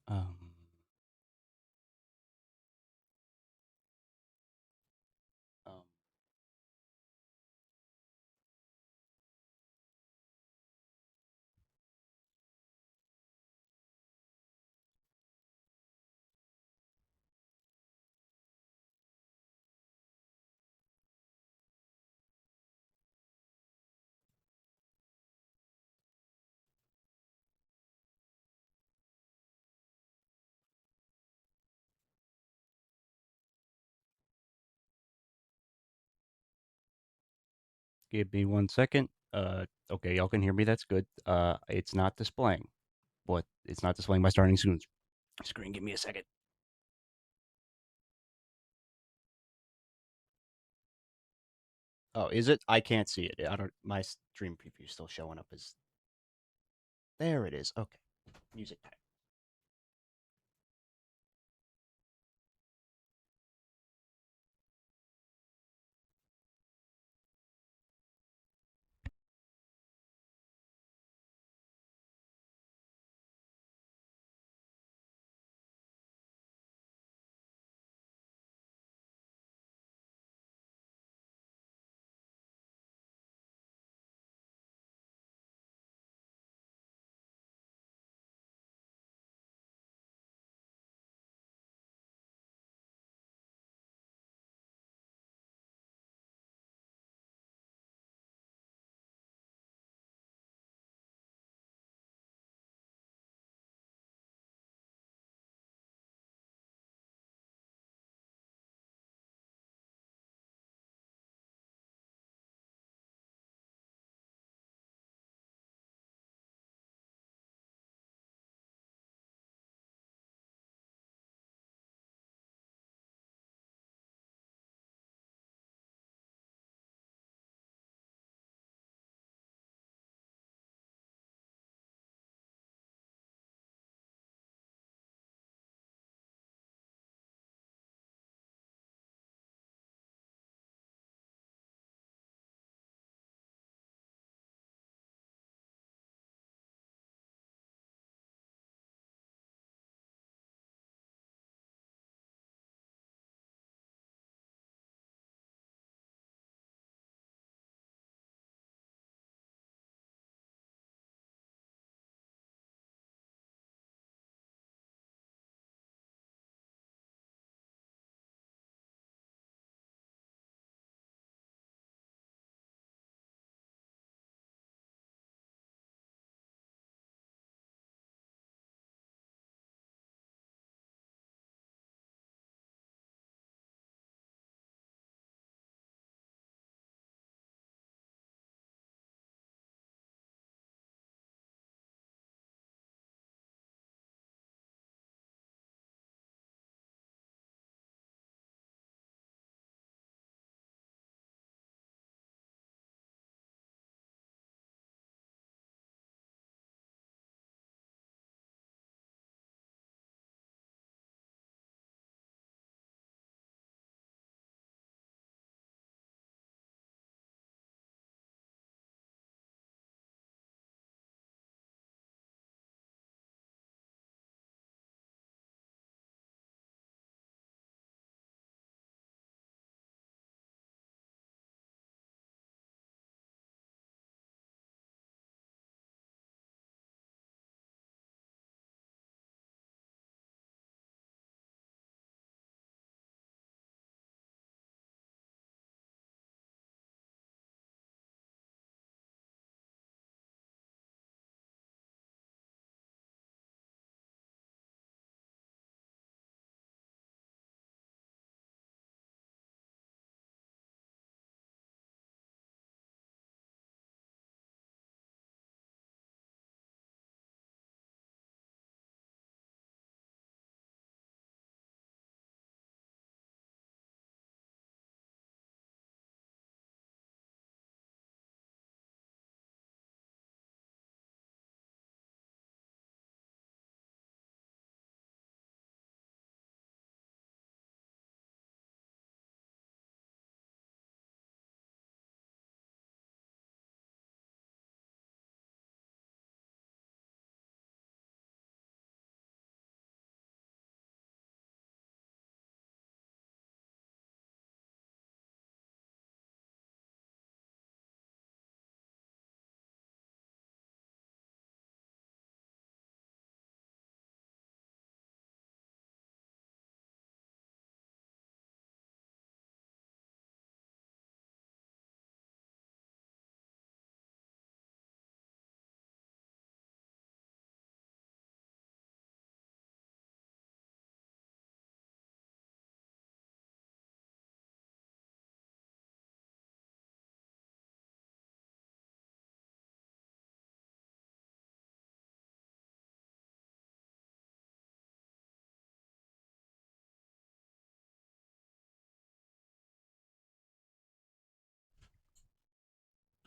Um, um, give me 1 second. Okay, y'all can hear me. That's good. It's not displaying. What? It's not displaying my starting screen. Screen. Give me a second. Oh, is it? I can't see it. I don't. My stream preview is still showing up as. There it is. Okay. Music time.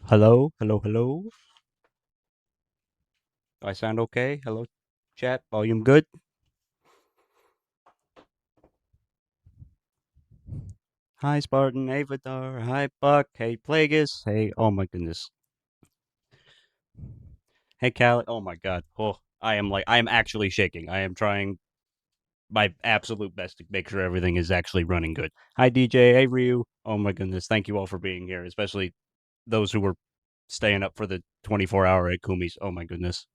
Hello, hello, hello. Do I sound okay? Hello, chat. Volume good? Hi, Spartan. Hey, Vidar. Hi, Buck. Hey, Plagueis. Hey, oh my goodness. Hey, Cal. Oh my god. Oh, I am actually shaking. I am trying my absolute best to make sure everything is actually running good. Hi, DJ. Hey, Ryu. Oh my goodness. Thank you all for being here, especially those who were staying up for the 24-hour at Kumi's. Oh my goodness.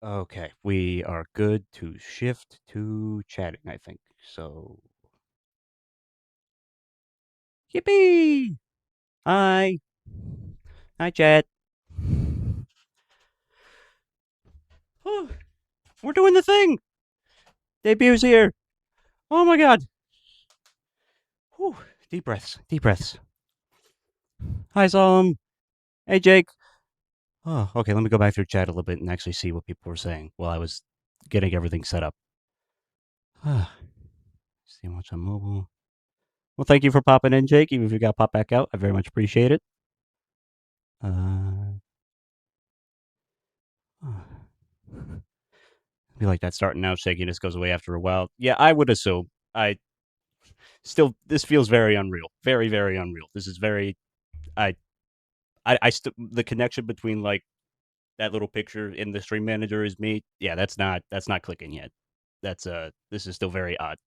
Okay, we are good to shift to chatting, I think. So, yippee! Hi. Hi, chat. Oh, we're doing the thing. Debut's here. Oh my god. Whew. Deep breaths. Deep breaths. Hi, Solemn. Hey, Jake. Oh, okay. Let me go back through chat a little bit and actually see what people were saying while I was getting everything set up. See what's on mobile. Well, thank you for popping in, Jake. Even if you got popped back out, I very much appreciate it. Uh, be like that starting out shakiness goes away after a while. Yeah, I would assume. I still, this feels very unreal. Very, very unreal. This is very, I, the connection between like that little picture in the stream manager is me. Yeah, that's not clicking yet. That's this is still very odd.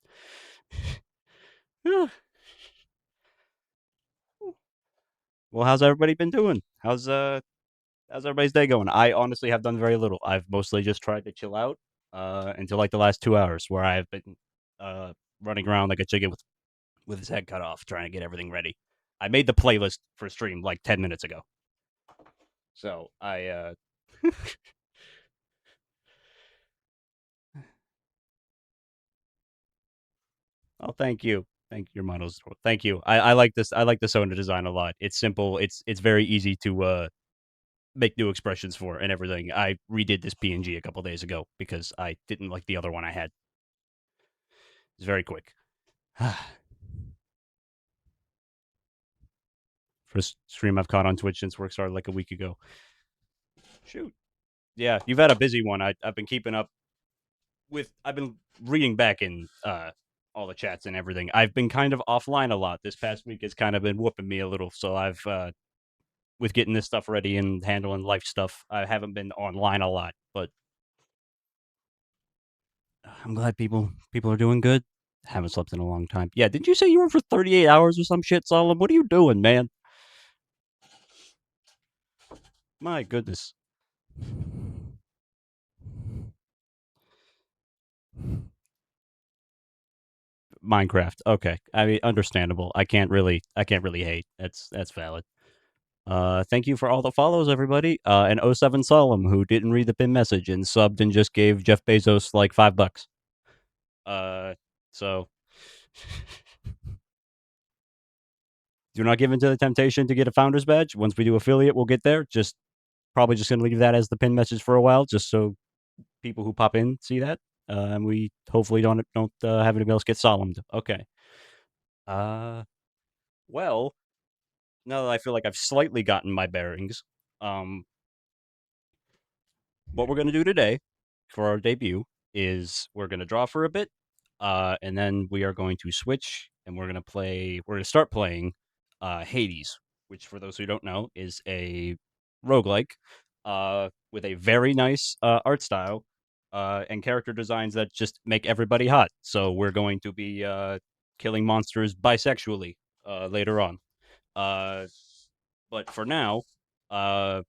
Well, how's everybody been doing? How's everybody's day going? I honestly have done very little. I've mostly just tried to chill out until like the last 2 hours, where I've been uh running around like a chicken with his head cut off, trying to get everything ready. I made the playlist for stream like 10 minutes ago, so I. Oh, thank you. Thank you, your models. Thank you. I like this. I like the Sona design a lot. It's simple. It's very easy to make new expressions for and everything. I redid this PNG a couple days ago because I didn't like the other one I had. It's very quick. First stream I've caught on Twitch since work started like a week ago. Shoot. Yeah, you've had a busy one. I've been keeping up with. I've been reading back in all the chats and everything. I've been kind of offline a lot. This past week has kind of been whooping me a little. So I've with getting this stuff ready and handling life stuff. I haven't been online a lot, but I'm glad people are doing good. Haven't slept in a long time. Yeah, did you say you were for 38 hours or some shit, Solomon? What are you doing, man? My goodness. Minecraft. Okay. I mean, understandable. I can't really hate. That's valid. Thank you for all the follows, everybody. And oh 07 Solemn, who didn't read the pin message and subbed and just gave Jeff Bezos like $5. Uh, so do not give into the temptation to get a founder's badge. Once we do affiliate, we'll get there. Just probably just gonna leave that as the pin message for a while, just so people who pop in see that. And we hopefully don't have anybody else get solemned. Okay. Uh, well, now that I feel like I've slightly gotten my bearings, um, what we're gonna do today for our debut is we're gonna draw for a bit, and then we are going to switch and we're gonna play. We're gonna start playing Hades, which for those who don't know is a roguelike with a very nice art style and character designs that just make everybody hot. So we're going to be killing monsters bisexually later on. Uh, but for now, uh,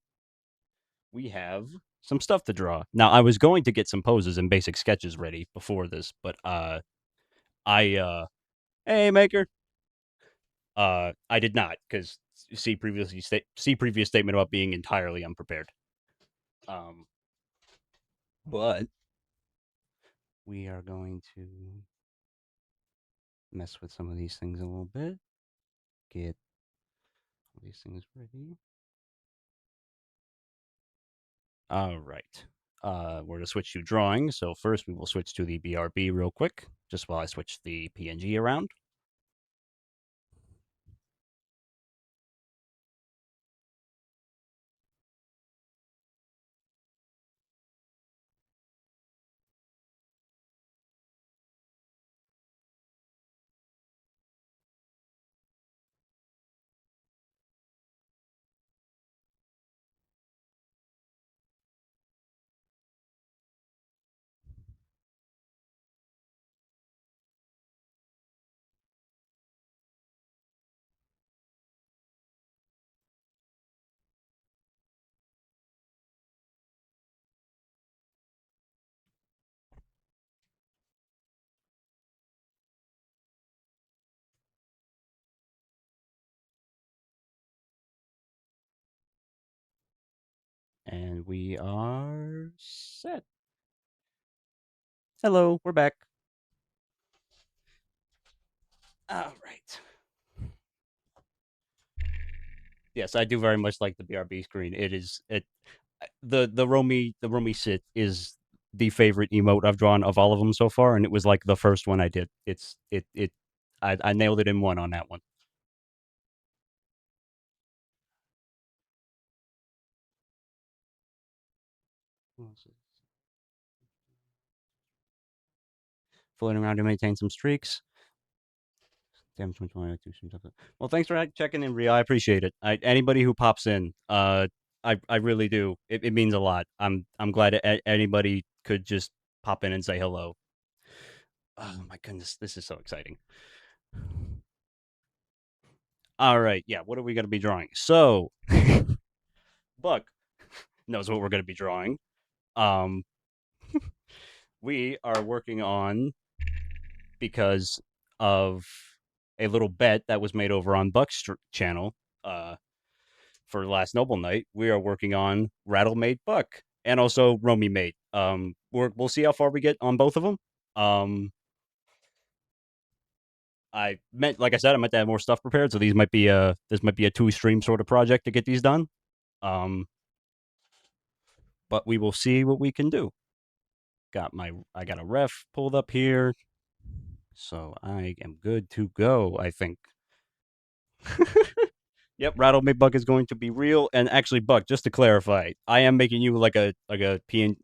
we have some stuff to draw. Now, I was going to get some poses and basic sketches ready before this, but I hey maker, I did not because see previous statement about being entirely unprepared. Um, but we are going to mess with some of these things a little bit. Get these things ready. All right. We're going to switch to drawing. So first we will switch to the BRB real quick, just while I switch the PNG around. And we are set. Hello, we're back. All right. Yes, I do very much like the BRB screen. It is it the Romy sit is the favorite emote I've drawn of all of them so far, and it was like the first one I did. I nailed it in one on that one. Floating around to maintain some streaks. Damn, well, thanks for checking in, Ria. I appreciate it. Anybody who pops in, I really do. It means a lot. I'm glad anybody could just pop in and say hello. Oh my goodness, this is so exciting. All right, yeah. What are we going to be drawing? So, Buck knows what we're going to be drawing. Um, we are working on because of a little bet that was made over on Buck's channel. For Last Noble Night, we are working on Rattle Made Buck and also Romy Made. We'll see how far we get on both of them. Um, like I said, I meant to have more stuff prepared, so this might be a two stream sort of project to get these done. Um, but we will see what we can do. I got a ref pulled up here, so I am good to go. I think. Yep, Rattle Me Buck is going to be real. And actually, Buck, just to clarify, I am making you like a PN.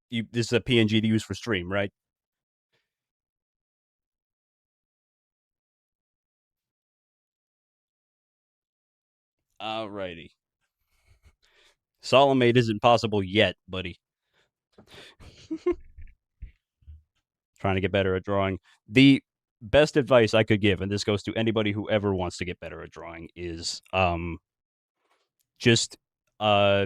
This is a PNG to use for stream, right? Alrighty. Solemnate isn't possible yet, buddy. Trying to get better at drawing. The best advice I could give, and this goes to anybody who ever wants to get better at drawing, is just uh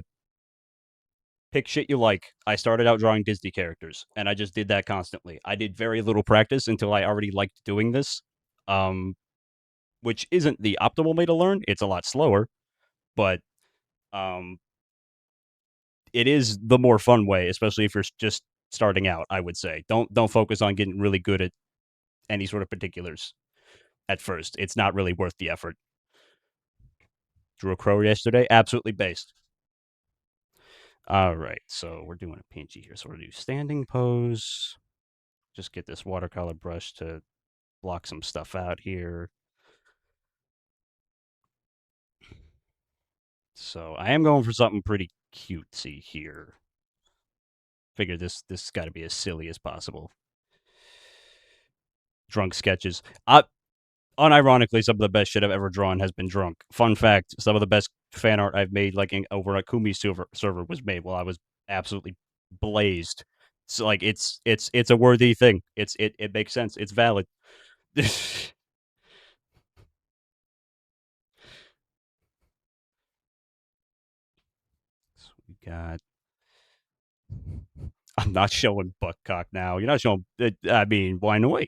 pick shit you like. I started out drawing Disney characters, and I just did that constantly. I did very little practice until I already liked doing this, um, which isn't the optimal way to learn. It's a lot slower, but um, it is the more fun way, especially if you're just starting out. I would say don't focus on getting really good at any sort of particulars at first. It's not really worth the effort. Drew a crow yesterday, absolutely based. All right, so we're doing a PNG here. So we're gonna do standing pose. Just get this watercolor brush to block some stuff out here. So I am going for something pretty cutesy here. Figure this got to be as silly as possible. Drunk sketches. Unironically, some of the best shit I've ever drawn has been drunk. Fun fact: some of the best fan art I've made, over at Kumi's server, was made while I was absolutely blazed. So like it's a worthy thing. It makes sense. It's valid. So we got. I'm not showing buttcock now. You're not showing. I mean, why not?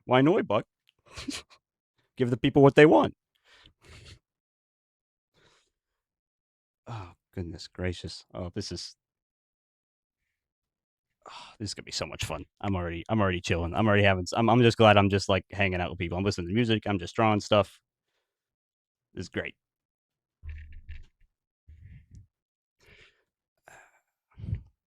Why not, Buck? Give the people what they want. Oh goodness gracious! Oh, this is gonna be so much fun. I'm already chilling. I'm already having. I'm just glad I'm just like hanging out with people. I'm listening to music. I'm just drawing stuff. This is great.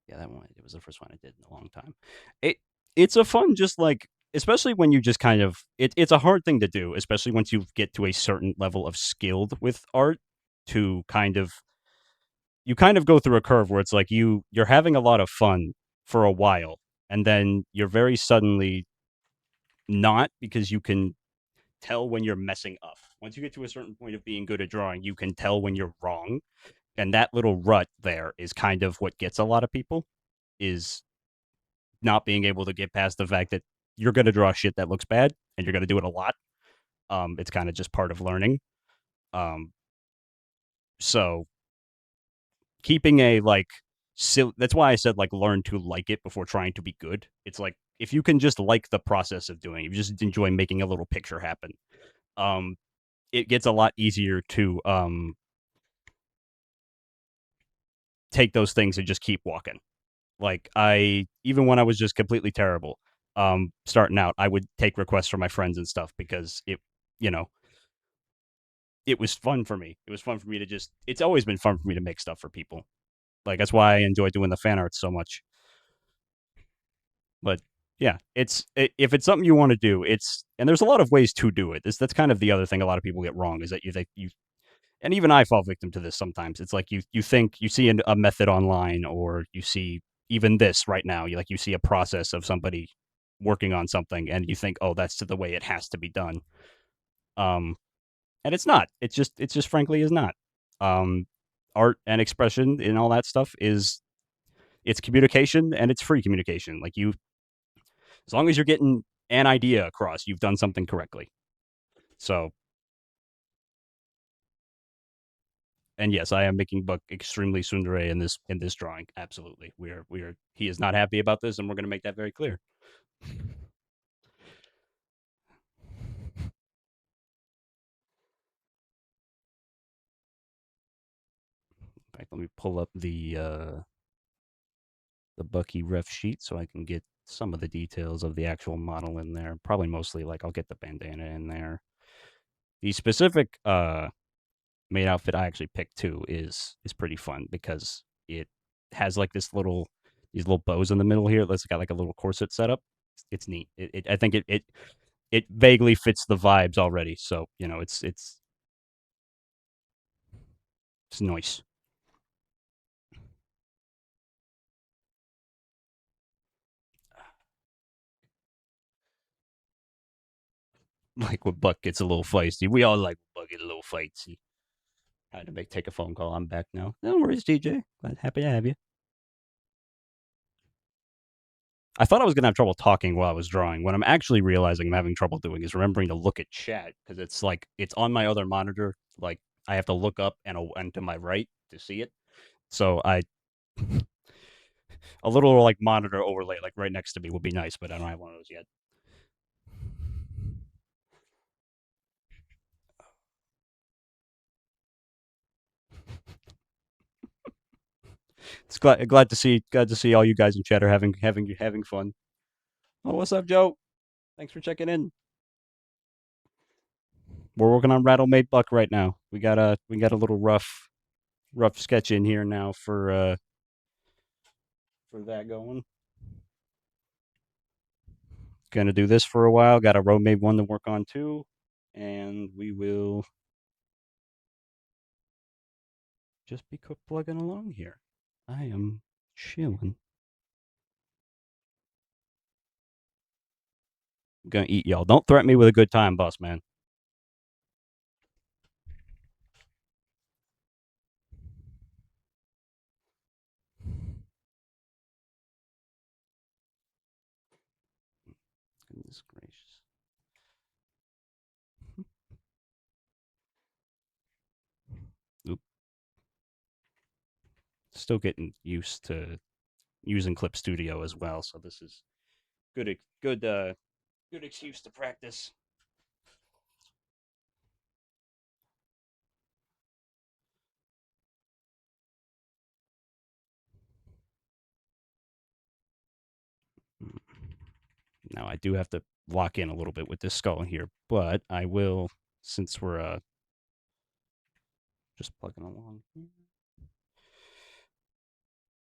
Yeah, that one. It was the first one I did in a long time. It it's a fun, just like, especially when you just kind of it's a hard thing to do, especially once you get to a certain level of skilled with art, to kind of go through a curve where it's like you're having a lot of fun for a while, and then you're very suddenly not, because you can tell when you're messing up. Once you get to a certain point of being good at drawing, you can tell when you're wrong. And that little rut there is kind of what gets a lot of people, is not being able to get past the fact that you're going to draw shit that looks bad and you're going to do it a lot. It's kind of just part of learning. Um, so keeping a like, that's why I said like learn to like it before trying to be good. It's like if you can just like the process of doing, it, you just enjoy making a little picture happen. Um, it gets a lot easier to take those things and just keep walking. Like I even when I was just completely terrible, starting out, I would take requests from my friends and stuff because you know, it was fun for me. It was fun for me to just. It's always been fun for me to make stuff for people. Like that's why I enjoy doing the fan art so much. But yeah, if it's something you want to do, it's and there's a lot of ways to do it. That's kind of the other thing a lot of people get wrong is that you and even I fall victim to this sometimes. It's like you think you see a method online or you see even this right now. You see a process of somebody working on something and you think, oh, that's the way it has to be done. Um, and it's not. It's just frankly is not. Um, art and expression and all that stuff is it's communication and it's free communication. Like you, as long as you're getting an idea across, you've done something correctly. So, and yes, I am making Buck extremely tsundere in this drawing. Absolutely, we are. He is not happy about this, and we're going to make that very clear. In fact, let me pull up the Bucky ref sheet so I can get some of the details of the actual model in there. Probably mostly like I'll get the bandana in there. The specific main outfit I actually picked too is pretty fun because it has like these little bows in the middle here. It's got like a little corset setup. It's neat. I think it vaguely fits the vibes already. So it's nice. Like when Buck gets a little feisty. We all like when Buck gets a little feisty. Had to take a phone call. I'm back now. No worries, DJ. Happy to have you. I thought I was gonna have trouble talking while I was drawing. What I'm actually realizing I'm having trouble doing is remembering to look at chat because it's like it's on my other monitor. Like I have to look up and to my right to see it. So a little like monitor overlay like right next to me would be nice, but I don't have one of those yet. It's glad to see all you guys in chat are having fun. Oh, what's up, Joe? Thanks for checking in. We're working on Rattle Made Buck right now. We got a little rough sketch in here now for that going. Gonna do this for a while. Got a road made one to work on too, and we will just be plugging along here. I am chilling. Gonna eat y'all. Don't threaten me with a good time, boss man. Goodness gracious. Oop. Still getting used to using Clip Studio as well, so this is good excuse to practice. Now I do have to lock in a little bit with this skull here, but I will since we're just plugging along.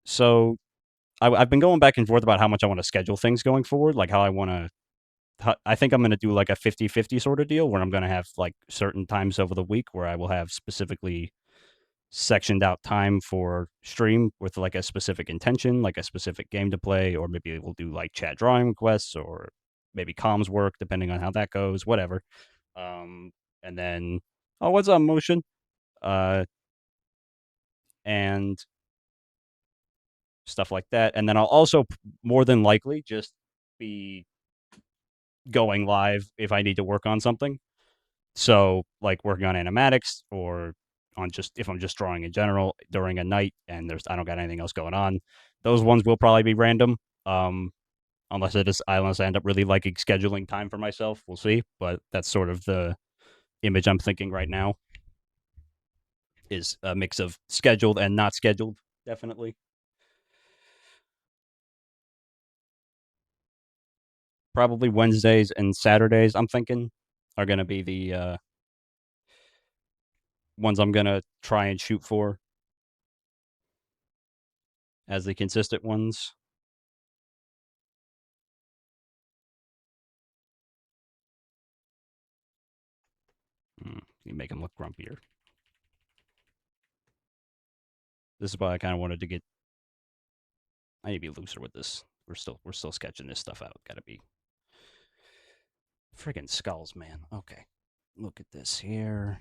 So I've been going back and forth about how much I want to schedule things going forward, like how I want to. I think I'm going to do like a 50-50 sort of deal where I'm going to have like certain times over the week where I will have specifically sectioned out time for stream with like a specific intention, like a specific game to play, or maybe we'll do like chat drawing requests or maybe comms work, depending on how that goes, whatever. And then, oh, what's up, motion? Uh, and stuff like that. And then I'll also more than likely just be going live if I need to work on something. So, like working on animatics or on just if I'm just drawing in general during a night and I don't got anything else going on. Those ones will probably be random. Unless I end up really liking scheduling time for myself. We'll see. But that's sort of the image I'm thinking right now is a mix of scheduled and not scheduled definitely. Probably Wednesdays and Saturdays, I'm thinking, are going to be the ones I'm going to try and shoot for as the consistent ones. You make them look grumpier. This is why I kind of wanted to get. I need to be looser with this. We're still sketching this stuff out. Got to be friggin' skulls, man. Okay, look at this here.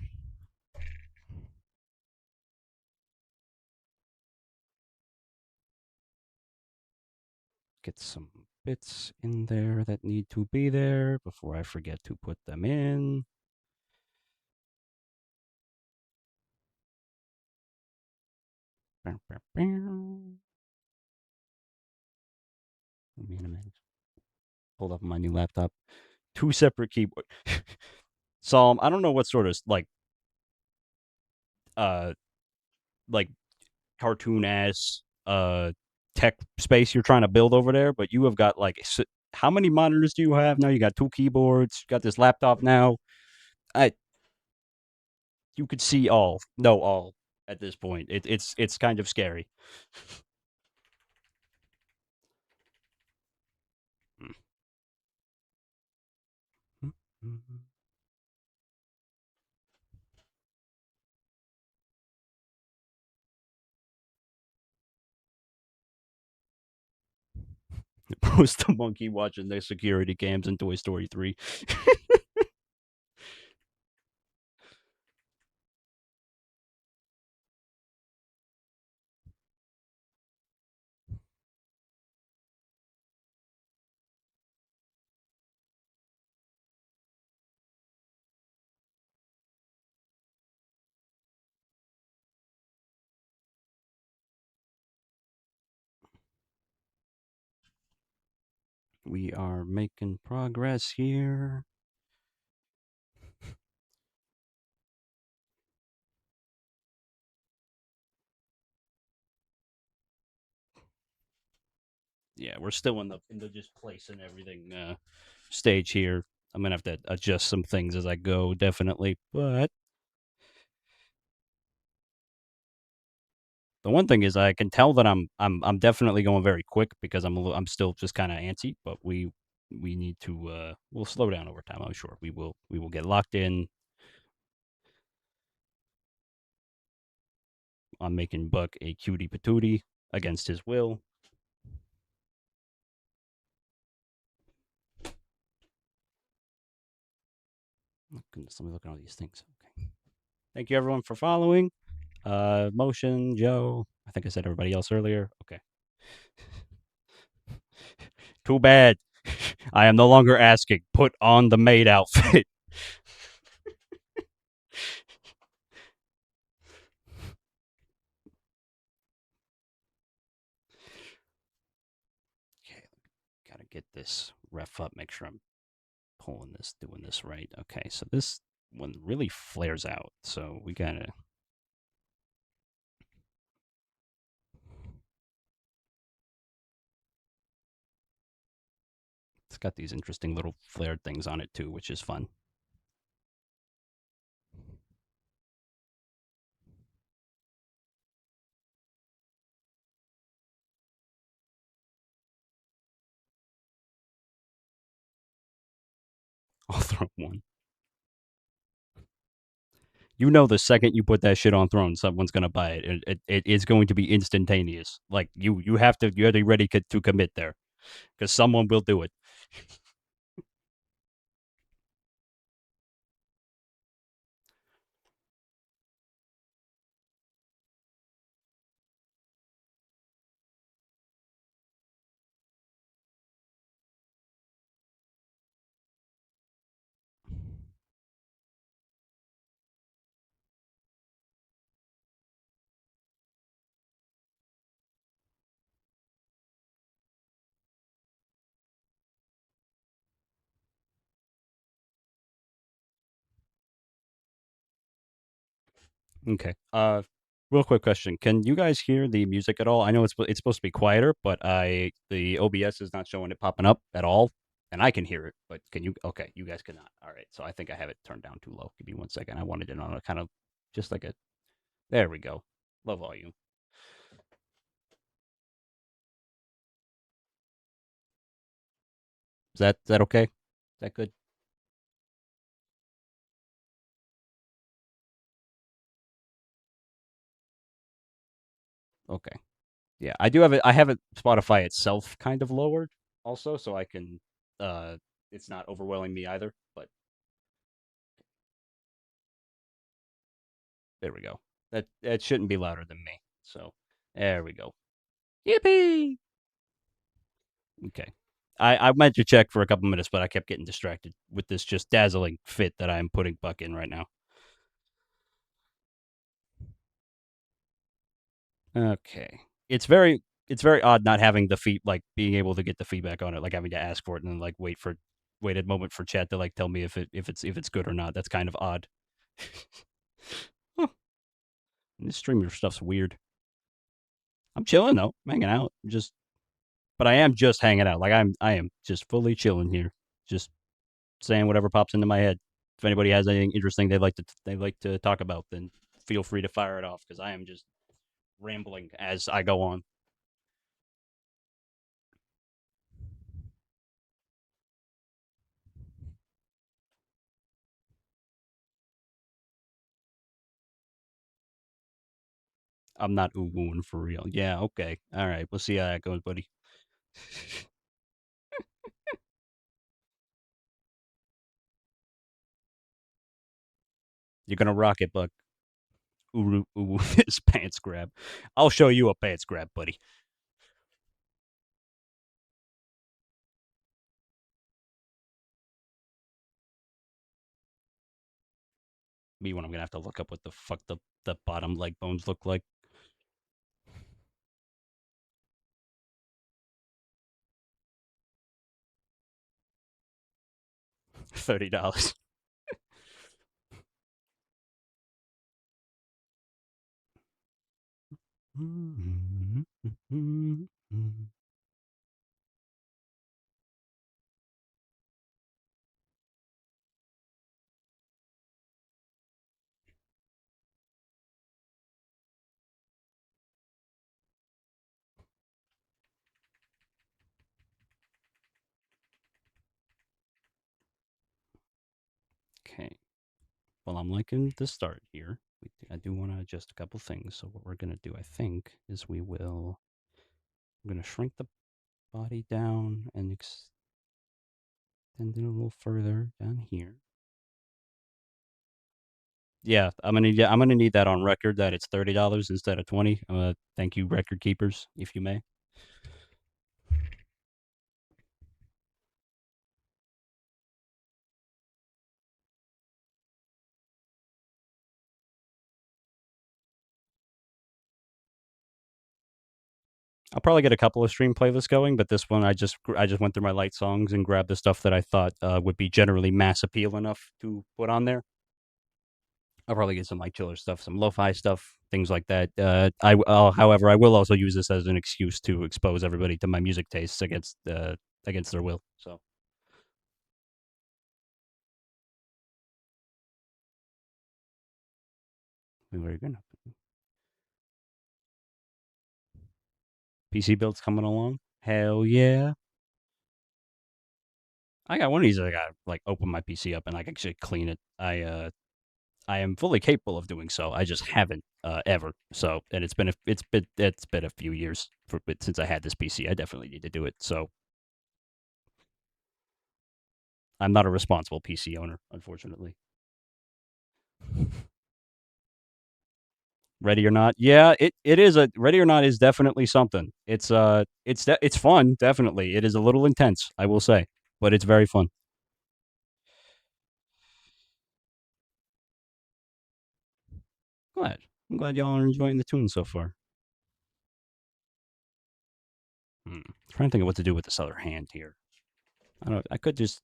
Get some bits in there that need to be there before I forget to put them in. Give me a minute. Pulled up my new laptop. Two separate keyboard. Psalm, I don't know what sort of uh like cartoon ass tech space you're trying to build over there, but you have got like how many monitors do you have now? You got two keyboards, you got this laptop now. I You could see all, no all at this point. It's kind of scary. Post the monkey watching their security cams in Toy Story 3. We are making progress here. Yeah, we're still in the just placing everything stage here. I'm gonna have to adjust some things as I go, definitely. But the one thing is, I can tell that I'm definitely going very quick because I'm still just kind of antsy. But we need to we'll slow down over time. I'm sure we will get locked in on making Buck a cutie patootie against his will. Oh, goodness, let me look at all these things. Okay. Thank you everyone for following. Motion, Joe. I think I said everybody else earlier. Okay. Too bad. I am no longer asking. Put on the maid outfit. Okay, gotta get this ref up. Make sure I'm pulling this, doing this right. Okay, so this one really flares out. So we gotta. It's got these interesting little flared things on it too, which is fun. I'll throw one. You know, the second you put that shit on Throne, someone's gonna buy it. It is going to be instantaneous. Like you have to be ready to commit there because someone will do it. Okay. Real quick question: can you guys hear the music at all? I know it's supposed to be quieter, but I the OBS is not showing it popping up at all, and I can hear it. But can you? Okay, you guys cannot. All right, so I think I have it turned down too low. Give me 1 second. I wanted it on a kind of just like a. There we go. Low volume. Is that okay? Is that good? Okay. Yeah, I do have it. I have it Spotify itself kind of lowered also, so I can. Uh, it's not overwhelming me either. But there we go. That shouldn't be louder than me. So there we go. Yippee! Okay. I meant to check for a couple minutes, but I kept getting distracted with this just dazzling fit that I'm putting Buck in right now. Okay. It's very odd not having the feed like being able to get the feedback on it, like having to ask for it and then like wait a moment for chat to like tell me if it's good or not. That's kind of odd. Huh. This streamer stuff's weird. I'm chilling though, I'm hanging out. Just but I am just hanging out. Like I am just fully chilling here. Just saying whatever pops into my head. If anybody has anything interesting they like to talk about, then feel free to fire it off because I am just rambling as I go on. I'm not ooh wooing for real. Yeah, okay. All right. We'll see how that goes, buddy. You're gonna rock it, Buck. Ooh, ooh, this pants grab. I'll show you a pants grab, buddy. Me when I'm gonna have to look up what the fuck the bottom leg bones look like. $30. Okay. Well, I'm liking the start here. I do want to adjust a couple things. So what we're gonna do, I think, is I'm gonna shrink the body down and extend it a little further down here. Yeah, I'm gonna need that on record that it's $30 instead of 20. Thank you, record keepers, if you may. I'll probably get a couple of stream playlists going, but this one I just went through my light songs and grabbed the stuff that I thought would be generally mass appeal enough to put on there. I'll probably get some like chiller stuff, some lo-fi stuff, things like that. However, I will also use this as an excuse to expose everybody to my music tastes against their will. So we're gonna PC builds coming along. Hell yeah! I got one of these. I got like open my PC up and like actually clean it. I am fully capable of doing so. I just haven't ever. So, and it's been a few years since I had this PC. I definitely need to do it. So, I'm not a responsible PC owner, unfortunately. Ready or not, yeah, it is a Ready or not is definitely something. It's fun, definitely. It is a little intense, I will say, but it's very fun. Glad. I'm glad y'all are enjoying the tune so far. Trying to think of what to do with this other hand here. I don't know. I could just,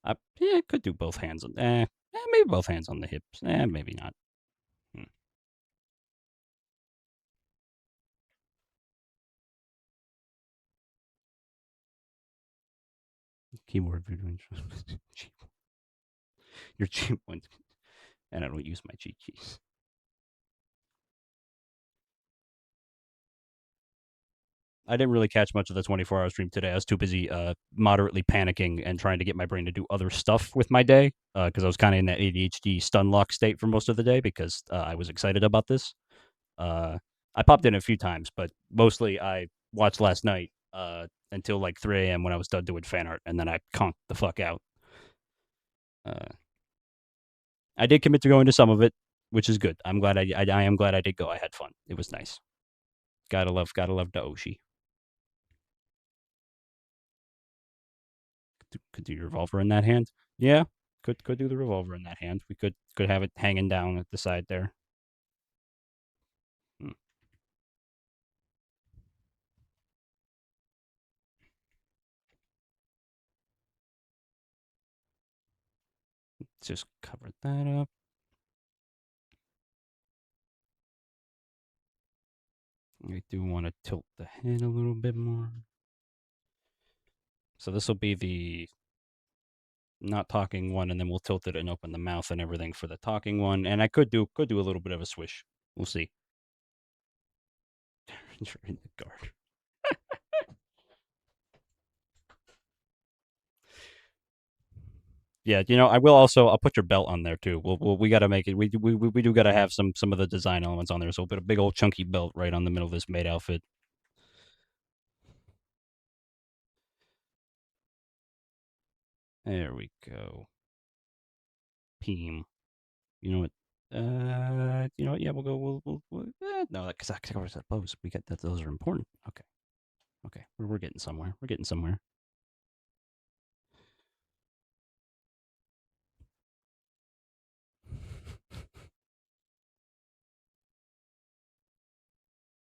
yeah, I could do both hands on. Maybe both hands on the hips. Maybe not. Hmm. keyboard video. Your cheap ones, and I don't use my cheat keys. I didn't really catch much of the 24-hour stream today. I was too busy moderately panicking and trying to get my brain to do other stuff with my day because I was kind of in that ADHD stun lock state for most of the day because I was excited about this. I popped in a few times, but mostly I watched last night until like 3 a.m. when I was done doing fan art, and then I conked the fuck out. Uh, I did commit to going to some of it, which is good. I'm glad I am glad I did go. I had fun. It was nice. Gotta love the Oshi. Could do your revolver in that hand. Yeah, could do the revolver in that hand. We could have it hanging down at the side there. Hmm. Just cover that up. I do want to tilt the head a little bit more. So this will be the not talking one, and then we'll tilt it and open the mouth and everything for the talking one. And I could do a little bit of a swish. We'll see. You're in the guard. Yeah, I will also. I'll put your belt on there too. We got to make it. We do got to have some of the design elements on there. So we'll put a big old chunky belt right on the middle of this maid outfit. There we go. Peem. You know what? You know what? Yeah, we'll go. No, because that covers that pose. We got that. Those are important. Okay. Okay. We're getting somewhere. We're getting somewhere.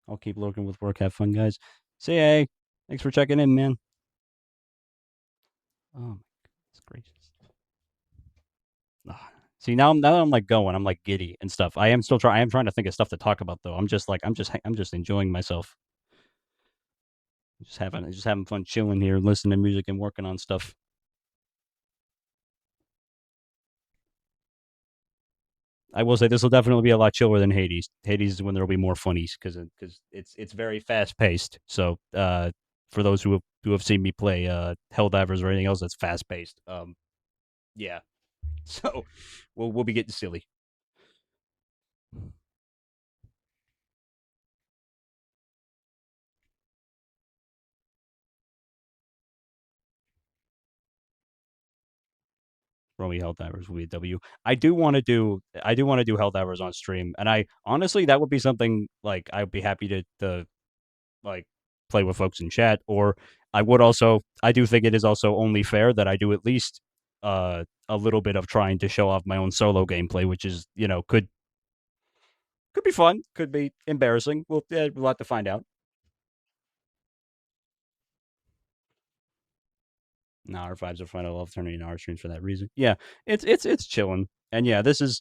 I'll keep looking with work. Have fun, guys. Say hey. Thanks for checking in, man. Oh my goodness gracious. Ah. See now I'm like going. I'm like giddy and stuff. I am still trying. I am trying to think of stuff to talk about though. I'm just enjoying myself. Just having fun chilling here, listening to music and working on stuff. I will say this will definitely be a lot chiller than Hades. Hades is when there will be more funnies because it's very fast paced. So for those who have seen me play Helldivers or anything else that's fast paced, yeah. So we'll be getting silly. Romy Helldivers will be a W. I do want to do Helldivers on stream, and I honestly that would be something like I'd be happy to like play with folks in chat. Or I do think it is also only fair that I do at least a little bit of trying to show off my own solo gameplay, which is could be fun, could be embarrassing. We'll have to find out. No, our vibes are fun. I love turning into our streams for that reason. Yeah, it's chilling, and yeah, this is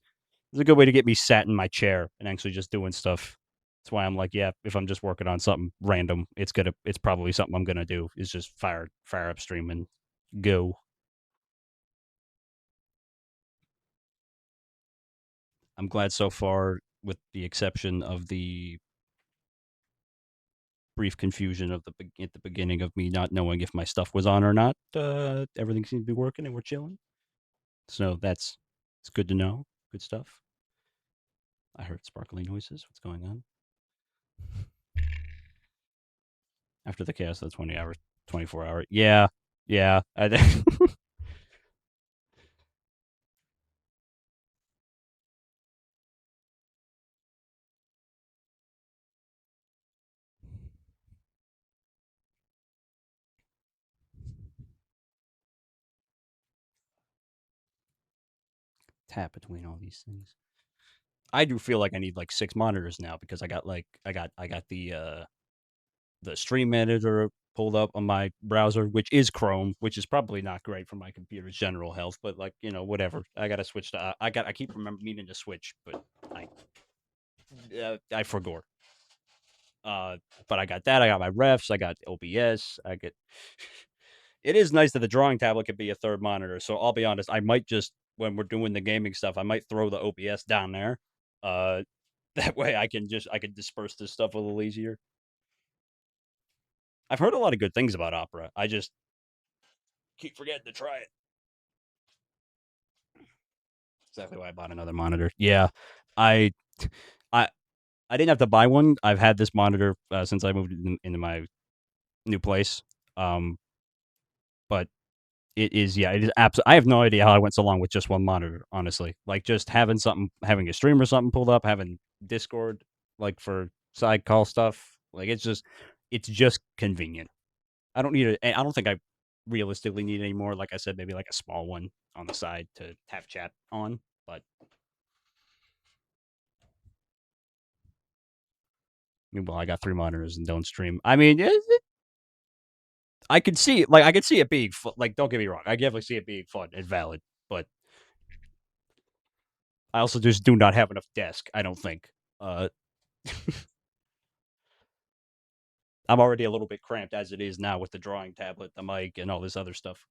a good way to get me sat in my chair and actually just doing stuff. That's why I'm like, yeah, if I'm just working on something random, it's probably something I'm gonna do. Is just fire up stream and go. I'm glad so far, with the exception of the brief confusion at the beginning of me not knowing if my stuff was on or not. Everything seems to be working and we're chilling. So it's good to know. Good stuff. I heard sparkly noises. What's going on? After the chaos of the 20 hour, 24 hour. Yeah, yeah. Tap between all these things. I do feel like I need like 6 monitors now because I got the stream manager pulled up on my browser, which is Chrome, which is probably not great for my computer's general health, but like, whatever. I got to switch to I keep remember needing to switch, but I forgot. Uh but I got that, I got my refs, I got OBS, I get it is nice that the drawing tablet could be a third monitor. So I'll be honest, I might just when we're doing the gaming stuff, I might throw the OBS down there. Uh, that way I can disperse this stuff a little easier. I've heard a lot of good things about Opera. I just keep forgetting to try it. Exactly why I bought another monitor. Yeah, I I I didn't have to buy one. I've had this monitor since I moved into my new place. Um, but it is, yeah, it is absolutely. I have no idea how I went so long with just one monitor. Honestly, like just having something, having a stream or something pulled up, having Discord like for side call stuff. Like it's just convenient. I don't need a. I don't think I realistically need any more. Like I said, maybe like a small one on the side to have chat on. But meanwhile, I got three monitors and don't stream. I mean, I could see it. Like I could see it being like. Don't get me wrong. I definitely see it being fun and valid. But I also just do not have enough desk. I don't think. Uh, I'm already a little bit cramped as it is now with the drawing tablet, the mic, and all this other stuff.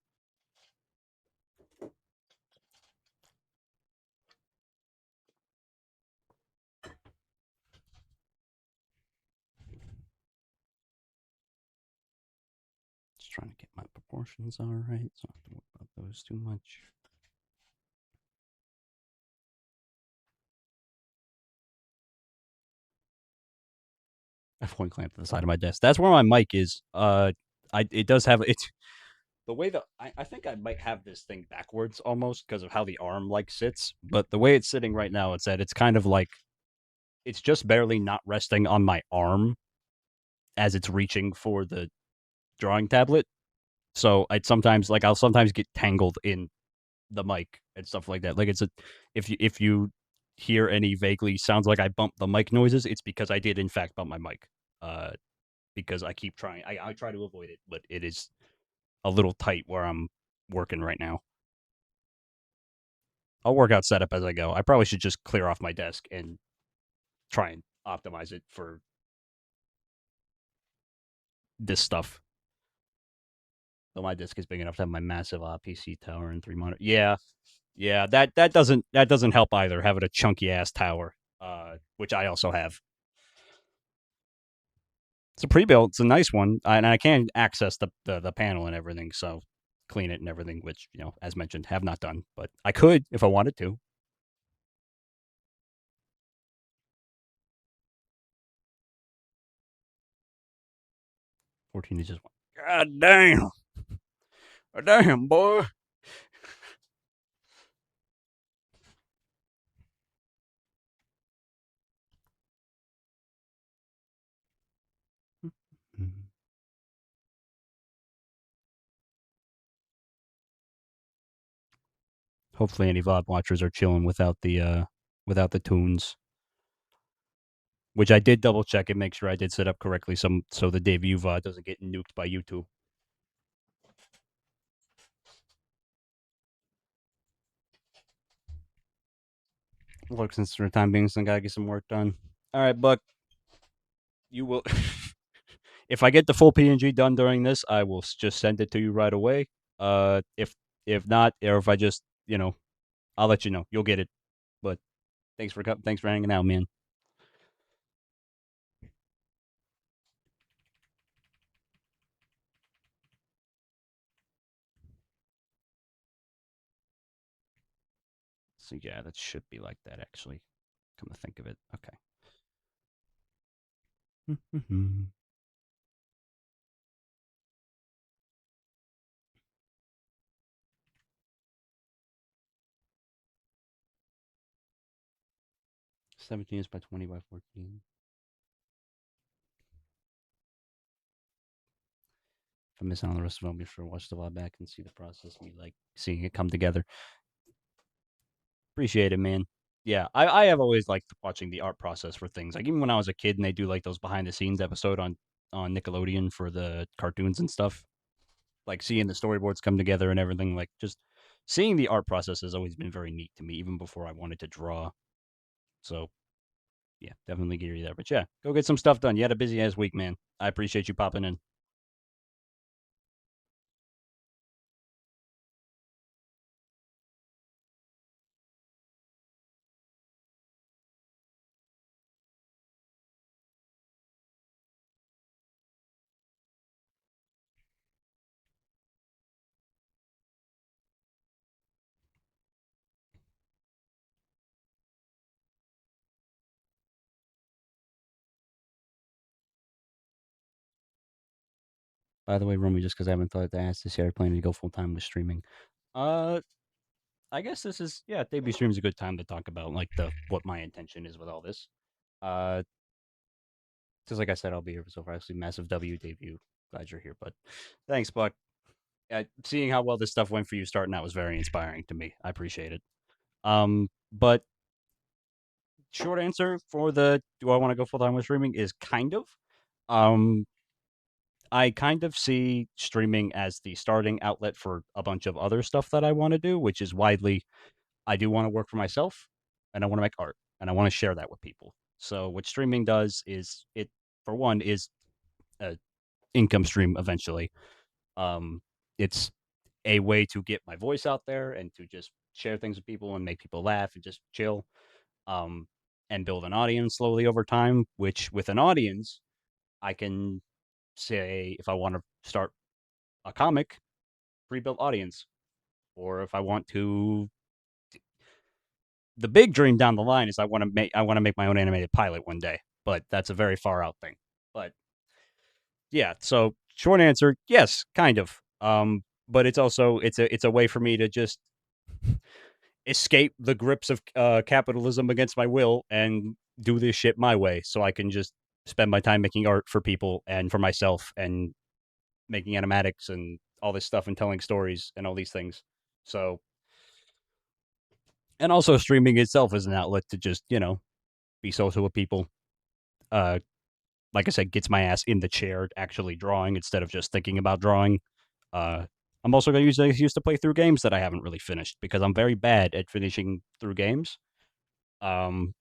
Just trying to get my proportions all right, so I don't have to worry about those too much. I have one clamp to the side of my desk. That's where my mic is. It does have it's the way that I think I might have this thing backwards almost because of how the arm like sits. But the way it's sitting right now, it's that it's kind of like it's just barely not resting on my arm as it's reaching for the drawing tablet. So I'll sometimes get tangled in the mic and stuff like that. Like it's a if you hear any vaguely sounds like I bumped the mic noises, it's because I did in fact bump my mic. Uh, because I keep trying. I try to avoid it, but it is a little tight where I'm working right now. I'll work out setup as I go. I probably should just clear off my desk and try and optimize it for this stuff. Though my desk is big enough to have my massive PC tower and three monitor. Yeah, yeah. That doesn't help either. Having a chunky ass tower, which I also have. It's a pre-built. It's a nice one, and I can access the panel and everything. So clean it and everything, which as mentioned, have not done, but I could if I wanted to. 14 is just God damn, damn boy. Hopefully, any VOD watchers are chilling without the tunes. Which I did double check and make sure I did set up correctly, so the debut VOD doesn't get nuked by YouTube. Look, since for the time being, so I gotta get some work done. All right, Buck, you will. If I get the full PNG done during this, I will just send it to you right away. If not, or if I just I'll let you know. You'll get it. But thanks for hanging out, man. So yeah, that should be like that actually. Come to think of it, okay. 17 is by 20 by 14. If I'm missing on the rest of them, be sure to watch the VOD back and see the process. Me like seeing it come together. Appreciate it, man. Yeah, I have always liked watching the art process for things. Like even when I was a kid and they do like those behind the scenes episode on Nickelodeon for the cartoons and stuff. Like seeing the storyboards come together and everything. Like just seeing the art process has always been very neat to me, even before I wanted to draw. So yeah, definitely give you that. But yeah, go get some stuff done. You had a busy ass week, man. I appreciate you popping in. By the way, Romy, just because I haven't thought to ask this yet, I plan to go full time with streaming. Uh, I guess this is yeah, debut stream is a good time to talk about like the what my intention is with all this. Uh, because like I said, I'll be here for so far. Actually, massive W debut. Glad you're here, bud. Thanks, Buck. Seeing how well this stuff went for you starting out was very inspiring to me. I appreciate it. But short answer for the do I want to go full time with streaming is kind of. Um, I kind of see streaming as the starting outlet for a bunch of other stuff that I want to do, which is widely. I do want to work for myself, and I want to make art, and I want to share that with people. So what streaming does is it, for one, is a income stream eventually. Um, it's a way to get my voice out there and to just share things with people and make people laugh and just chill. Um, and build an audience slowly over time. Which with an audience, I can say if I want to start a comic, pre-built audience, or if I want to. The big dream down the line is I want to make my own animated pilot one day, but that's a very far out thing. But yeah, so short answer, yes, kind of. But it's a way for me to just escape the grips of capitalism against my will and do this shit my way, so I can just spend my time making art for people and for myself and making animatics and all this stuff and telling stories and all these things. So, and also streaming itself is an outlet to just be social with people. Uh, like I said, gets my ass in the chair actually drawing instead of just thinking about drawing. Uh, I'm also going to use this excuse to play through games that I haven't really finished because I'm very bad at finishing through games. Um,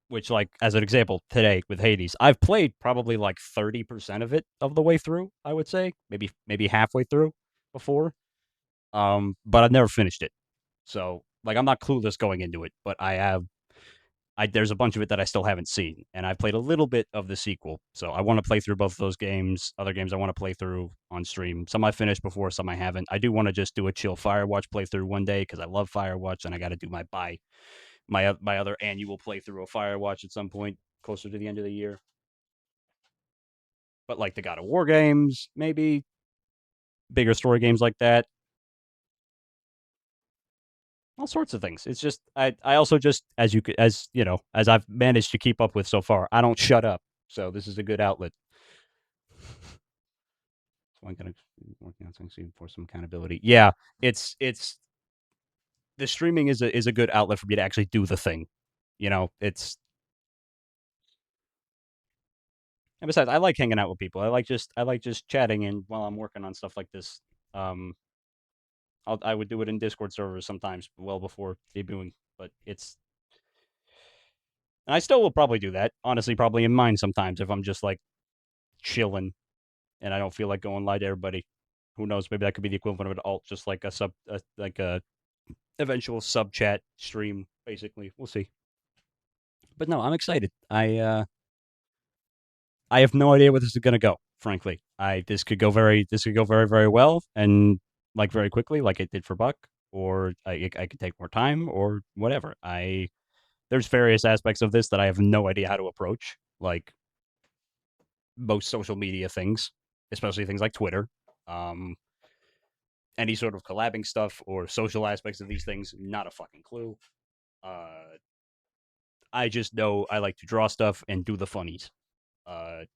which, like, as an example, today with Hades, I've played probably like 30% of it of the way through. I would say maybe halfway through before. But I've never finished it. So, like, I'm not clueless going into it, but I have there's a bunch of it that I still haven't seen, and I've played a little bit of the sequel. So I want to play through both of those games. Other games I want to play through on stream. Some I finished before, some I haven't. I do want to just do a chill Firewatch playthrough one day because I love Firewatch, and I got to do my other annual playthrough of Firewatch at some point closer to the end of the year. But like the God of War games, maybe bigger story games like that, all sorts of things. It's just I also just as you know as I've managed to keep up with so far, I don't shut up. So this is a good outlet. So I'm gonna working on something for some accountability. Yeah, it's the streaming is a good outlet for me to actually do the thing. It's and besides, I like hanging out with people. I like just chatting and while I'm working on stuff like this. Um, I would do it in Discord servers sometimes, well before debuting. But and I still will probably do that. Honestly, probably in mine sometimes if I'm just like chilling and I don't feel like going live to everybody. Who knows? Maybe that could be the equivalent of an alt, just like like a eventual sub chat stream. Basically, we'll see. But no, I'm excited. I have no idea where this is gonna go. Frankly, I this could go very very well and like very quickly, like it did for Buck, or I could take more time or whatever. There's various aspects of this that I have no idea how to approach, like most social media things, especially things like Twitter. Um, any sort of collabing stuff or social aspects of these things, not a fucking clue. Uh, I just know I like to draw stuff and do the funnies.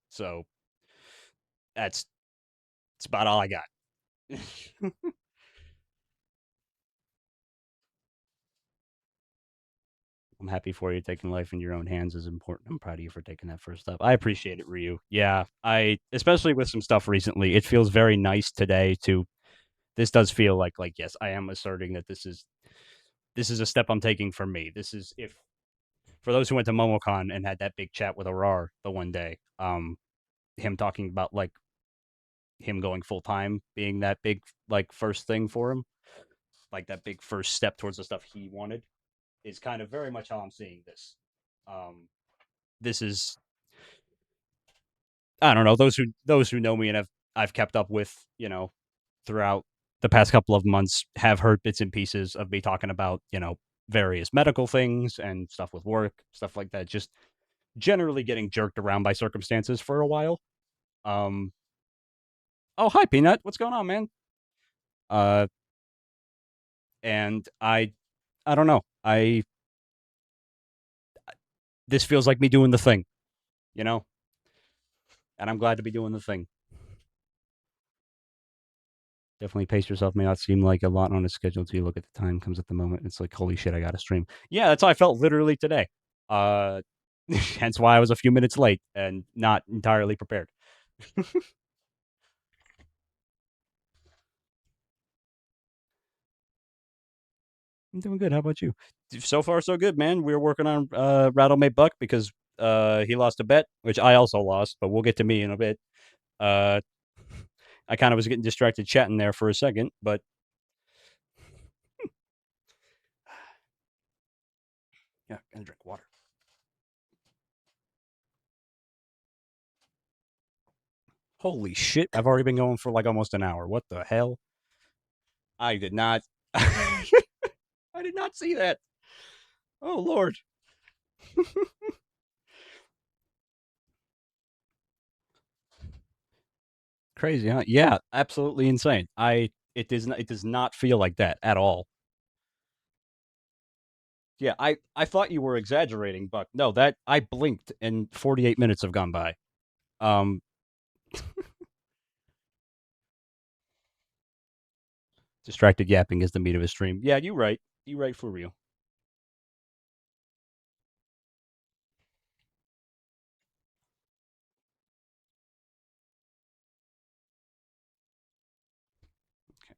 So that's about all I got. I'm happy for you. Taking life in your own hands is important. I'm proud of you for taking that first step. I appreciate it, Ryu. Yeah, I especially with some stuff recently. It feels very nice today to. This does feel like yes, I am asserting that this is a step I'm taking for me. This is if for those who went to MomoCon and had that big chat with Arar the one day. Him talking about like him going full time being that big like first thing for him, like that big first step towards the stuff he wanted, is kind of very much how I'm seeing this. Um, this is I don't know those who know me and I've kept up with throughout the past couple of months have heard bits and pieces of me talking about various medical things and stuff with work, stuff like that. Just generally getting jerked around by circumstances for a while. Um, "Oh, hi, Peanut. What's going on, man?" Uh, and I don't know. This feels like me doing the thing, you know, and I'm glad to be doing the thing. Definitely pace yourself. May not seem like a lot on a schedule until you look at the time comes at the moment. It's like, holy shit, I got to stream. Yeah, that's how I felt literally today. Uh, hence why I was a few minutes late and not entirely prepared. I'm doing good. How about you? So far, so good, man. We're working on Rattle May Buck because he lost a bet, which I also lost, but we'll get to me in a bit. Uh, I kind of was getting distracted chatting there for a second, but yeah, gonna drink water. Holy shit! I've already been going for like almost an hour. What the hell? I did not. I did not see that. Oh Lord, crazy, huh? Yeah, absolutely insane. It does not feel like that at all. Yeah, I thought you were exaggerating, but no, that I blinked and 48 minutes have gone by. Um, Distracted yapping is the meat of his stream. Yeah, you right. You right for real. Okay.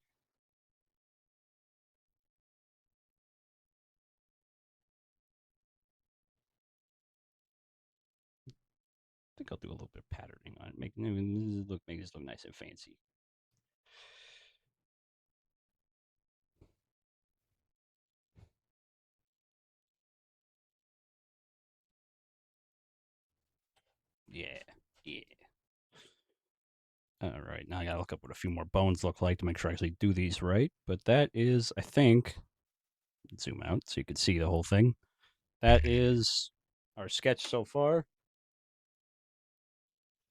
I think I'll do a little bit of patterning on it. Make this look nice and fancy. Yeah. Yeah. All right. Now I gotta look up what a few more bones look like to make sure I actually do these right. But that is, I think, zoom out so you can see the whole thing. That is our sketch so far.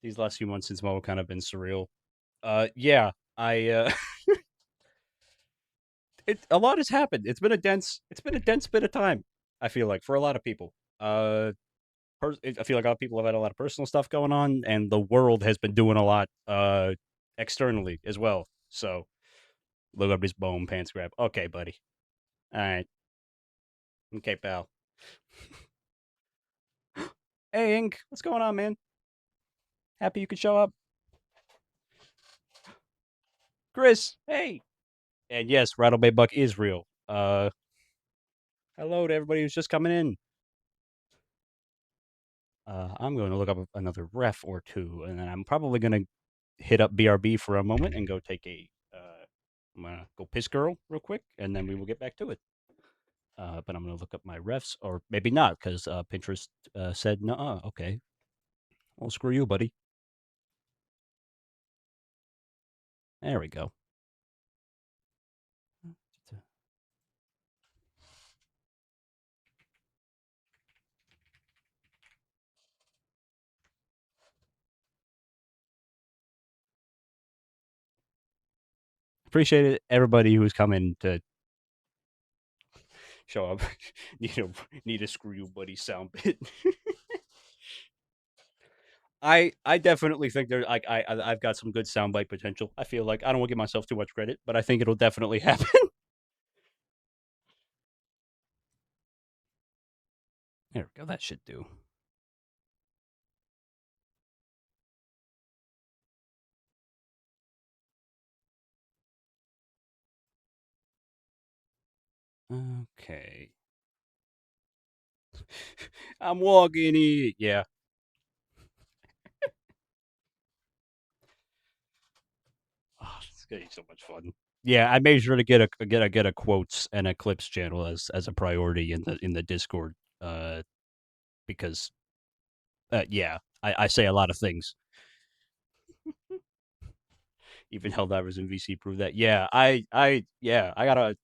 These last few months since Mo kind of been surreal. Yeah, I a lot has happened. It's been a dense bit of time. I feel like for a lot of people. I feel like a lot of people have had a lot of personal stuff going on, and the world has been doing a lot externally as well. So look up this bone pants grab. Okay, buddy. All right. Okay, pal. Hey, Ink. What's going on, man? Happy you could show up. Chris. Hey. And yes, Rattle Bay Buck is real. Hello to everybody who's just coming in. I'm going to look up another ref or two, and then I'm probably going to hit up BRB for a moment and go take a. I'm gonna go piss girl real quick, and then we will get back to it. But I'm gonna look up my refs, or maybe not, because Pinterest said no. Okay, well, screw you, buddy. There we go. Appreciate it, everybody who's coming to show up. Need a screw you, buddy sound bit. I definitely think there like I've got some good soundbite potential. I feel like I don't want to give myself too much credit, but I think it'll definitely happen. There we go. That should do. Okay. I'm walking in. Yeah. Oh, it's gonna be so much fun. Yeah, I made sure to get a quotes and a clips channel as a priority in the Discord. Because yeah, I say a lot of things. Even Helldivers and VC prove that. Yeah, yeah, I gotta.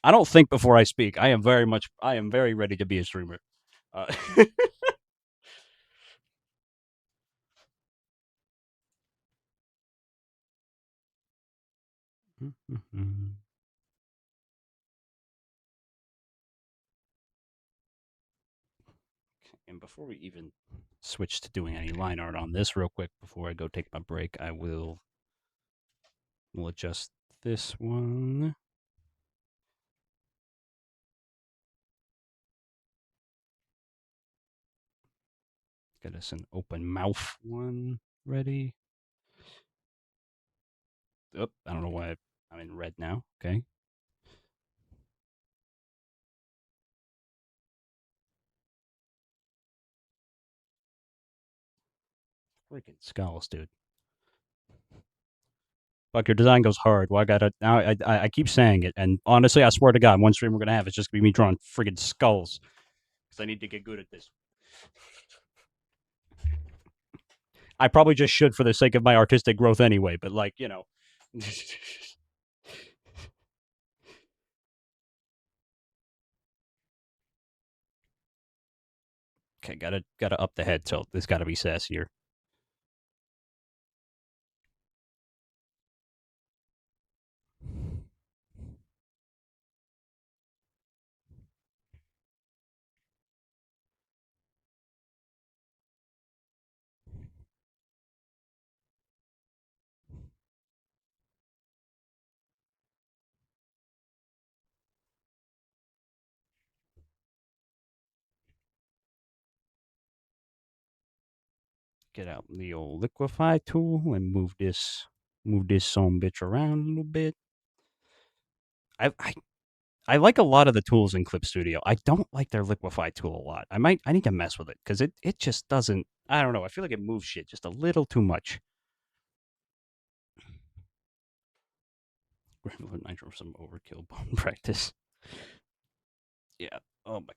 I don't think before I speak. I am very ready to be a streamer. Uh, And before we even switch to doing any line art on this, real quick, before I go take my break, we'll adjust this one. Get us an open mouth one ready. Oh, I don't know why I'm in red now. Okay. Freaking skulls, dude. Fuck, your design goes hard. Well, I gotta now. I keep saying it, and honestly, I swear to God, one stream we're gonna have is just gonna be me drawing friggin' skulls because I need to get good at this. I probably just should for the sake of my artistic growth anyway. But like, you know. Okay, gotta up the head tilt. This gotta be sassier. Get out the old liquefy tool and move this some bitch around a little bit. I like a lot of the tools in Clip Studio. I don't like their liquefy tool a lot. I need to mess with it because it just doesn't. I don't know. I feel like it moves shit just a little too much. Granular nitro for some overkill bone practice. Yeah. Oh my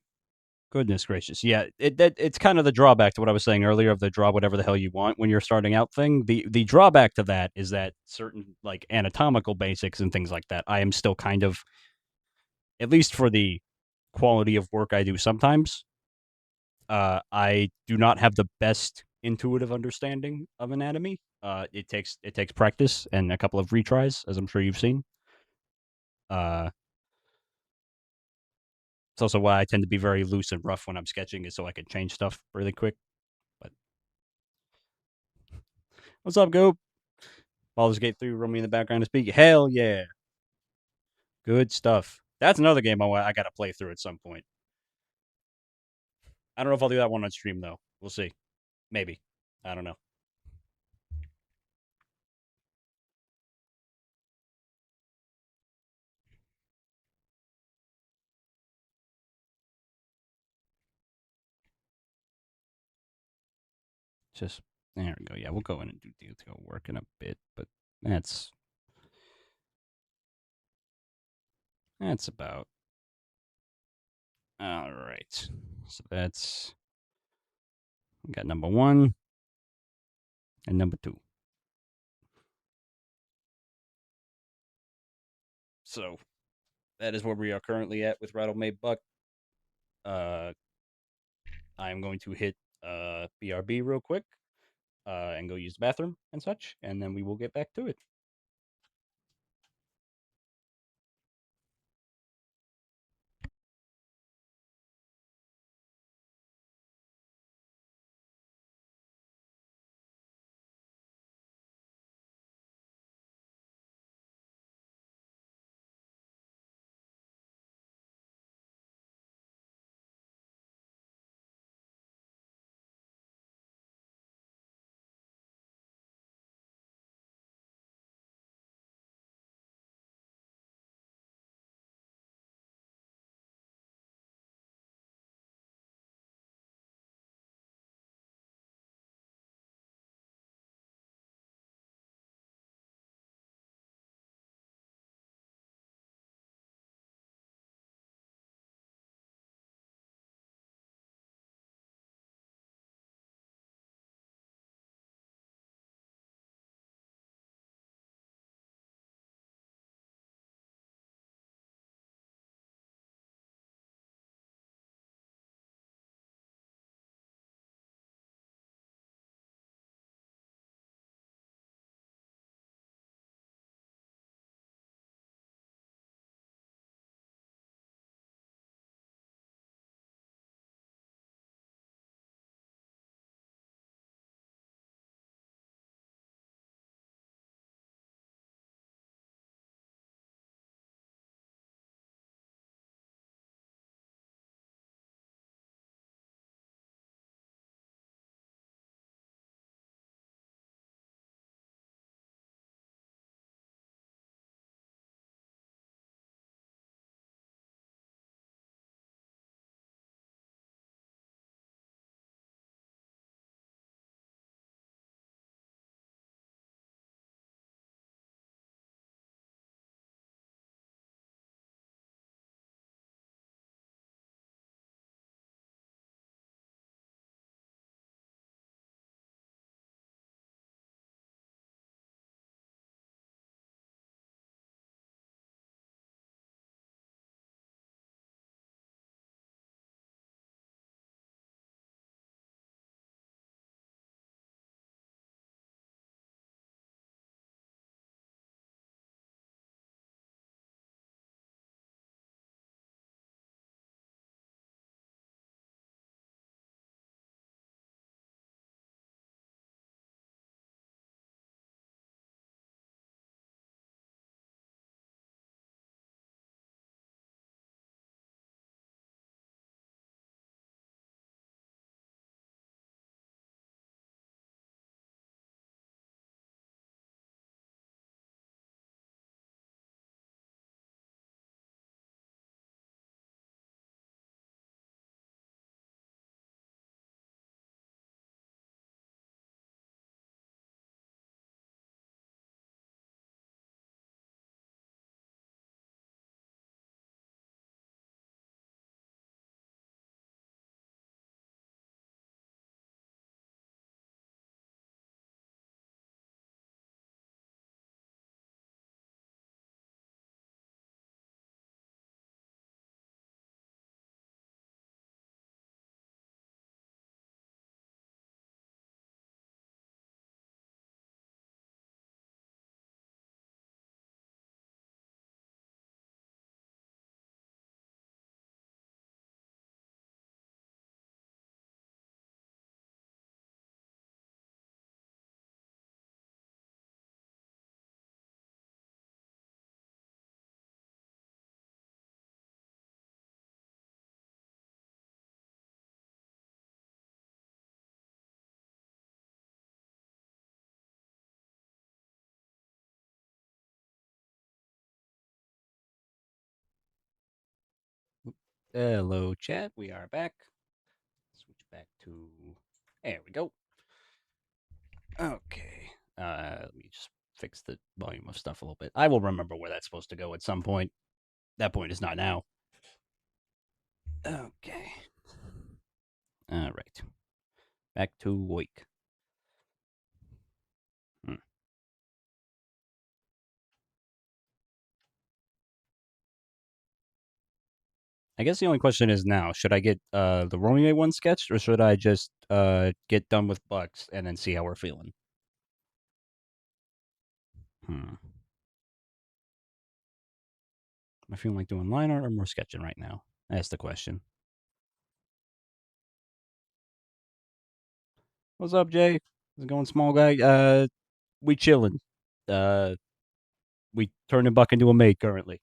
goodness gracious. Yeah. It's kind of the drawback to what I was saying earlier of the draw whatever the hell you want when you're starting out thing. The drawback to that is that certain like anatomical basics and things like that, I am still kind of, at least for the quality of work I do sometimes, I do not have the best intuitive understanding of anatomy. It takes practice and a couple of retries, as I'm sure you've seen. Uh, it's also why I tend to be very loose and rough when I'm sketching, is so I can change stuff really quick. But what's up, Goop? Baldur's Gate 3 roaming in the background to speak. Hell yeah, good stuff. That's another game I got to play through at some point. I don't know if I'll do that one on stream though. We'll see. Maybe. I don't know. Just there we go. Yeah, we'll go in and do detail work in a bit, but that's about all right. So that's, we got number one and number two. So that is where we are currently at with Rattle Made Buck. Uh, I am going to hit BRB real quick and go use the bathroom and such, and then we will get back to it. Hello, chat. We are back. Switch back to. There we go. Okay. Let me just fix the volume of stuff a little bit. I will remember where that's supposed to go at some point. That point is not now. Okay. All right. Back to week. Hmm. I guess the only question is now: should I get the Romeo one sketched, or should I just get done with Bucks and then see how we're feeling? Hmm. Am I feeling like doing line art or more sketching right now? That's the question. What's up, Jay? How's it going, small guy? We chilling. Uh, we turning Buck into a maid currently.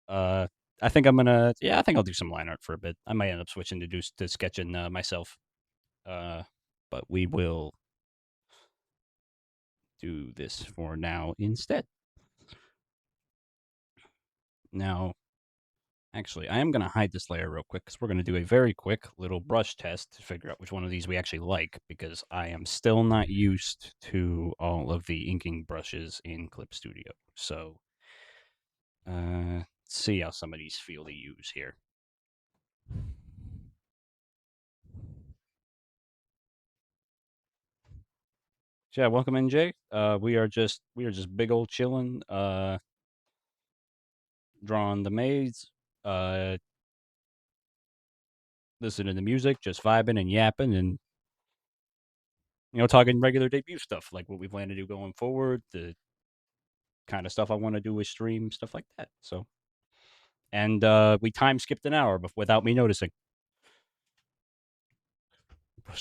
Uh, I think I'm gonna. Yeah, I think I'll do some line art for a bit. I might end up switching to sketching myself. Uh, but we will do this for now instead. Now, actually, I am gonna hide this layer real quick because we're gonna do a very quick little brush test to figure out which one of these we actually like because I am still not used to all of the inking brushes in Clip Studio. So, let's see how some of these feel to use here. So yeah, welcome in, Jay. We are just big old chilling, drawing the maids, uh, listening to music, just vibing and yapping, and talking regular debut stuff like what we plan to do going forward, the kind of stuff I want to do with stream, stuff like that. So, and we time skipped an hour without me noticing.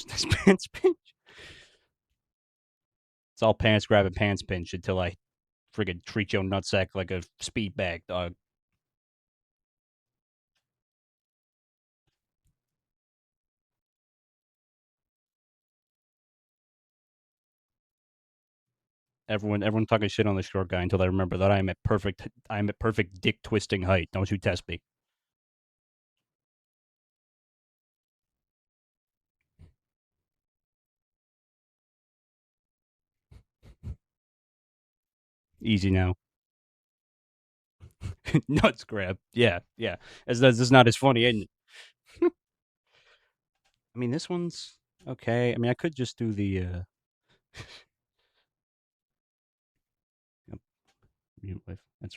This pants pinch. It's all pants grab and pants pinch until I friggin' treat your nutsack like a speed bag, dog. Everyone talking shit on the short guy until I remember that I'm at perfect dick twisting height. Don't you test me. Easy now. Nuts grab. Yeah, yeah. As this is not as funny, isn't it? I mean, this one's okay. I mean, I could just do the yep, mute with that's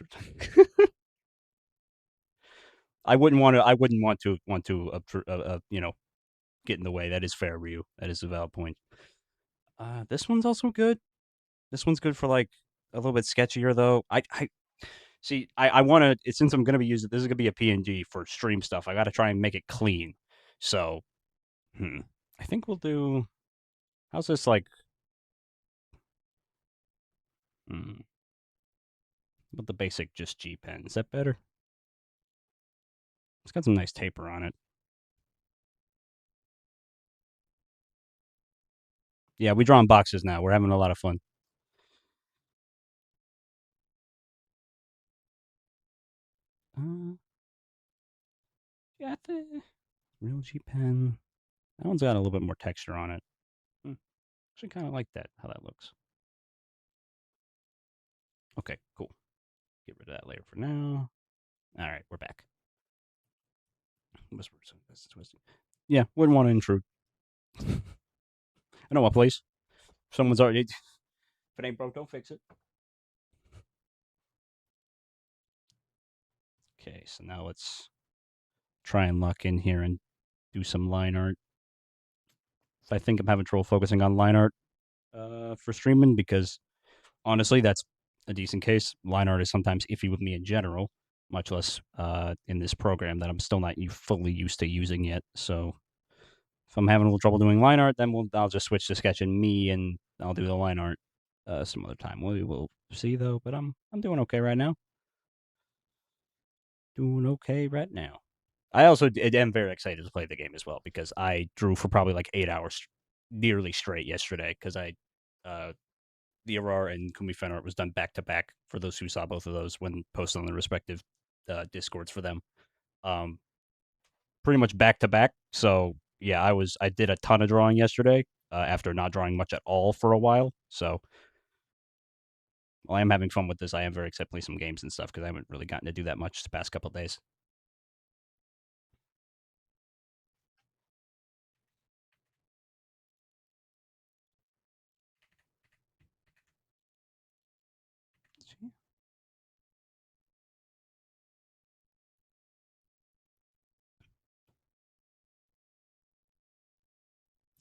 I wouldn't want to. I wouldn't want to get in the way. That is fair, Ryu. That is a valid point. This one's also good. This one's good for like a little bit sketchier though. I see. I want to since I'm gonna be using this is gonna be a PNG for stream stuff. I got to try and make it clean. So, I think we'll do. How's this like? Hmm, with the basic just G pen. Is that better? It's got some nice taper on it. Yeah, we draw in boxes now. We're having a lot of fun. Uh, yeah, the real G pen. That one's got a little bit more texture on it. Hmm, actually, kind of like that. How that looks. Okay, cool. Get rid of that layer for now. All right, we're back. Yeah, wouldn't want to intrude. I know what place. Someone's already. If it ain't broke, don't fix it. Okay, so now let's try and lock in here and do some line art. I think I'm having trouble focusing on line art for streaming because honestly, that's a decent case. Line art is sometimes iffy with me in general, much less in this program that I'm still not fully used to using yet. So if I'm having a little trouble doing line art, then I'll just switch to sketching me and I'll do the line art some other time. We will see though, but I'm doing okay right now. Doing okay right now. I also am very excited to play the game as well because I drew for probably like 8 hours, nearly straight yesterday because uh, the Aurora and Kumi fan art was done back to back for those who saw both of those when posted on the respective discords for them. Um, pretty much back to back. So yeah, I did a ton of drawing yesterday after not drawing much at all for a while. So while I am having fun with this, I am very excited to play some games and stuff because I haven't really gotten to do that much the past couple of days.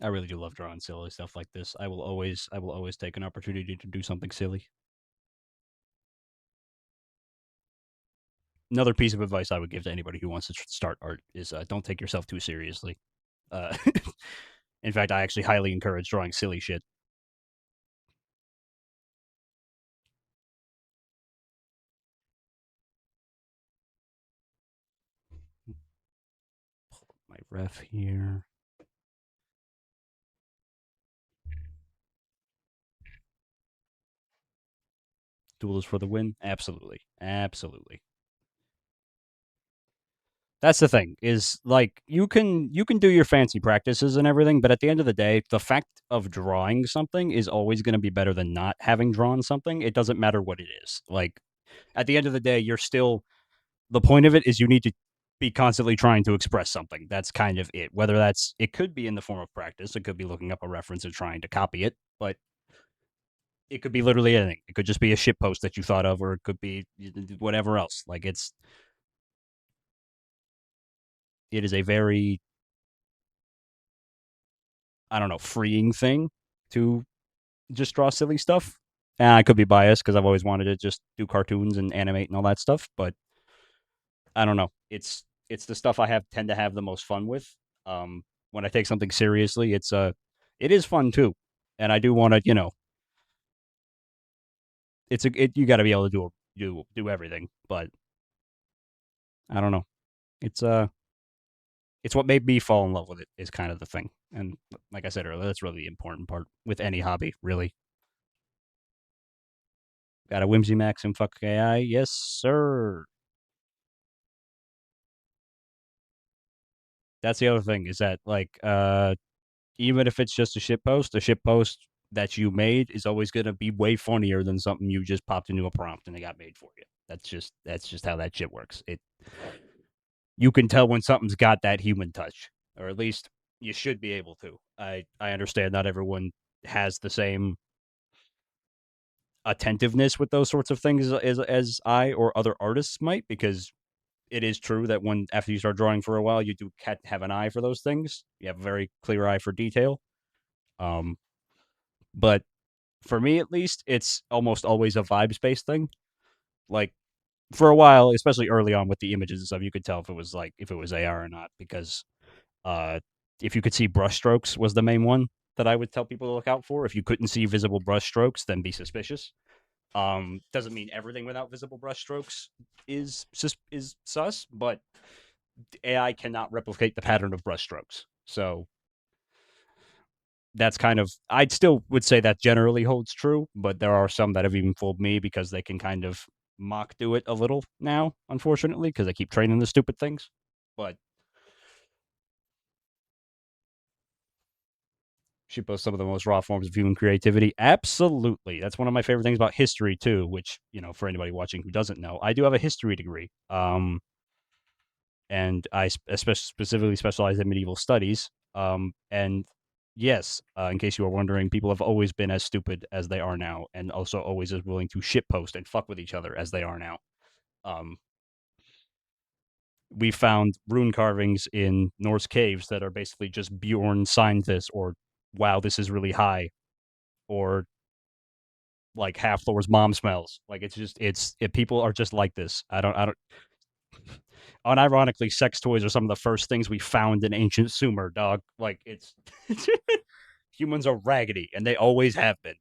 I really do love drawing silly stuff like this. I will always take an opportunity to do something silly. Another piece of advice I would give to anybody who wants to start art is don't take yourself too seriously. Uh, in fact, I actually highly encourage drawing silly shit. My ref here. Duel is for the win. Absolutely, absolutely. That's the thing is like you can do your fancy practices and everything, but at the end of the day, the fact of drawing something is always going to be better than not having drawn something. It doesn't matter what it is. Like at the end of the day, you're still the point of it is you need to be constantly trying to express something. That's kind of it. Whether that's it could be in the form of practice, it could be looking up a reference and trying to copy it, but it could be literally anything. It could just be a shit post that you thought of, or it could be whatever else. Like it is a very I don't know freeing thing to just draw silly stuff. And I could be biased because I've always wanted to just do cartoons and animate and all that stuff, but I don't know. It's the stuff I have tend to have the most fun with. When I take something seriously, it is fun too, and I do want to you got to be able to do everything, but I don't know. It's it's what made me fall in love with it is kind of the thing, and like I said earlier, that's really the important part with any hobby, really. Got a Whimsy Max and fuck AI, yes sir. That's the other thing is that like even if it's just a shit post that you made is always going to be way funnier than something you just popped into a prompt and it got made for you. That's just how that shit works. It you can tell when something's got that human touch, or at least you should be able to. I understand not everyone has the same attentiveness with those sorts of things as I or other artists might, because it is true that when after you start drawing for a while, you do have an eye for those things. You have a very clear eye for detail. Um, but for me at least, it's almost always a vibes based thing. Like for a while, especially early on with the images and stuff, you could tell if it was AR or not because uh, if you could see brushstrokes was the main one that I would tell people to look out for. If you couldn't see visible brushstrokes, then be suspicious. Doesn't mean everything without visible brushstrokes is sus, but AI cannot replicate the pattern of brushstrokes. So that's kind of I'd still would say that generally holds true, but there are some that have even fooled me because they can kind of mock do it a little now, unfortunately, because I keep training the stupid things. But she boasts some of the most raw forms of human creativity. Absolutely. That's one of my favorite things about history too, which, for anybody watching who doesn't know, I do have a history degree. And I specifically specialize in medieval studies. And yes, in case you were wondering, people have always been as stupid as they are now, and also always as willing to shitpost and fuck with each other as they are now. Um, we found rune carvings in Norse caves that are basically just Bjorn signed this, or wow, this is really high, or like half Thor's mom smells. Like people are just like this. I don't. Unironically, sex toys are some of the first things we found in ancient Sumer, dog. Like it's humans are raggedy, and they always have been.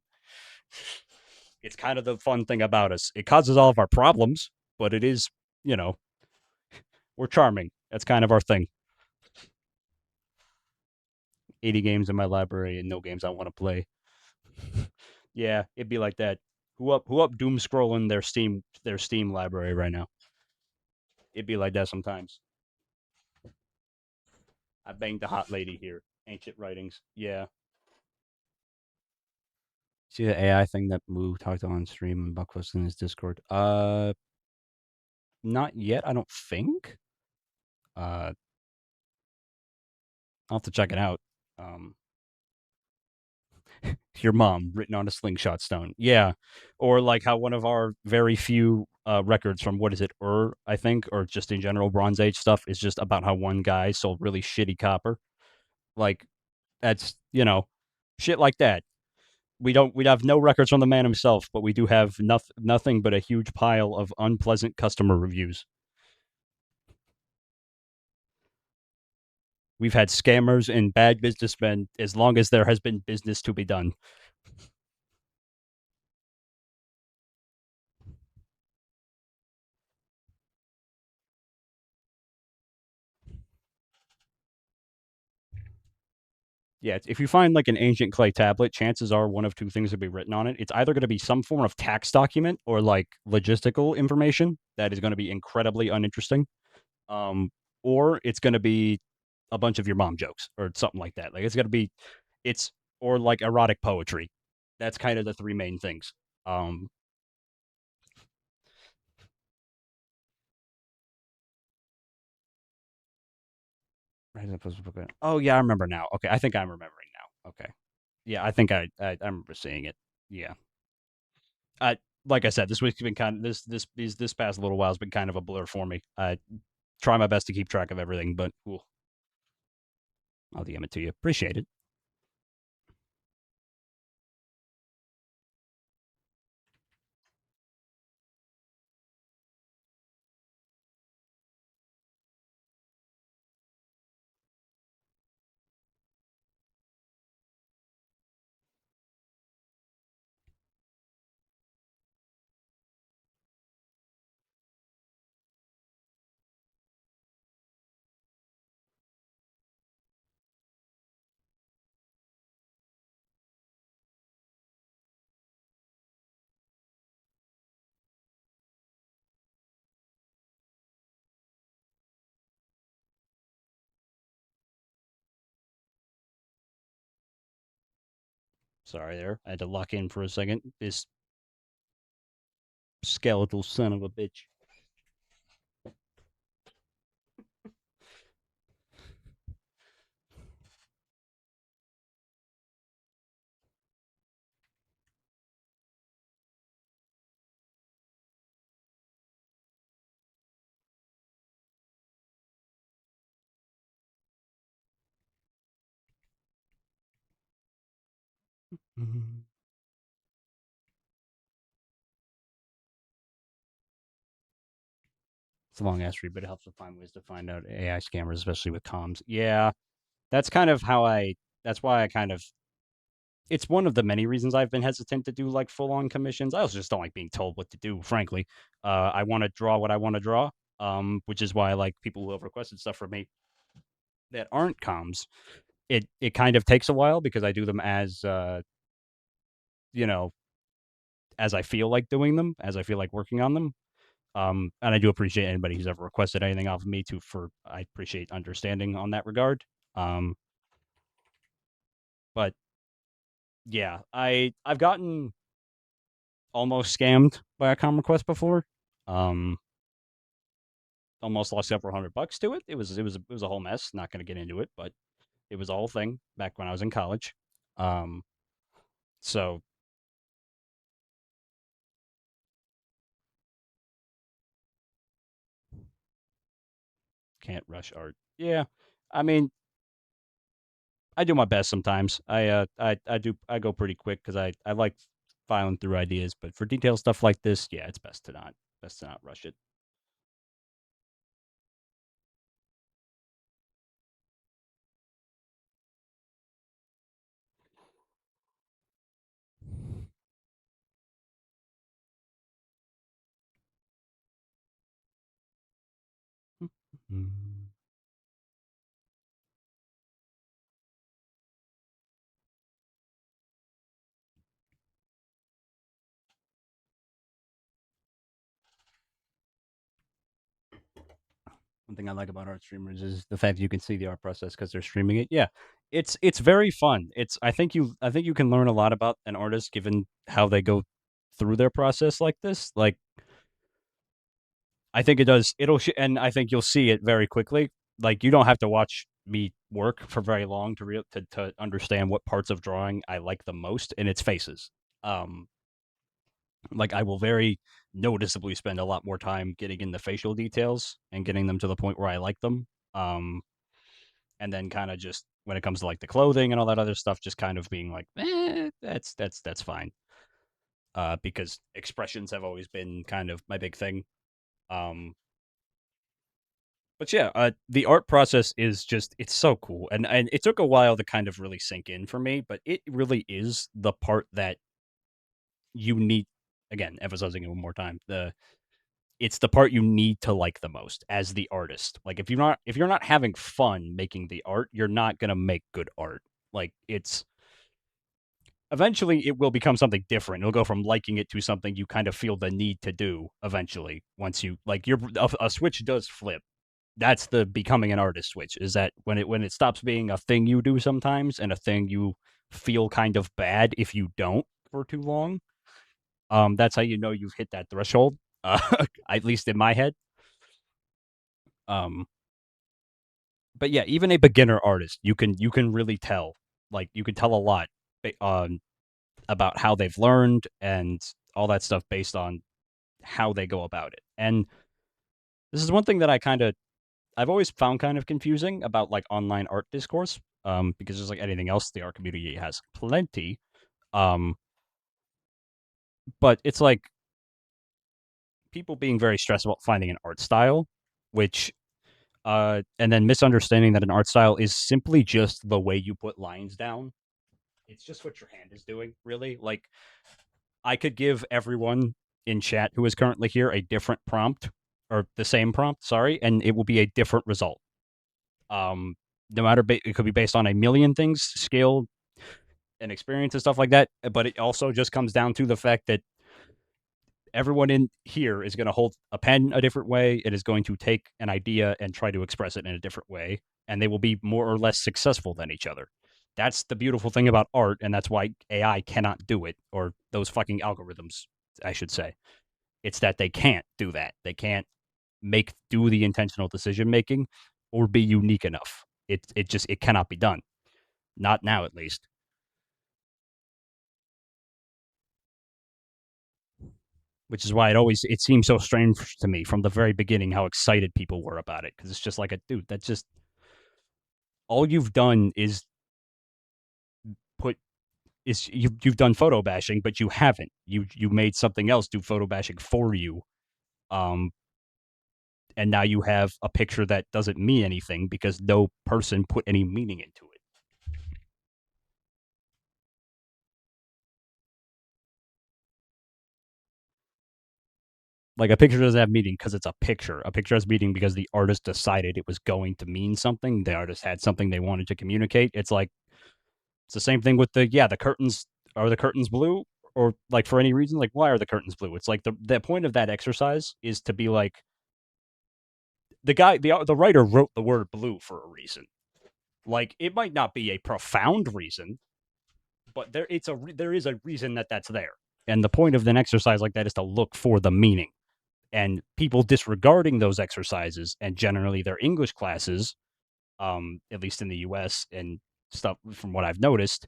It's kind of the fun thing about us. It causes all of our problems, but it is, you know, we're charming. That's kind of our thing. 80 games in my library and no games I want to play. Yeah, it'd be like that. Who up doom scrolling their Steam library right now? It'd be like that sometimes. I banged the hot lady here. Ancient writings. Yeah. See the AI thing that Moo talked on stream and Buck was in his Discord. Not yet. I don't think. Uh, I'll have to check it out. Um, your mom written on a slingshot stone. Yeah. Or like how one of our very few records from what is it, I think, or just in general Bronze Age stuff is just about how one guy sold really shitty copper. Like that's shit like that. We'd have no records from the man himself, but we do have nothing but a huge pile of unpleasant customer reviews. We've had scammers and bad businessmen as long as there has been business to be done. Yeah, if you find like an ancient clay tablet, chances are one of two things will be written on it. It's either going to be some form of tax document or like logistical information that is going to be incredibly uninteresting, um, or it's going to be a bunch of your mom jokes or something like that. Like it's going to be, it's or like erotic poetry. That's kind of the three main things. Um, oh yeah, I remember now. Okay, I think I'm remembering now. Okay, yeah, I think I remember seeing it. Yeah, I like I said, this week's been kind of this past little while has been kind of a blur for me. I try my best to keep track of everything, but ooh, I'll DM it to you. Appreciate it. Sorry, there. I had to lock in for a second. This skeletal son of a bitch. Mm-hmm. It's a long ass read, but it helps to find ways to find out AI scammers, especially with comms. Yeah, that's kind of how I. That's why I kind of. It's one of the many reasons I've been hesitant to do like full on commissions. I also just don't like being told what to do. Frankly, I want to draw what I want to draw, which is why I like people who have requested stuff from me that aren't comms. It kind of takes a while because I do them as you know as I feel like doing them, as I feel like working on them. And I do appreciate anybody who's ever requested anything off of me to for I appreciate understanding on that regard. Um, but yeah, I've gotten almost scammed by a com request before. Um, almost lost several $100 to it. It was a whole mess. Not going to get into it, but it was a whole thing back when I was in college. Um, so can't rush art. Yeah, I mean, I do my best sometimes. I go pretty quick because I like filing through ideas, but for detailed stuff like this, yeah, it's best to not rush it. Mm. One thing I like about art streamers is the fact you can see the art process because they're streaming it. Yeah, it's very fun. It's I think you can learn a lot about an artist given how they go through their process like this. Like I think it does. And I think you'll see it very quickly. Like you don't have to watch me work for very long to understand what parts of drawing I like the most, and it's faces. Um, like I will very noticeably spend a lot more time getting in the facial details and getting them to the point where I like them. Um, and then kind of just when it comes to like the clothing and all that other stuff, just kind of being like, that's fine. Because expressions have always been kind of my big thing. Um, but yeah, the art process is just it's so cool, and it took a while to kind of really sink in for me, but it really is the part that you need. Again, emphasizing it one more time, the it's the part you need to like the most as the artist. Like if you're not having fun making the art, you're not gonna make good art. Like it's eventually it will become something different. It'll go from liking it to something you kind of feel the need to do eventually. Once you like your a switch does flip. That's the becoming an artist switch. Is that when it stops being a thing you do sometimes and a thing you feel kind of bad if you don't for too long. That's how you know you've hit that threshold. At least in my head. Um, but yeah, even a beginner artist, you can really tell. Like you can tell a lot on about how they've learned and all that stuff based on how they go about it. And this is one thing that I've always found kind of confusing about like online art discourse. Because just like anything else, the art community has plenty. Um, but it's like people being very stressed about finding an art style, which and then misunderstanding that an art style is simply just the way you put lines down. It's just what your hand is doing, really. Like I could give everyone in chat who is currently here a different prompt or the same prompt, sorry, and it will be a different result. No matter it could be based on a million things, skill and experience and stuff like that. But it also just comes down to the fact that everyone in here is going to hold a pen a different way. It is going to take an idea and try to express it in a different way, and they will be more or less successful than each other. That's the beautiful thing about art, and that's why AI cannot do it, or those fucking algorithms, I should say. It's that they can't do that. They can't do the intentional decision making or be unique enough. It cannot be done. Not now, at least. Which is why it seems so strange to me from the very beginning how excited people were about it, because it's just like a dude that's just all you've done is put you've done photo bashing, but you haven't. You made something else do photo bashing for you. Um, and now you have a picture that doesn't mean anything because no person put any meaning into it. Like a picture doesn't have meaning because it's a picture. A picture has meaning because the artist decided it was going to mean something. The artist had something they wanted to communicate. It's the same thing with the curtains. Are the curtains blue? Or like for any reason, like why are the curtains blue? It's like the point of that exercise is to be like the writer wrote the word blue for a reason. Like it might not be a profound reason, but there is a reason that that's there. And the point of an exercise like that is to look for the meaning. And people disregarding those exercises and generally their English classes, at least in the U.S. and stuff from what I've noticed,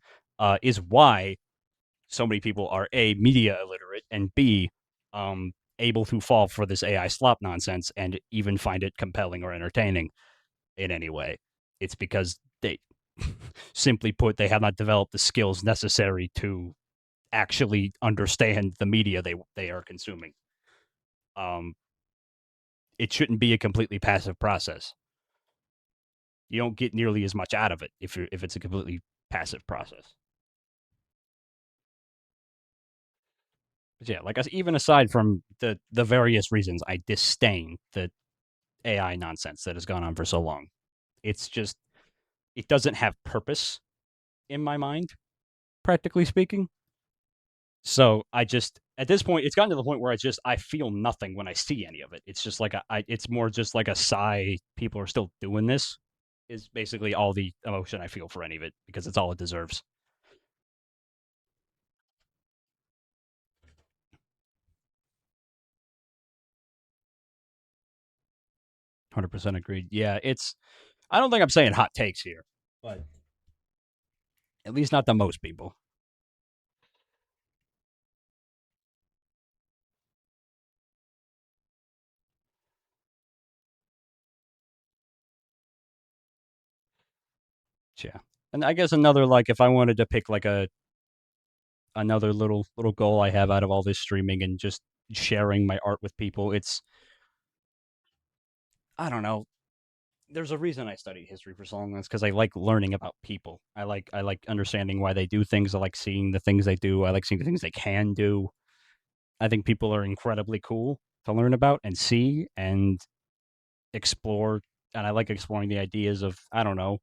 is why so many people are a media illiterate and b able to fall for this AI slop nonsense and even find it compelling or entertaining in any way. It's because they, simply put, they have not developed the skills necessary to actually understand the media they are consuming. Um, it shouldn't be a completely passive process. You don't get nearly as much out of it if it's a completely passive process. But yeah, like even aside from the various reasons I disdain the AI nonsense that has gone on for so long, it's just it doesn't have purpose in my mind, practically speaking. So I just at this point, it's gotten to the point where I feel nothing when I see any of it. It's just like it's more just like a sigh. People are still doing this. Is basically all the emotion I feel for any of it because it's all it deserves. 100% agreed. Yeah, it's. I don't think I'm saying hot takes here, but at least not to most people. Yeah, and I guess another like if I wanted to pick like a another little goal I have out of all this streaming and just sharing my art with people, it's I don't know. There's a reason I studied history for so long. That's because I like learning about people. I like understanding why they do things. I like seeing the things they do. I like seeing the things they can do. I think people are incredibly cool to learn about and see and explore. And I like exploring the ideas of I don't know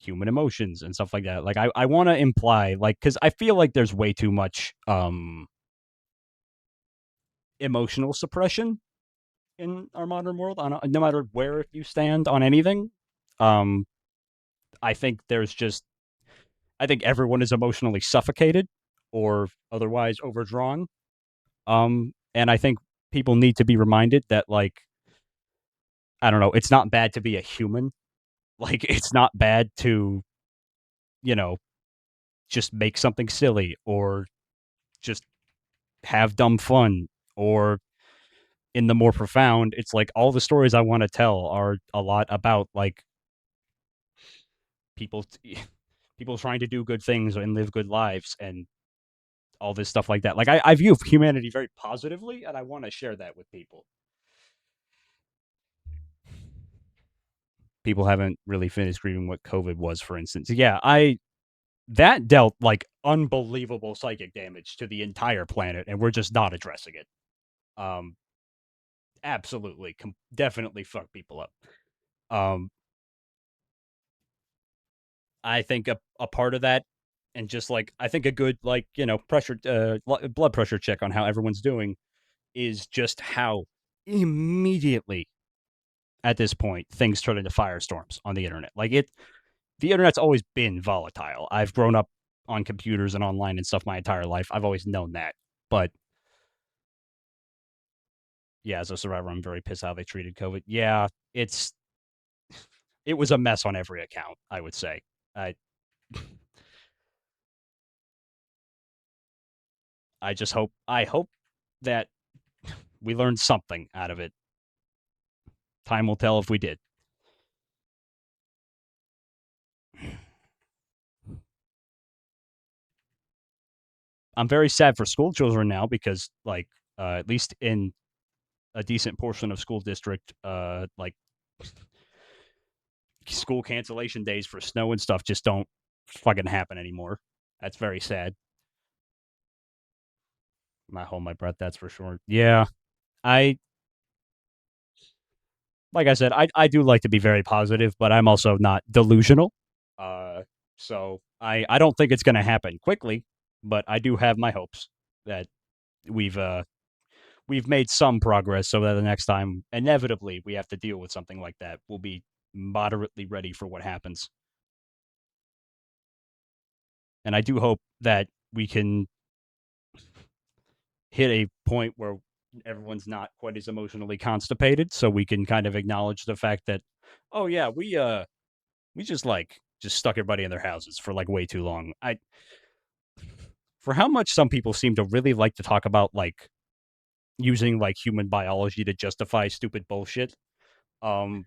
human emotions and stuff like that. Like I want to imply like because I feel like there's way too much emotional suppression in our modern world. On no matter where you stand on anything, um, I think there's just I think everyone is emotionally suffocated or otherwise overdrawn. And I think people need to be reminded that, like, I don't know, it's not bad to be a human. Like, it's not bad to, you know, just make something silly or just have dumb fun. Or in the more profound, it's like all the stories I want to tell are a lot about, like, people. People trying to do good things and live good lives and all this stuff like that. Like I view humanity very positively, and I want to share that with people. People haven't really finished reading what COVID was, for instance. Yeah, I that dealt like unbelievable psychic damage to the entire planet, and we're just not addressing it. Um, absolutely, definitely fuck people up. Um, I think a part of that, and just like I think a good like pressure, blood pressure check on how everyone's doing is just how immediately at this point things turn into firestorms on the internet. Like the internet's always been volatile. I've grown up on computers and online and stuff my entire life. I've always known that. But yeah, as a survivor, I'm very pissed how they treated COVID. Yeah, it was a mess on every account, I would say. I I hope that we learned something out of it. Time will tell if we did. I'm very sad for school children now because like at least in a decent portion of school district, like school cancellation days for snow and stuff just don't fucking happen anymore. That's very sad. I hold my breath. That's for sure. Yeah, I like I said, I do like to be very positive, but I'm also not delusional. Uh, so I don't think it's going to happen quickly, but I do have my hopes that we've uh we've made some progress, so that the next time inevitably we have to deal with something like that, we'll be moderately ready for what happens. And I do hope that we can hit a point where everyone's not quite as emotionally constipated, so we can kind of acknowledge the fact that, oh yeah, we just stuck everybody in their houses for like way too long. I for how much some people seem to really like to talk about like using like human biology to justify stupid bullshit. Um,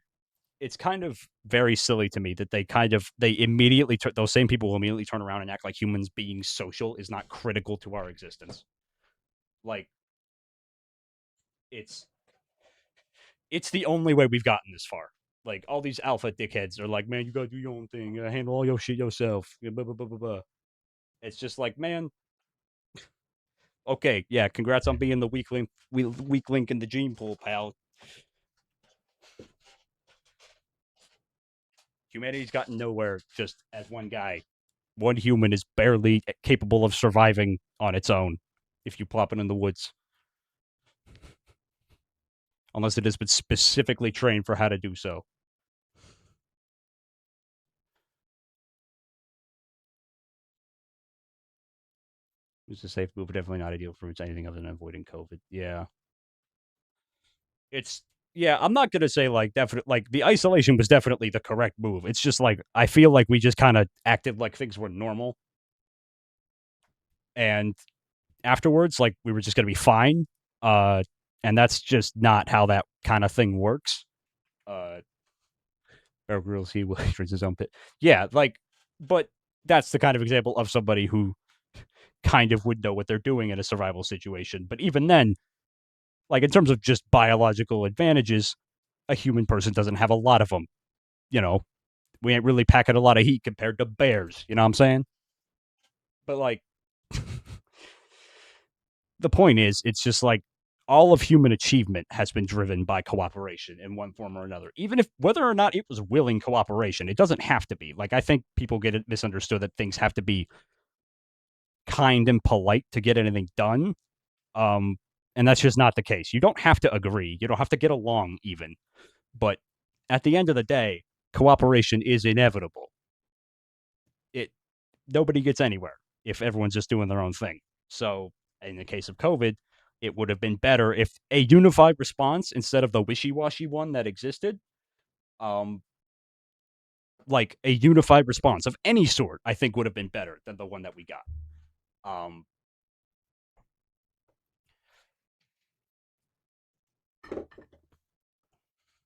it's kind of very silly to me that they immediately those same people will immediately turn around and act like humans being social is not critical to our existence. Like it's it's the only way we've gotten this far. Like all these alpha dickheads are like, man, you gotta do your own thing, handle all your shit yourself. Blah, blah, blah, blah, blah. It's just like, man, okay, yeah, congrats on being the weak link in the gene pool, pal. Humanity's gotten nowhere just as one guy. One human is barely capable of surviving on its own. if you plop it in the woods, unless it has been specifically trained for how to do so. It's a safe move, but definitely not ideal for anything other than avoiding COVID. Yeah, it's yeah. I'm not gonna say like definite like the isolation was definitely the correct move. It's just like I feel like we just kind of acted like things were normal, and afterwards, like we were just gonna be fine. Uh, and that's just not how that kind of thing works. Uh, Bear Grylls, he drinks his own pit. Yeah, like, but that's the kind of example of somebody who kind of would know what they're doing in a survival situation. But even then, like in terms of just biological advantages, a human person doesn't have a lot of them. You know, we ain't really packing a lot of heat compared to bears. You know what I'm saying? But like, the point is, it's just like all of human achievement has been driven by cooperation in one form or another. Even if whether or not it was willing cooperation, it doesn't have to be. Like I think people get it misunderstood that things have to be kind and polite to get anything done. Um, and that's just not the case. You don't have to agree. You don't have to get along even. But at the end of the day, cooperation is inevitable. It Nobody gets anywhere if everyone's just doing their own thing. So in the case of COVID, it would have been better if a unified response instead of the wishy-washy one that existed, um, like a unified response of any sort, I think would have been better than the one that we got. Um,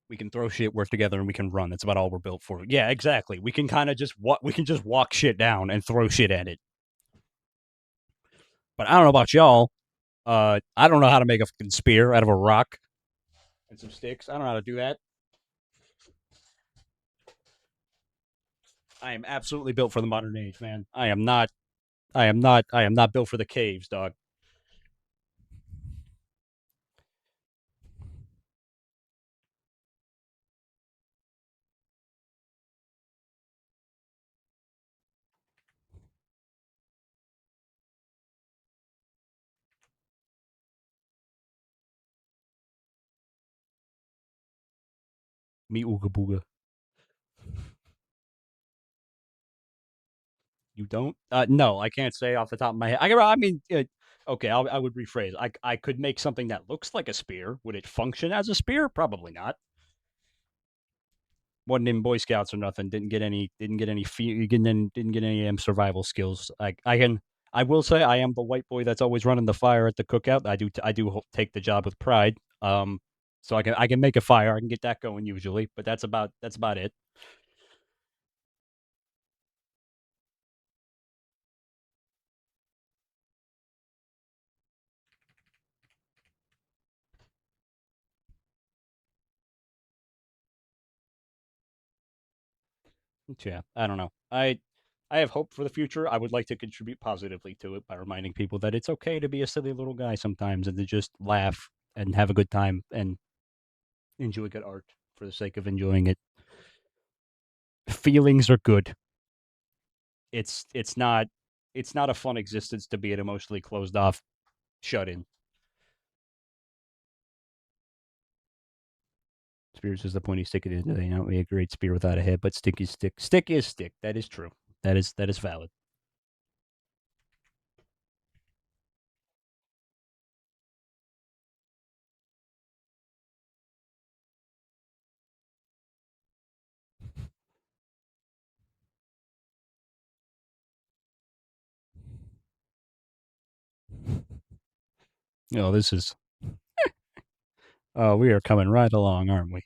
we can throw shit, work together, and we can run. That's about all we're built for. Yeah, exactly. We can kind of just we can just walk shit down and throw shit at it. But I don't know about y'all. I don't know how to make a fucking spear out of a rock and some sticks. I don't know how to do that. I am absolutely built for the modern age, man. I am not. I am not. I am not built for the caves, dog. Me ooga booga. You don't? No, I can't say off the top of my head. I mean, okay, I would rephrase. I could make something that looks like a spear. Would it function as a spear? Probably not. Wasn't in Boy Scouts or nothing. Didn't get any didn't get any survival skills. I can I will say I am the white boy that's always running the fire at the cookout. I do take the job with pride. So I can make a fire. I can get that going usually, but that's about it. Yeah, I don't know. I have hope for the future. I would like to contribute positively to it by reminding people that it's okay to be a silly little guy sometimes and to just laugh and have a good time and enjoy good art for the sake of enjoying it. Feelings are good. It's not a fun existence to be an emotionally closed off shut in. Spears is the pointy stick it is. They not be a great spear without a head, but stick is stick. Stick is stick. That is true. That is valid. This is we are coming right along, aren't we?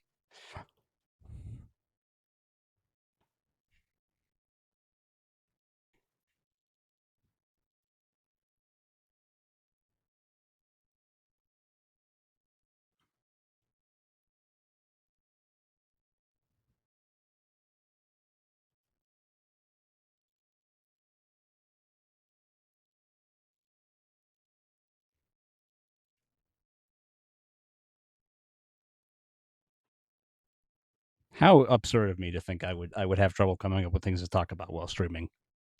How absurd of me to think I would have trouble coming up with things to talk about while streaming.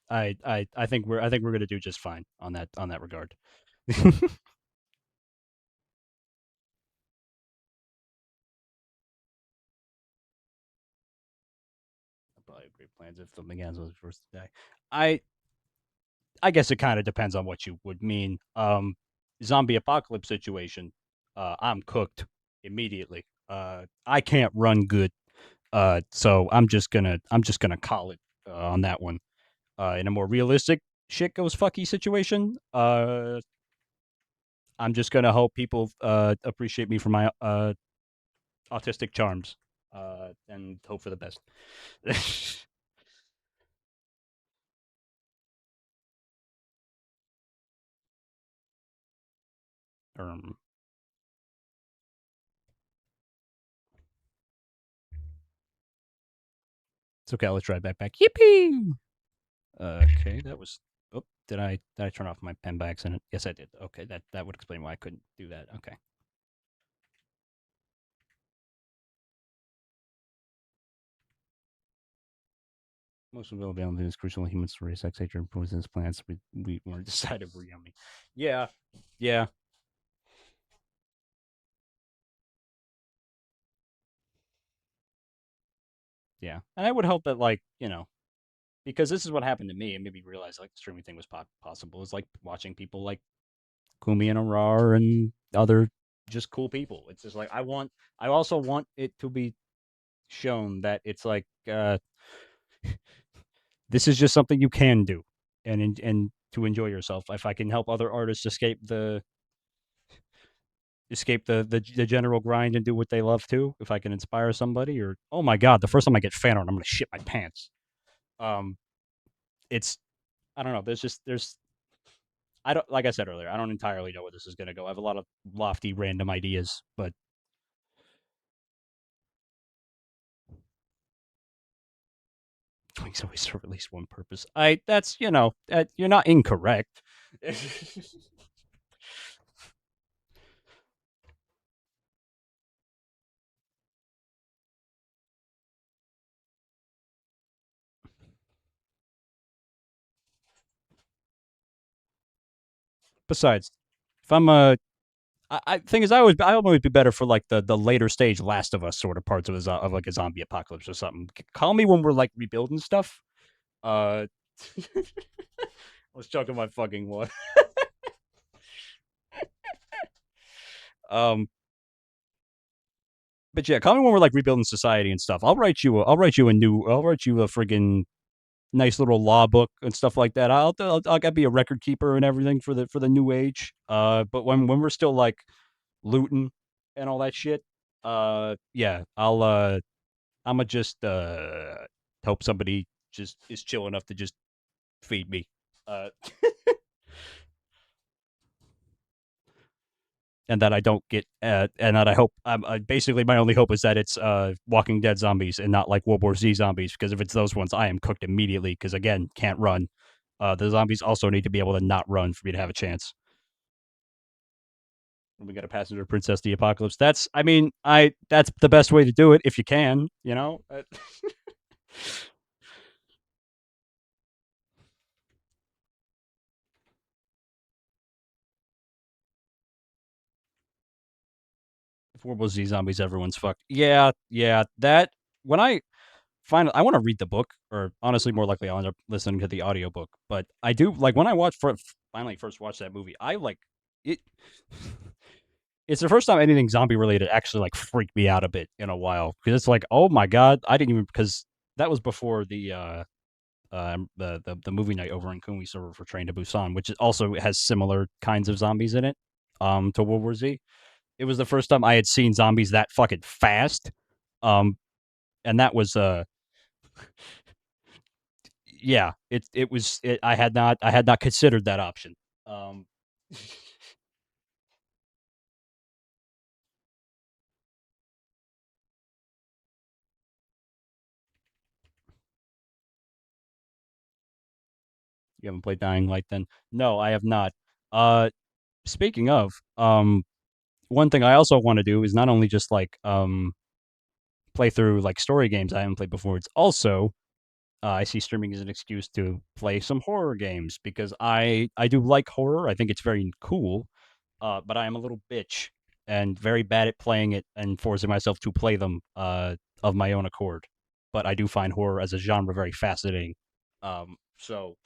I think we're gonna do just fine on that regard. Probably have great plans if something ends was first day. I I guess it kind of depends on what you would mean. Zombie apocalypse situation. I'm cooked immediately. I can't run good. So I'm just gonna call it on that one. In a more realistic shit goes fucky situation, I'm just gonna hope people appreciate me for my autistic charms, and hope for the best. um, it's okay. Let's try it back. Yippee! Okay, that was. Oh, did I turn off my pen by accident? Yes, I did. Okay, that would explain why I couldn't do that. Okay. Most availability is crucial in human story. Sex, nature, and poisonous plants. We weren't decided were yummy. Yeah, yeah, yeah. And I would hope that because this is what happened to me, and made me realize like the streaming thing was possible. Is like watching people like Kumi and Arar and other just cool people. It's just like I also want it to be shown that it's like this is just something you can do, and to enjoy yourself. If I can help other artists escape the general grind and do what they love too, if I can inspire somebody, or oh my god, the first time I get fan art, I'm gonna shit my pants. Um, it's I don't know. There's I don't like I said earlier. I don't entirely know where this is gonna go. I have a lot of lofty random ideas, but Twinks always serve at least one purpose. I that's you're not incorrect. Besides, if I'm a thing is, I always be better for like the later stage Last of Us sort of parts of of like a zombie apocalypse or something. Call me when we're like rebuilding stuff. Uh, I was chucking my fucking water. Um, but yeah, call me when we're like rebuilding society and stuff. I'll write you a friggin' nice little law book and stuff like that. I'll be a record keeper and everything for the new age. But when we're still like looting and all that shit, yeah, I'ma just hope somebody just is chill enough to just feed me. Uh, and that I don't get, and that I hope. Basically, my only hope is that it's Walking Dead zombies and not like World War Z zombies. Because if it's those ones, I am cooked immediately. Because again, can't run. The zombies also need to be able to not run for me to have a chance. We got a passenger princess, the apocalypse. That's the best way to do it if you can. If World War Z zombies, everyone's fucked. Yeah, yeah. That when I finally, I want to read the book, or honestly, more likely, I'll end up listening to the audiobook. But I do like when I finally first watched that movie. I like it. It's the first time anything zombie related actually like freaked me out a bit in a while because it's like, oh my god, I didn't even because that was before the movie night over in Kumi server for Train to Busan, which also has similar kinds of zombies in it. To World War Z. It was the first time I had seen zombies that fucking fast. Um, and that was yeah, I had not considered that option. Um, you haven't played Dying Light then? No, I have not. Uh, speaking of, one thing I also want to do is not only just like play through like story games I haven't played before. It's also I see streaming as an excuse to play some horror games because I do like horror. I think it's very cool, but I am a little bitch and very bad at playing it and forcing myself to play them of my own accord. But I do find horror as a genre very fascinating. So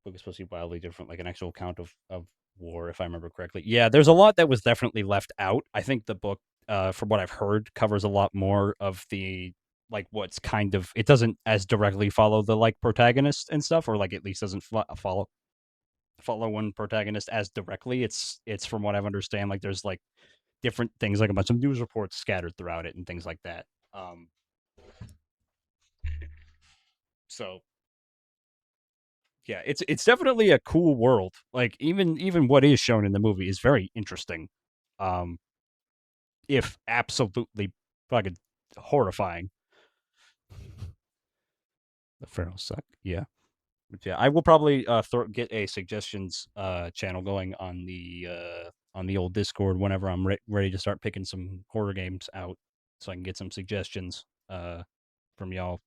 book is supposed to be wildly different, like an actual account of war, if I remember correctly. Yeah, there's a lot that was definitely left out. I think the book, from what I've heard, covers a lot more of the like what's kind of it doesn't as directly follow the like protagonist and stuff, or like at least doesn't follow one protagonist as directly. It's from what I've understand, like there's like different things, like a bunch of news reports scattered throughout it and things like that. So yeah, it's definitely a cool world. Like even what is shown in the movie is very interesting. Um, if absolutely fucking horrifying. The pharaohs suck. Yeah. But yeah, I will probably get a suggestions channel going on the old Discord whenever I'm ready to start picking some horror games out, so I can get some suggestions from y'all.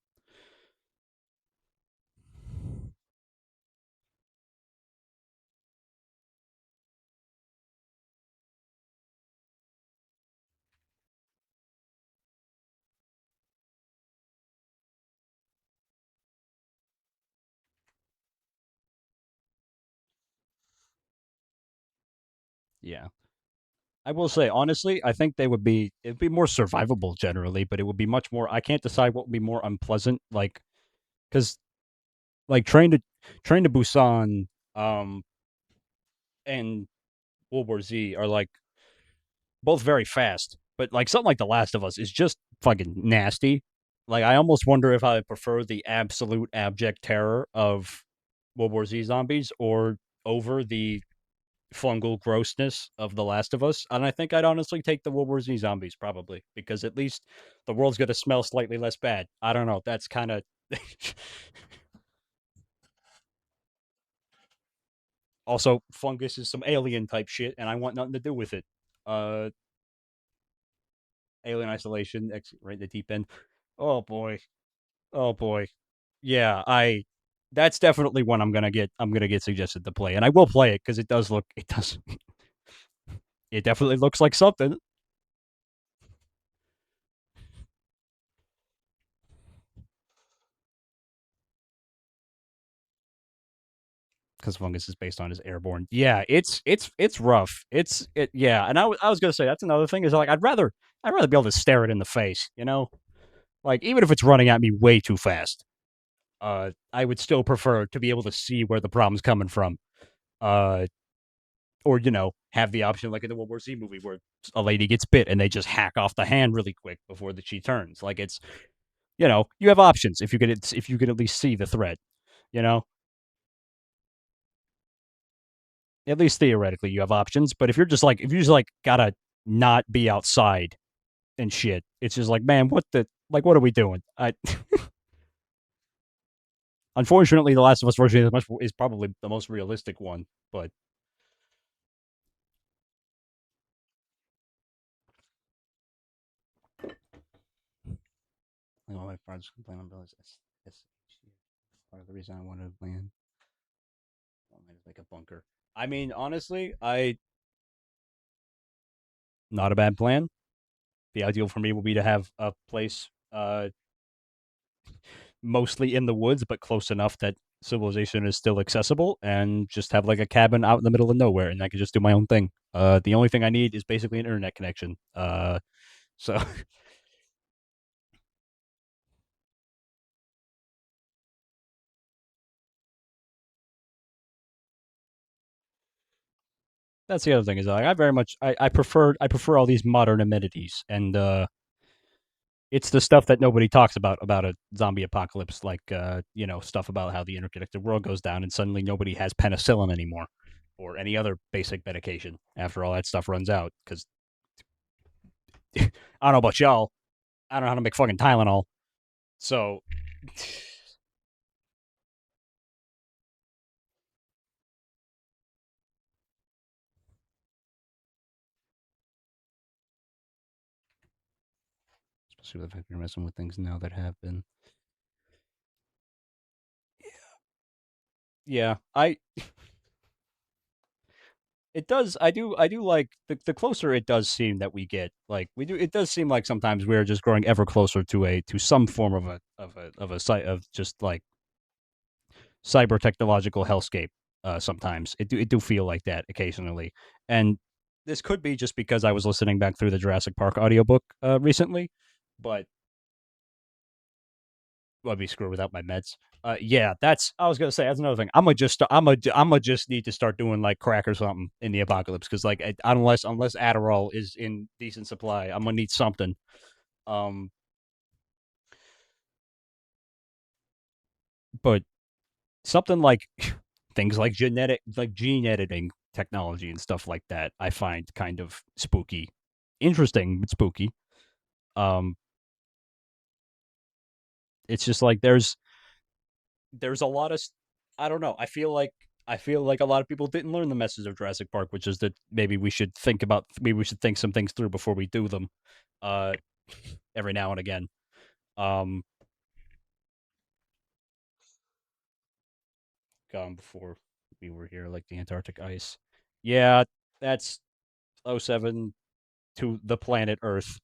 Yeah, I will say honestly, I think it'd be more survivable generally, but it would be much more. I can't decide what would be more unpleasant, like because like Train to Busan, um, and World War Z are like both very fast, but like something like The Last of Us is just fucking nasty. Like I almost wonder if I prefer the absolute abject terror of World War Z zombies or over the fungal grossness of The Last of Us. And I think I'd honestly take the World War Z zombies probably because at least the world's going to smell slightly less bad. I don't know. That's kind of also fungus is some alien type shit, and I want nothing to do with it. Uh, Alien Isolation, right in the deep end. Oh boy, oh boy, yeah. That's definitely one I'm gonna get suggested to play, and I will play it because it does it definitely looks like something. Because fungus is based on his airborne. Yeah, it's rough. Yeah, and I was gonna say that's another thing is like I'd rather be able to stare it in the face, you know, like even if it's running at me way too fast. I would still prefer to be able to see where the problem's coming from. Uh, or have the option like in the World War Z movie where a lady gets bit and they just hack off the hand really quick before she turns. Like it's you have options if you could at least see the threat. You know, at least theoretically you have options. But if you just like gotta not be outside and shit, it's just like man, what are we doing? I Unfortunately, the Last of Us version is probably the most realistic one, but all my friends complain about is part of the reason I wanted to land. I wanted to make a bunker. I mean, honestly, I not a bad plan. The ideal for me would be to have a place mostly in the woods, but close enough that civilization is still accessible, and just have like a cabin out in the middle of nowhere, and I can just do my own thing. The only thing I need is basically an internet connection. So that's the other thing is like I prefer all these modern amenities, and it's the stuff that nobody talks about a zombie apocalypse, like stuff about how the interconnected world goes down, and suddenly nobody has penicillin anymore, or any other basic medication after all that stuff runs out. Because I don't know about y'all, I don't know how to make fucking Tylenol. So especially with the fact you're messing with things now that have been. Yeah, I it does. I do like the closer it does seem that we get. Like we do, it does seem like sometimes we're just growing ever closer to some form of a site of just like cyber technological hellscape. Sometimes it do feel like that occasionally, and this could be just because I was listening back through the Jurassic Park audiobook recently, but let me screw without my meds. Yeah, that's. I was gonna say that's another thing. I'm gonna just need to start doing like crack or something in the apocalypse because like unless Adderall is in decent supply, I'm gonna need something. Um, but something like things like gene editing technology and stuff like that, I find kind of spooky, interesting but spooky. Um, it's just like there's a lot of I don't know. I feel like a lot of people didn't learn the message of Jurassic Park, which is that maybe we should think some things through before we do them. Uh, every now and again. Um, gone before we were here, like the Antarctic ice. Yeah, that's '07 to the planet Earth.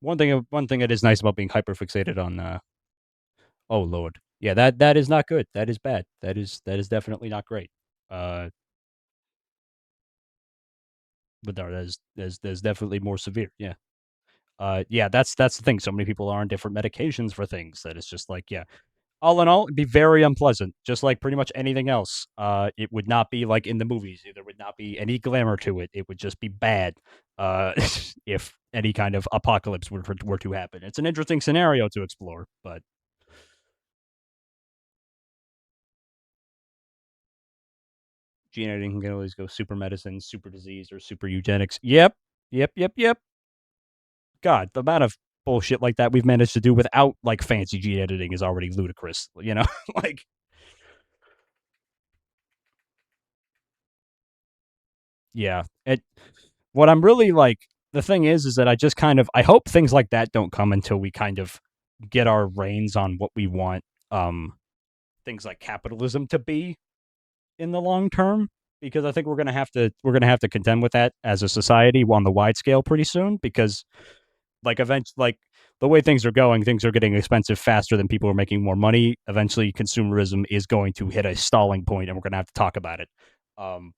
One thing that is nice about being hyperfixated on oh lord, yeah, that is not good. That is bad. That is definitely not great. Uh, but no, there's definitely more severe. Yeah. Yeah, that's the thing. So many people are on different medications for things that it's just like, yeah. All in all, it'd be very unpleasant, just like pretty much anything else. It would not be like in the movies. There would not be any glamour to it. It would just be bad. Uh, if any kind of apocalypse were to happen, it's an interesting scenario to explore. But gene editing can always go super medicine, super disease, or super eugenics. Yep, yep. God, the amount of bullshit like that we've managed to do without like fancy gene editing is already ludicrous. Like yeah. What I'm really like the thing is that I just kind of I hope things like that don't come until we kind of get our reins on what we want things like capitalism to be in the long term because I think we're going to have to contend with that as a society on the wide scale pretty soon because like the way things are getting expensive faster than people are making more money. Eventually consumerism is going to hit a stalling point and we're going to have to talk about it. Um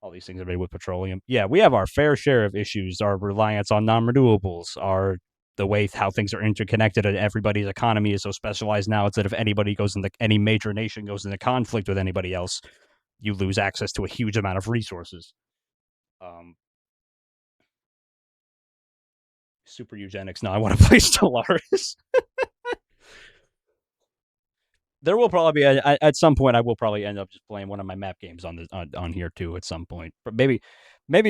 all these things are made with petroleum. Yeah, we have our fair share of issues. Our reliance on non-renewables, our the way how things are interconnected, and everybody's economy is so specialized now. It's that if anybody goes into any major nation goes into conflict with anybody else, you lose access to a huge amount of resources. Um, super eugenics. Now I want to play Stellaris. There will probably be at some point. I will probably end up just playing one of my map games on here too at some point, but maybe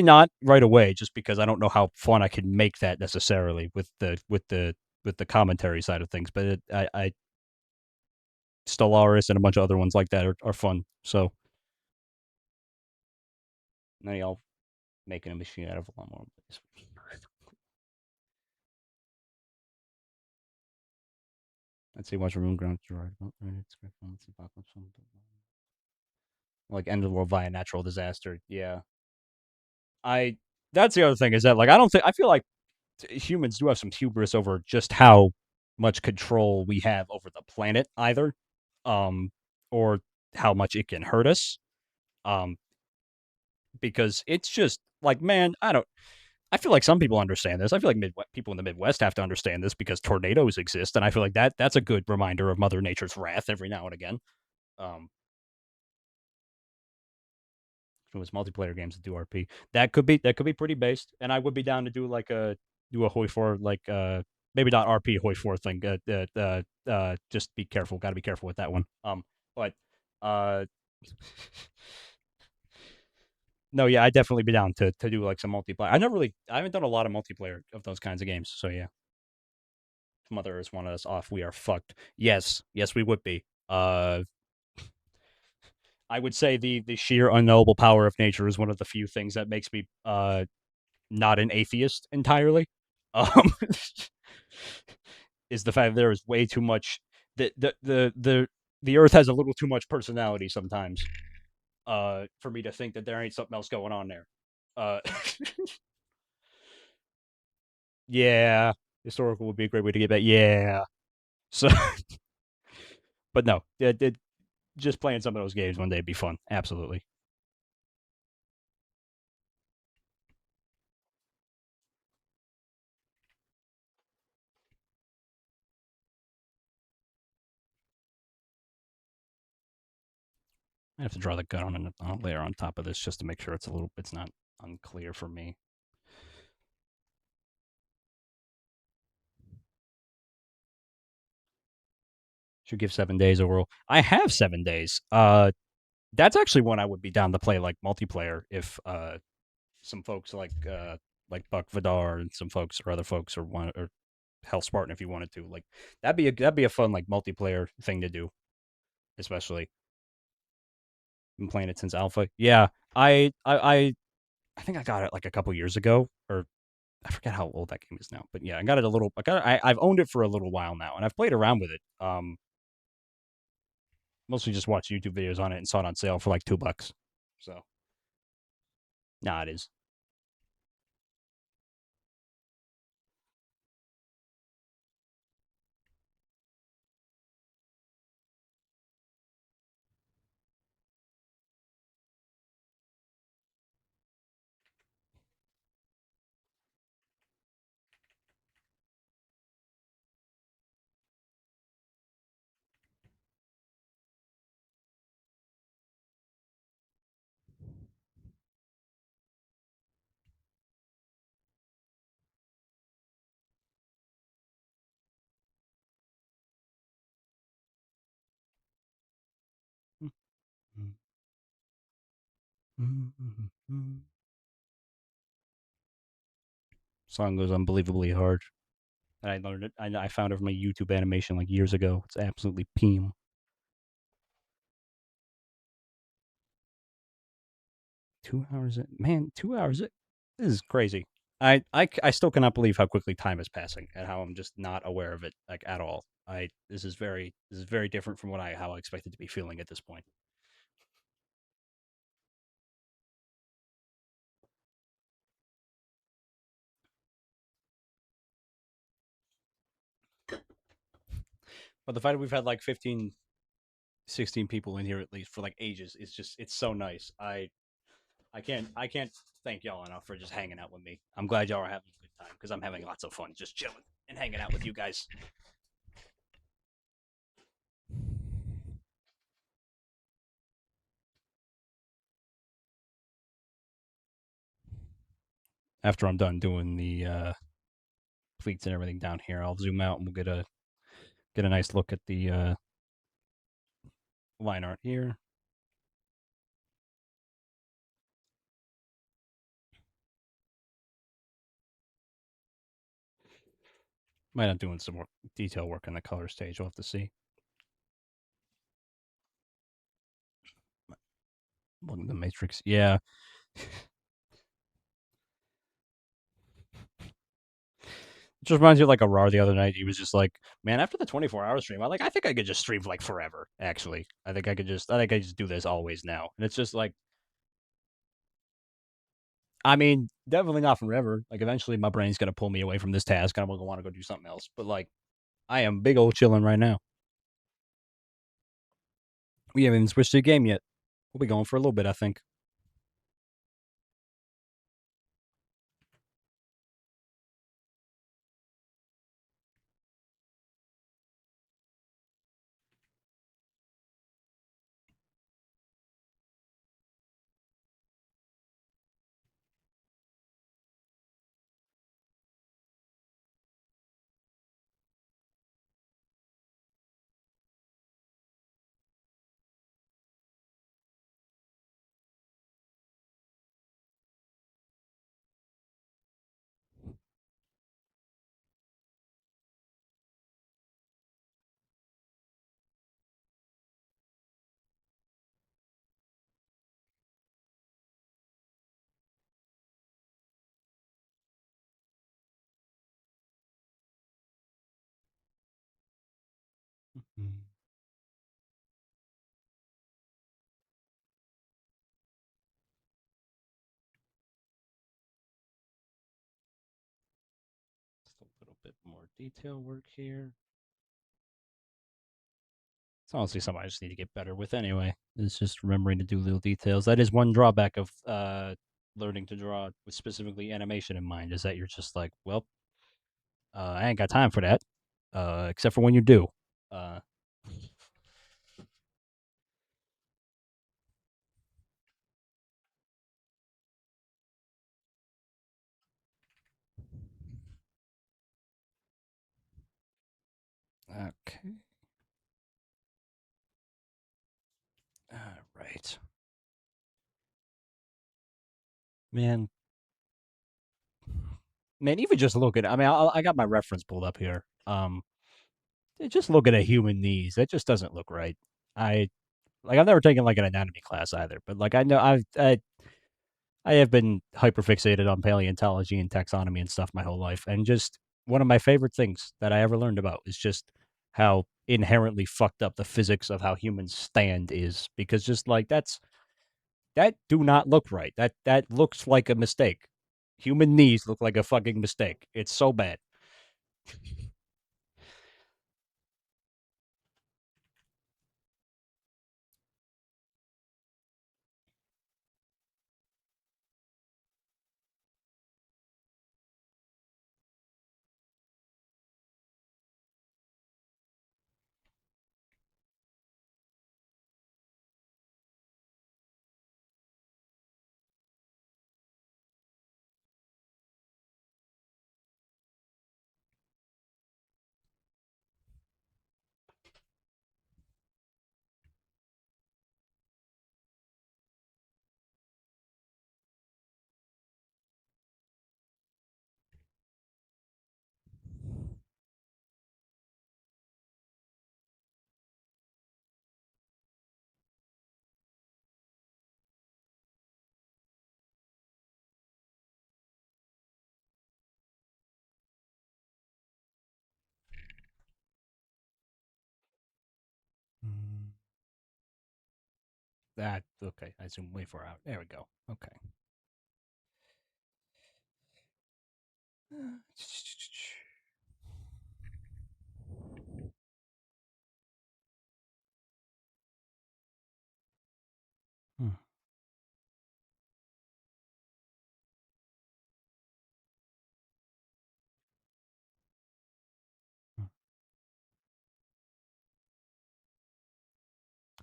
not right away, just because I don't know how fun I can make that necessarily with the commentary side of things. But I Stellaris and a bunch of other ones like that are fun. So now y'all making a machine out of a lot more. I'd say watch Room Ground Gerard. Like end of the world via natural disaster. Yeah, I. That's the other thing is that like I don't think I feel like humans do have some hubris over just how much control we have over the planet either, um, or how much it can hurt us. Um, because it's just like, man, I don't. I feel like some people understand this. I feel like people in the Midwest have to understand this because tornadoes exist, and I feel like that's a good reminder of Mother Nature's wrath every now and again. Um, it was multiplayer games that do RP. That could be pretty based, and I would be down to do a Hoi 4 like maybe not RP Hoi 4 thing. Just be careful. Got to be careful with that one. But uh, no, yeah, I'd definitely be down to do like some multiplayer. I haven't done a lot of multiplayer of those kinds of games. So yeah, if Mother Earth wanted us off, we are fucked. Yes, we would be. I would say the sheer unknowable power of nature is one of the few things that makes me not an atheist entirely. Um, is the fact that there is way too much the Earth has a little too much personality sometimes. For me to think that there ain't something else going on there. Uh, yeah, historical would be a great way to get back. Yeah. So, but no, just playing some of those games one day would be fun. Absolutely. I have to draw the gun on a layer on top of this just to make sure it's not unclear for me. Should give 7 days a whirl. I have 7 days. That's actually one I would be down to play like multiplayer if some folks like Buck Vidar and some folks or other folks or Hell Spartan if you wanted to. Like that'd be a fun like multiplayer thing to do, especially. Been playing it since alpha. Yeah, I think I got it like a couple years ago, or I forget how old that game is now. But yeah, I got it a little. I've owned it for a little while now, and I've played around with it. Mostly just watched YouTube videos on it and saw it on sale for like $2. So nah, it is. Song goes unbelievably hard. And I learned it. I found it from a YouTube animation like years ago. It's absolutely peem. 2 hours, man. 2 hours. This is crazy. I still cannot believe how quickly time is passing and how I'm just not aware of it like at all. This is very different from what I how I expected to be feeling at this point. But the fact that we've had like 15, 16 people in here at least for like ages is just it's so nice. I can't thank y'all enough for just hanging out with me. I'm glad y'all are having a good time because I'm having lots of fun just chilling and hanging out with you guys. After I'm done doing the pleats and everything down here, I'll zoom out and we'll get a nice look at the line art here. Might end up doing some more detail work on the color stage. We'll have to see. Look at the Matrix. Yeah. It just reminds you of like Arar the other night. He was just like, man, after the 24-hour stream, I think I could just stream for like forever, actually. I think I just do this always now. And it's just like, I mean, definitely not forever. Like eventually my brain's gonna pull me away from this task and I'm gonna want to go do something else. But like I am big old chilling right now. We haven't even switched to the game yet. We'll be going for a little bit, I think. Mm. Just a little bit more detail work here. It's honestly something I just need to get better with anyway. It's just remembering to do little details. That is one drawback of learning to draw with specifically animation in mind, is that you're just like, well, I ain't got time for that. Except for when you do. Uh, okay. All right. Man, even just looking, I mean, I got my reference pulled up here. Just looking at human knees, that just doesn't look right. I I've never taken like an anatomy class either, but like I know I have been hyperfixated on paleontology and taxonomy and stuff my whole life, and just one of my favorite things that I ever learned about is just how inherently fucked up the physics of how humans stand is, because just like that do not look right. That looks like a mistake. Human knees look like a fucking mistake. It's so bad. Mm. That okay. I zoom way far out. There we go. Okay. Hmm.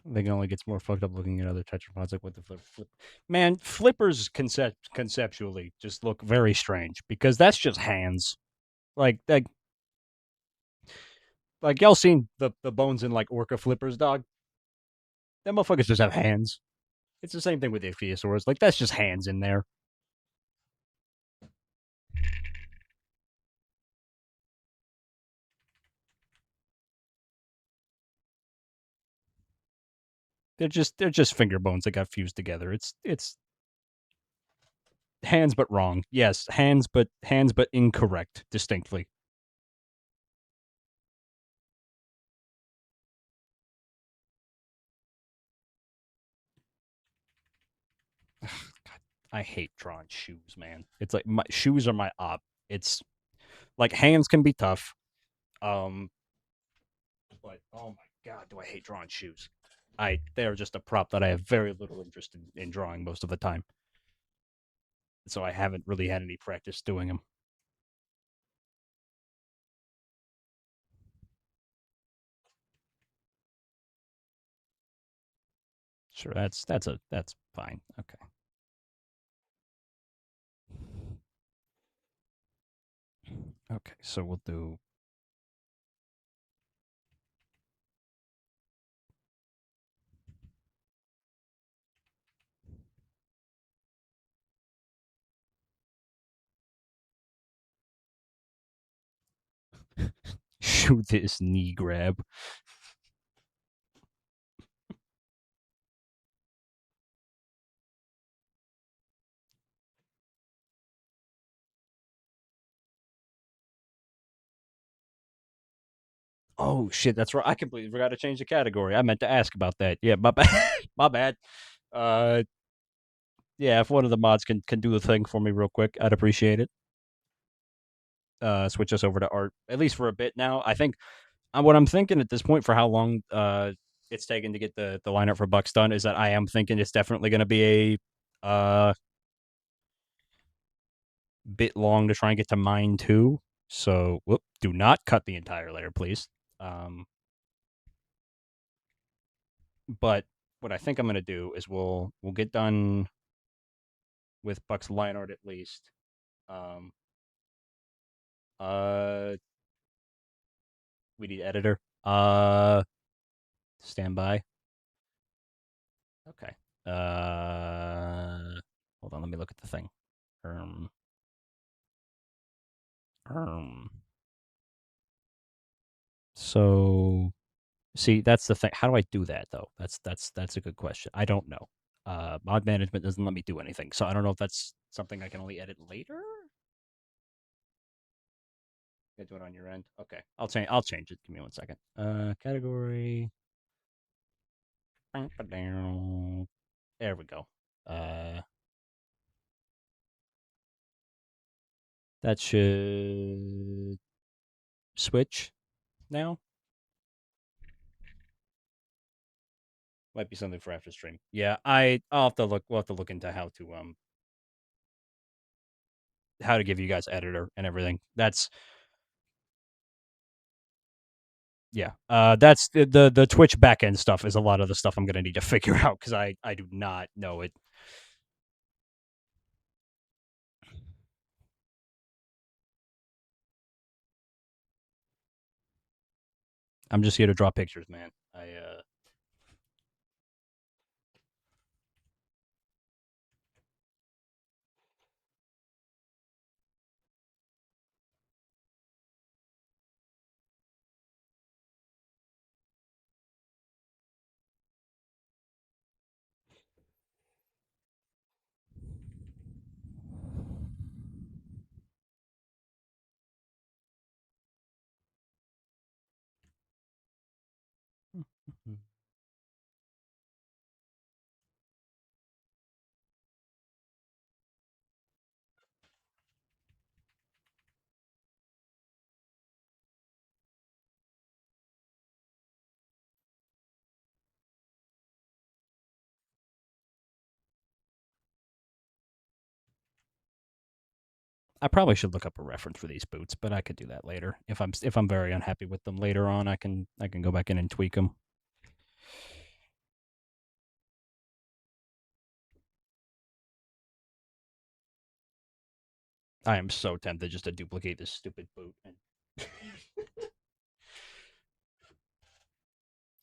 I think it only gets more fucked up looking at other tetrapods, like what the flip. Man, flippers conceptually just look very strange because that's just hands. Like y'all seen the bones in like orca flippers, dog? Them motherfuckers just have hands. It's the same thing with ichthyosaurs. Like that's just hands in there. They're just finger bones that got fused together. It's hands but wrong. Yes, hands but incorrect distinctly. God, I hate drawing shoes, man. It's like my shoes are my op. It's like hands can be tough. Um, but oh my god, do I hate drawing shoes? They're just a prop that I have very little interest in drawing most of the time. So I haven't really had any practice doing them. Sure, that's fine. Okay. Okay, so we'll do shoot this knee grab. Oh shit, that's right. I completely forgot to change the category. I meant to ask about that. Yeah, my bad. My bad. Uh, yeah, if one of the mods can do the thing for me real quick, I'd appreciate it. Switch us over to art at least for a bit now. I think what I'm thinking at this point for how long it's taken to get the lineup for Bucks done is that I am thinking it's definitely going to be a bit long to try and get to mine too. So, whoop, do not cut the entire layer, please. Um, but what I think I'm going to do is we'll get done with Buck's line art at least. Um, uh, we need editor. Stand by. Okay. Hold on. Let me look at the thing. Um, um. So, see, that's the thing. How do I do that though? That's a good question. I don't know. Mod management doesn't let me do anything, so I don't know if that's something I can only edit later. You do it on your end. Okay, I'll change. I'll change it. Give me 1 second. Category. There we go. Uh, that should switch now. Might be something for after stream. Yeah, I'll have to look. We'll have to look into how to give you guys editor and everything. That's yeah. That's the Twitch backend stuff is a lot of the stuff I'm gonna need to figure out because I do not know it. I'm just here to draw pictures, man. I probably should look up a reference for these boots, but I could do that later. If I'm very unhappy with them later on, I can go back in and tweak them. I am so tempted just to duplicate this stupid boot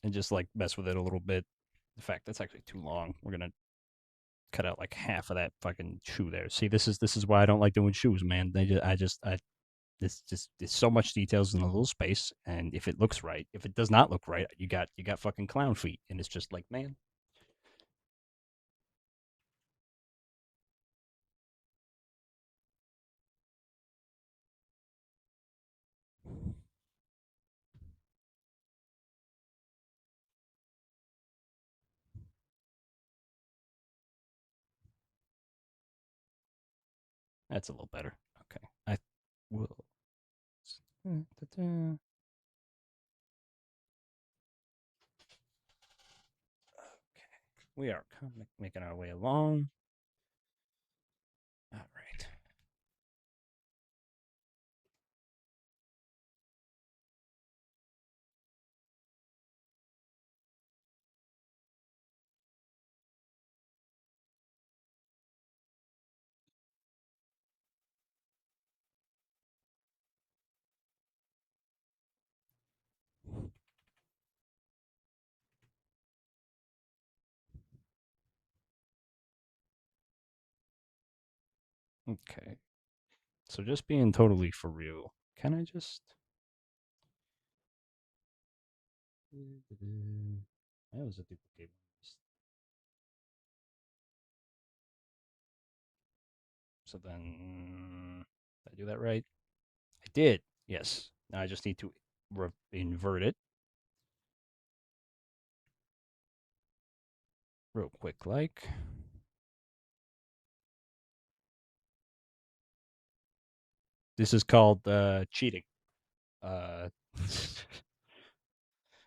and just like mess with it a little bit. In fact, that's actually too long. We're gonna cut out like half of that fucking shoe there. See, this is why I don't like doing shoes, man. I it's so much details in a little space, and if it looks right, if it does not look right, you got fucking clown feet, and it's just like, man. That's a little better. Okay, I will. Okay, we are making our way along. All right. Okay. So just being totally for real, can I just? That was a duplicate. So then, did I do that right? I did. Yes. Now I just need to invert it real quick, like. This is called cheating. Uh,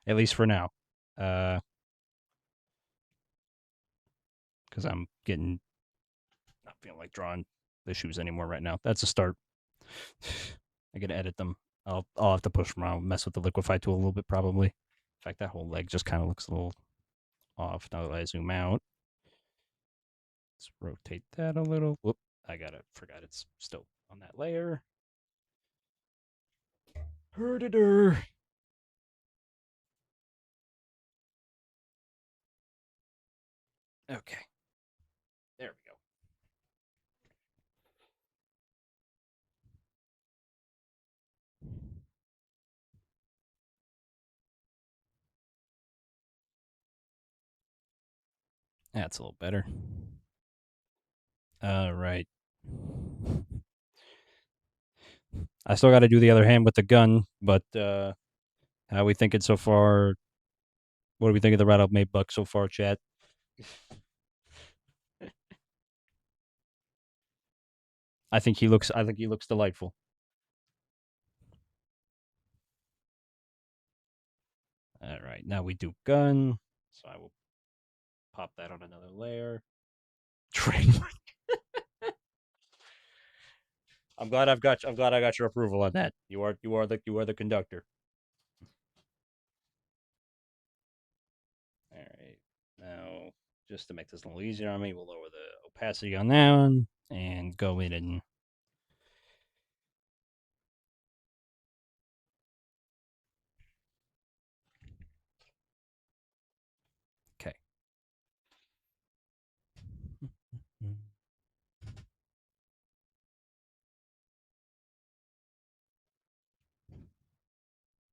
at least for now. Because I'm getting not feeling like drawing the shoes anymore right now. That's a start. I gotta edit them. I'll have to push them around, mess with the liquify tool a little bit probably. In fact, that whole leg just kind of looks a little off now that I zoom out. Let's rotate that a little. Whoop! Forgot it's still on that layer. Herditor. Okay, there we go. That's a little better. All right. I still got to do the other hand with the gun, but how are we thinking so far? What do we think of the Rattle Made Buck so far, chat? I think he looks. I think he looks delightful. All right, now we do gun. So I will pop that on another layer. Trademark. I'm glad I got your approval on that. You are the conductor. All right. Now, just to make this a little easier on me, we'll lower the opacity on that one and go in and. Okay.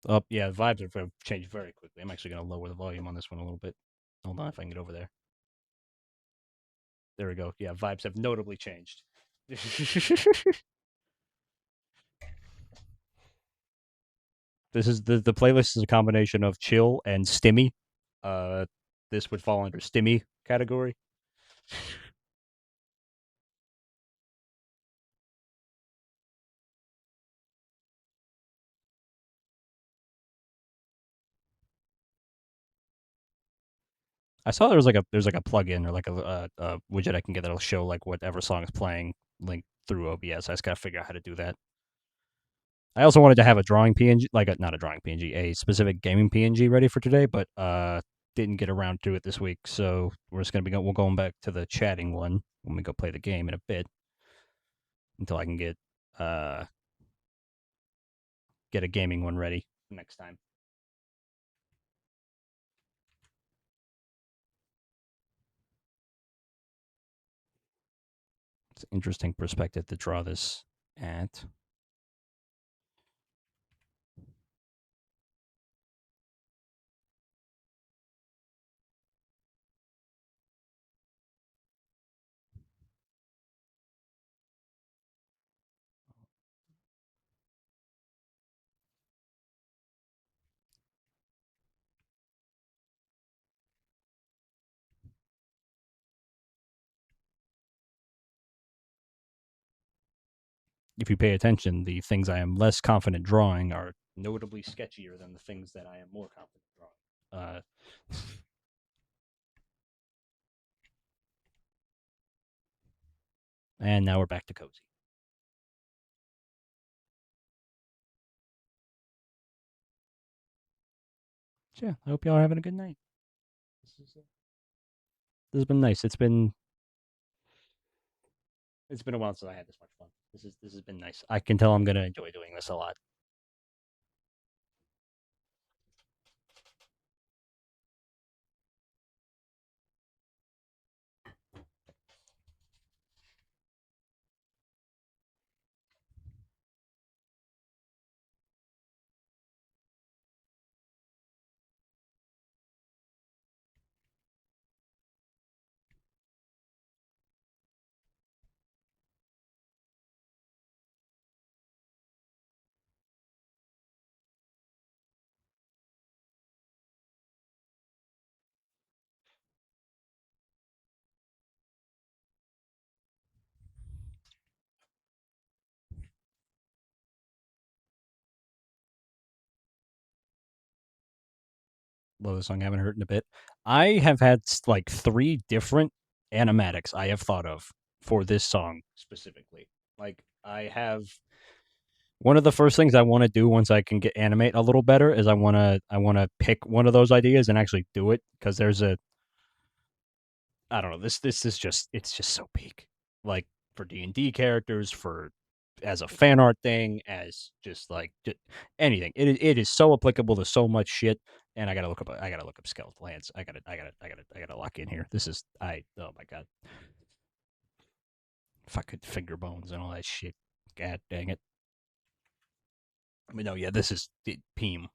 Oh, yeah, the vibes have changed very quickly. I'm actually going to lower the volume on this one a little bit. Hold on if I can get over there. There we go. Yeah, vibes have notably changed. This is the playlist is a combination of chill and stimmy. Uh, this would fall under stimmy category. I saw there's like a plugin or like a widget I can get that'll show like whatever song is playing link through OBS. I just gotta figure out how to do that. I also wanted to have a drawing PNG, like not a drawing PNG, a specific gaming PNG ready for today, but didn't get around to it this week. So we're just gonna be we're going back to the chatting one when we go play the game in a bit until I can uh get a gaming one ready next time. It's an interesting perspective to draw this at. If you pay attention, the things I am less confident drawing are notably sketchier than the things that I am more confident drawing. And now we're back to cozy. So yeah, I hope y'all are having a good night. This has been nice. It's been a while since I had this much fun. This has been nice. I can tell I'm gonna enjoy doing this a lot. love this song. I haven't heard in a bit. I have had like three different animatics I have thought of for this song specifically. Like I have one of the first things I want to do once I can get animate a little better is I want to pick one of those ideas and actually do it because there's a I don't know this is just it's just so peak like for D&D characters for as a fan art thing as just like anything it is so applicable to so much shit and I gotta look up skeletal hands I gotta lock in here this is I oh my god fucking finger bones and all that shit god dang it I mean no yeah this is Peem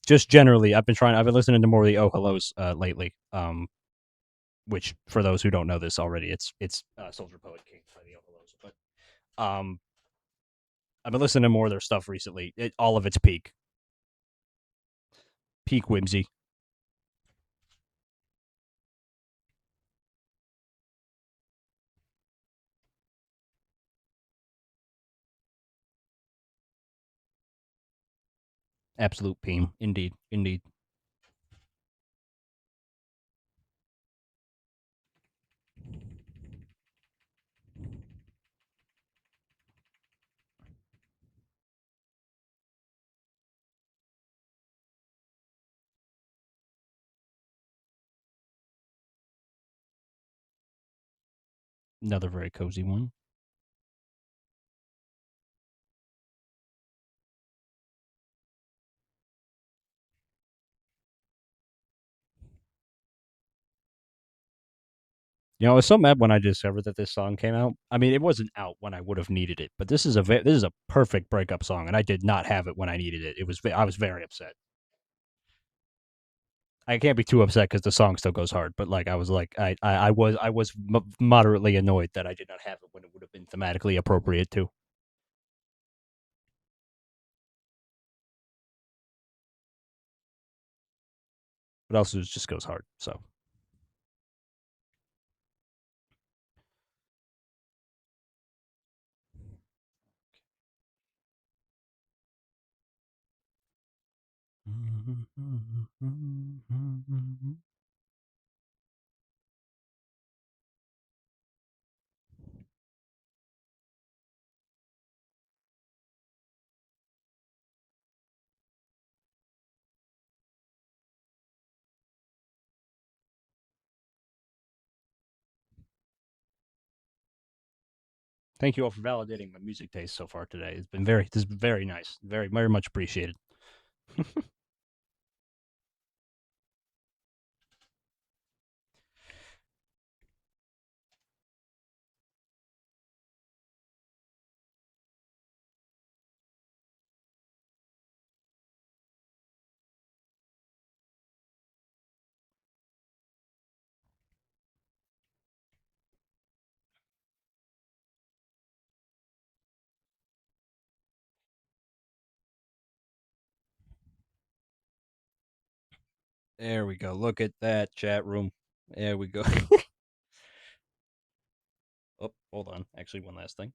just generally I've been listening to more of the oh hellos lately which for those who don't know this already it's Soldier Poet King by the oh hellos but I've been listening to more of their stuff recently all of its peak whimsy. Absolute Peem. Indeed. Indeed. Another very cozy one. I was so mad when I discovered that this song came out. I mean, it wasn't out when I would have needed it, but this is a perfect breakup song, and I did not have it when I needed it. I was very upset. I can't be too upset because the song still goes hard, but like I was like I was moderately annoyed that I did not have it when it would have been thematically appropriate too. But also it just goes hard. So thank you all for validating my music taste so far today. This has been very nice, very much appreciated. There we go. Look at that chat room. There we go. Oh, hold on. Actually, one last thing.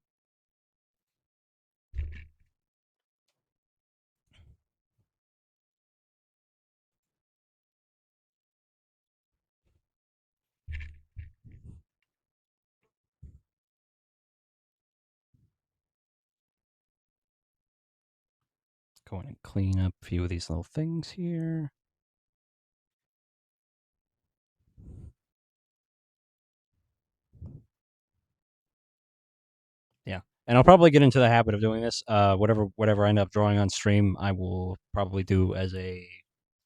Go in and clean up a few of these little things here. Yeah, and I'll probably get into the habit of doing this. Whatever I end up drawing on stream, I will probably do as a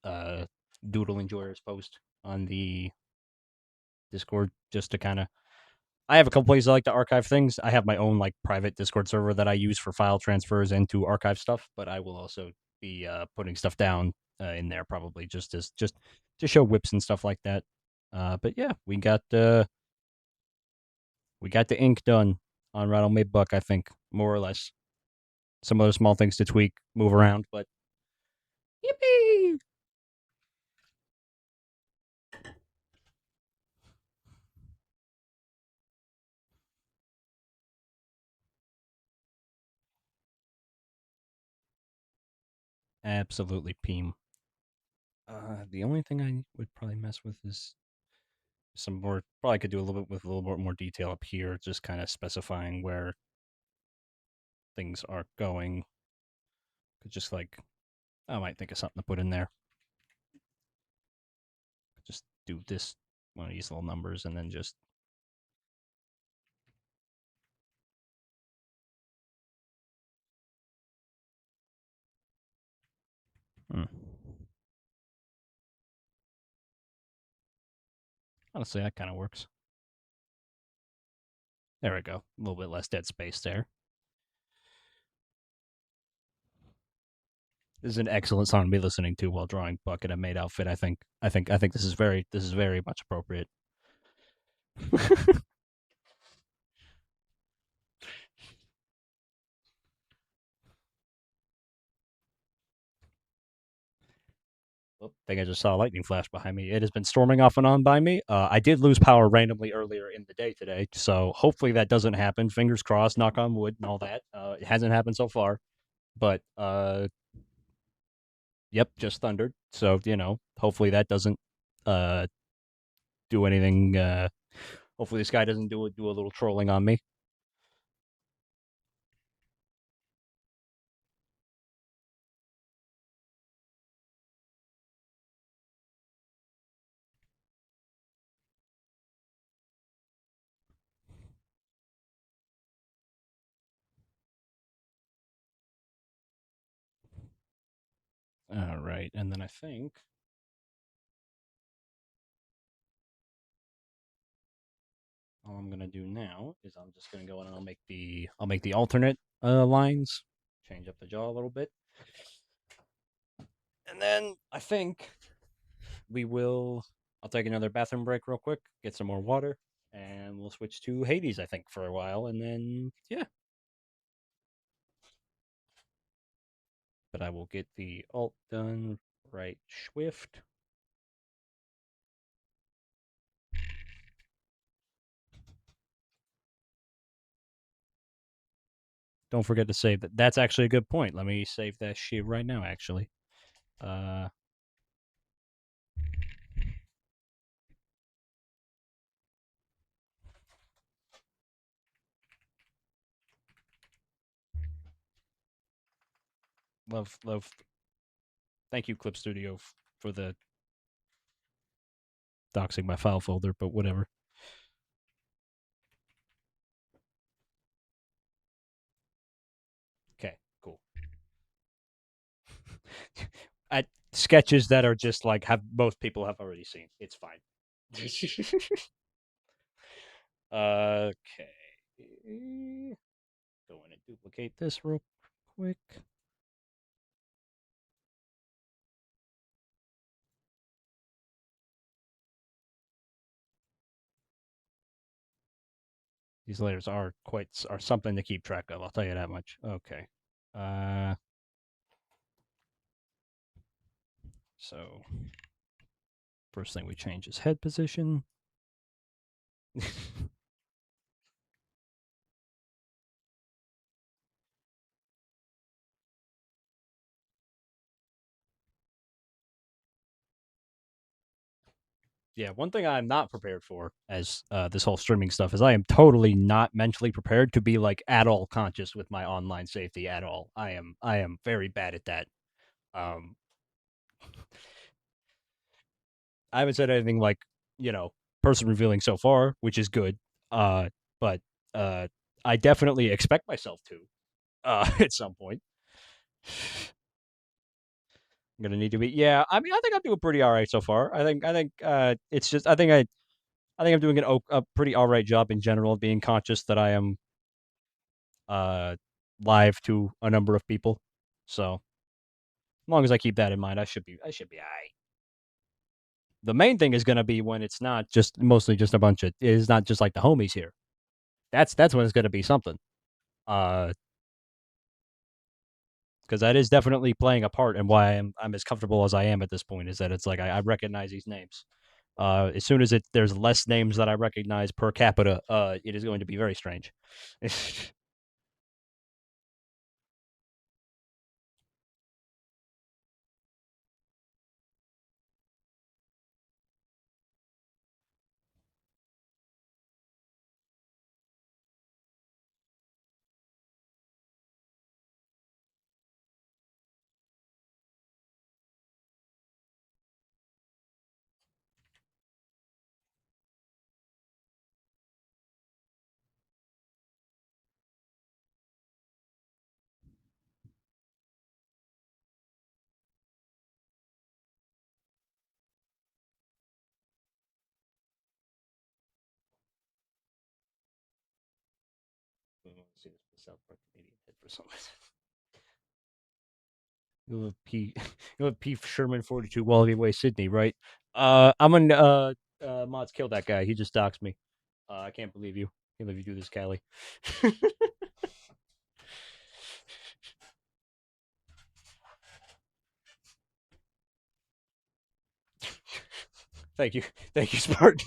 uh, doodle enjoyers post on the Discord, just to kind of. I have a couple places I like to archive things. I have my own like private Discord server that I use for file transfers and to archive stuff, but I will also be putting stuff down in there probably just to show whips and stuff like that. But yeah, we got the ink done on Rattle Made Buck. I think more or less. Some other small things to tweak, move around, but yippee! Absolutely Peem. The only thing I would probably mess with is some more. Probably could do a little bit with a little bit more detail up here, just kind of specifying where things are going. Could just like I might think of something to put in there. Just do this one of these little numbers, and then just hmm. Honestly, that kind of works. There we go. A little bit less dead space there. This is an excellent song to be listening to while drawing Buck in a maid outfit. I think this is very much appropriate. Oh, I think I just saw a lightning flash behind me. It has been storming off and on by me. I did lose power randomly earlier in the day today, so hopefully that doesn't happen. Fingers crossed, knock on wood, and all that. It hasn't happened so far, but yep, just thundered. So hopefully that doesn't uh do anything. Hopefully this guy doesn't do a little trolling on me. All right, and then I think all I'm gonna do now is I'm just gonna go in and I'll make the alternate lines, change up the jaw a little bit, and then I think we will. I'll take another bathroom break real quick, get some more water, and we'll switch to Hades. I think for a while, and then yeah. But I will get the alt done right swift. Don't forget to save that. That's actually a good point. Let me save that shit right now. Actually, uh, love. Thank you, Clip Studio, for the doxing my file folder. But whatever. Okay, cool. At sketches that are just like have most people have already seen. It's fine. Okay. Go in and duplicate this real quick. These layers are something to keep track of. I'll tell you that much. Okay. Uh, so first thing we change is head position. Yeah, one thing I'm not prepared for as this whole streaming stuff is I am totally not mentally prepared to be like at all conscious with my online safety at all. I am very bad at that. Um, I haven't said anything like you know person revealing so far, which is good. But uh, I definitely expect myself to at some point. I'm gonna need to be. Yeah, I mean, I think I'm doing pretty all right so far. I think it's just I think I'm doing a pretty all right job in general, being conscious that I am uh live to a number of people. So as long as I keep that in mind, I should be all right. The main thing is gonna be when it's not just mostly just a bunch of it's not just like the homies here. That's when it's gonna be something. Uh, because that is definitely playing a part in why I'm as comfortable as I am at this point. Is that it's like I recognize these names. As soon as there's less names that I recognize per capita, it is going to be very strange. want to see this South Park Canadian head for some reason. You have P. You have P. Sherman 42 Wallaby Way, Sydney, right? I'm an Mods kill that guy. He just doxed me. I can't believe you. Can't believe you do this, Callie. Thank you, Spartan.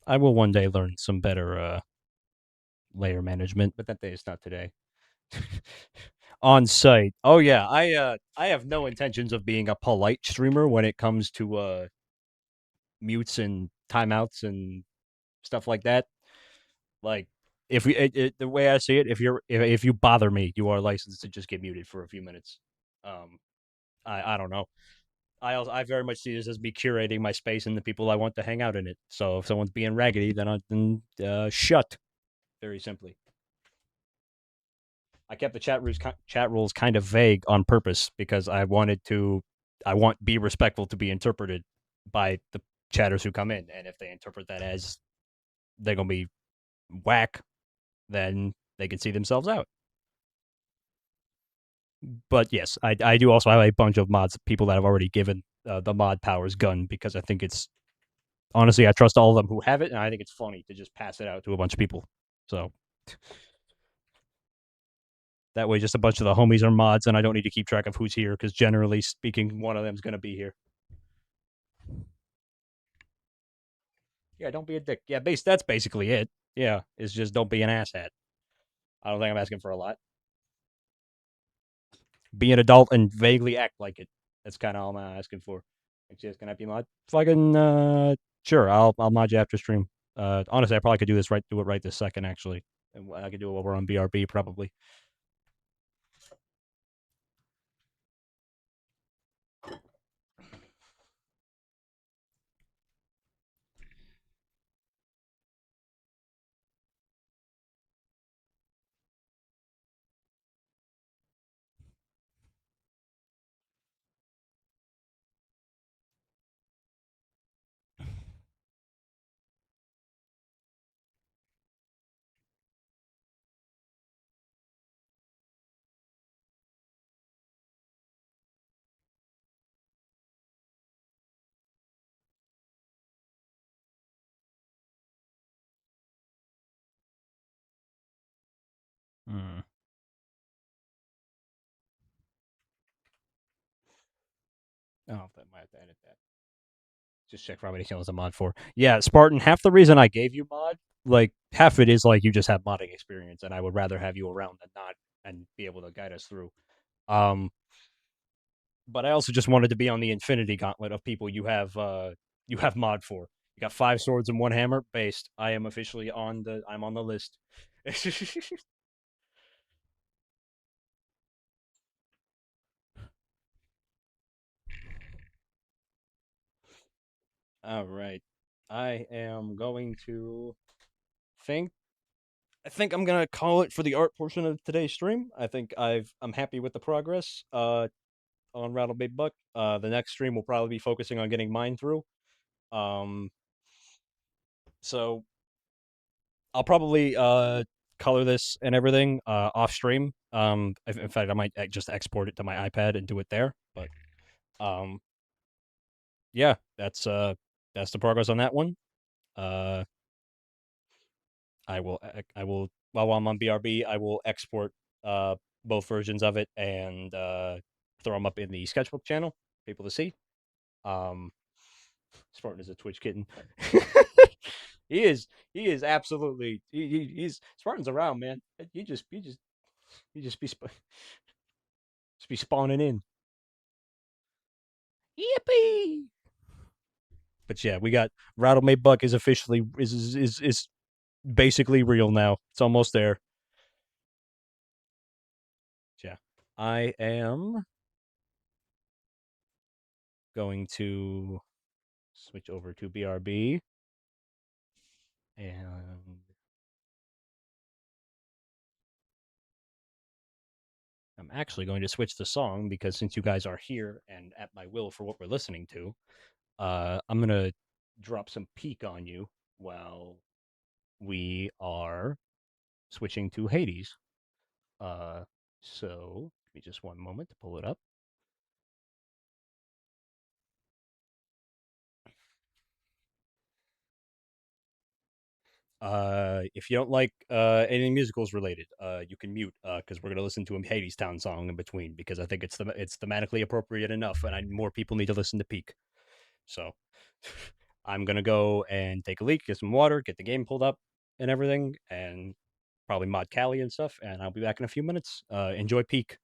I will one day learn some better layer management, but that day is not today. On site. Oh yeah, I have no intentions of being a polite streamer when it comes to mutes and timeouts and stuff like that. Like if the way I see it, if you bother me, you are licensed to just get muted for a few minutes. Um, I don't know. I very much see this as me curating my space and the people I want to hang out in it. So if someone's being raggedy, then shut. Very simply. I kept the chat rules kind of vague on purpose because I want be respectful to be interpreted by the chatters who come in, and if they interpret that as they're gonna be whack, then they can see themselves out. But yes, I do also have a bunch of mods, people that have already given the mod powers gun because I think it's honestly I trust all of them who have it, and I think it's funny to just pass it out to a bunch of people. So that way, just a bunch of the homies are mods, and I don't need to keep track of who's here because generally speaking, one of them's going to be here. Yeah, don't be a dick. Yeah, that's basically it. Yeah, it's just don't be an asshat. I don't think I'm asking for a lot. Be an adult and vaguely act like it. That's kind of all I'm asking for. Just can I be mod? Fucking sure. I'll mod you after stream. Honestly, I probably could do it right this second actually. And I could do it while we're on BRB probably. Hmm. Oh, that might have to edit that. Just check for how many channels I'm mod for. Yeah, Spartan. Half the reason I gave you mod, like half of it is like you just have modding experience, and I would rather have you around than not, and be able to guide us through. Um, but I also just wanted to be on the infinity gauntlet of people you have mod for. You got 5 swords and 1 hammer based. I am officially I'm on the list. All right. I am going to think I think I'm gonna call it for the art portion of today's stream. I'm happy with the progress on Rattle Big Buck. The next stream will probably be focusing on getting mine through. Um so I'll probably color this and everything off stream. In fact, I might just export it to my iPad and do it there. But um, yeah, that's the progress on that one. Uh, I will while I'm on BRB, I will export both versions of it and throw them up in the sketchbook channel, for people to see. Um, Spartan is a Twitch kitten. he is. He is absolutely. He's Spartan's around, man. You just be spawning in. Yippee! But yeah, we got Rattle May Buck is officially is basically real now. It's almost there. Yeah, I am going to switch over to BRB, and I'm actually going to switch the song because since you guys are here and at my will for what we're listening to, I'm gonna drop some peak on you while we are switching to Hades. Uh, so give me just one moment to pull it up. If you don't like anything musicals related, you can mute because we're gonna listen to a Hades Town song in between because I think it's thematically appropriate enough, and more people need to listen to Peak. So I'm gonna go and take a leak, get some water, get the game pulled up and everything, and probably mod Callie and stuff. And I'll be back in a few minutes. Enjoy Peak.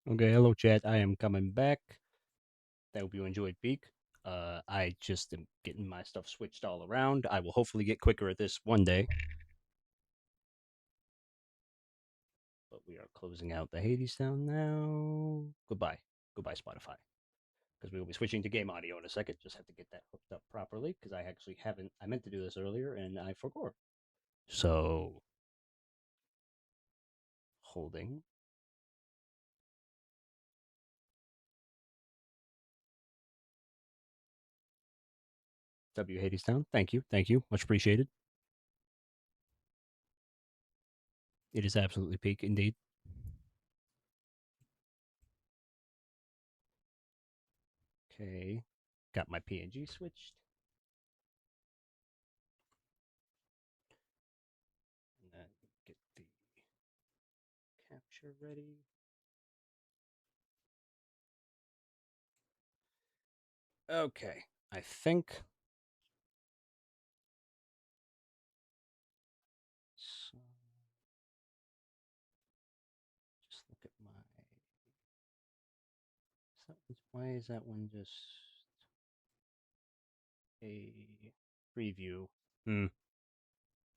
Okay, hello chat. I am coming back. I hope you enjoyed Peak. I just am getting my stuff switched all around. I will hopefully get quicker at this one day. But we are closing out the Hades Town now. Goodbye. Goodbye, Spotify. because we will be switching to game audio in a second. Just have to get that hooked up properly because I actually haven't. I meant to do this earlier and I forgot. So, holding. W. Hadestown. Thank you. Thank you. Much appreciated. It is absolutely peak indeed. Okay. Got my PNG switched. And then get the capture ready. Okay. I think. So, just look at my. Why is that one just a preview?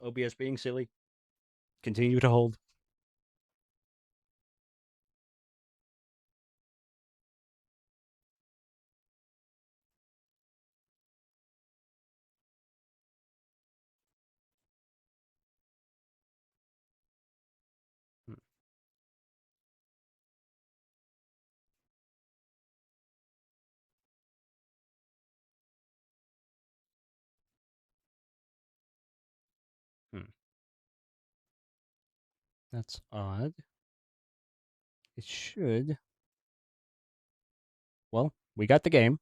OBS being silly. Continue to hold. That's odd. It should. Well, we got the game.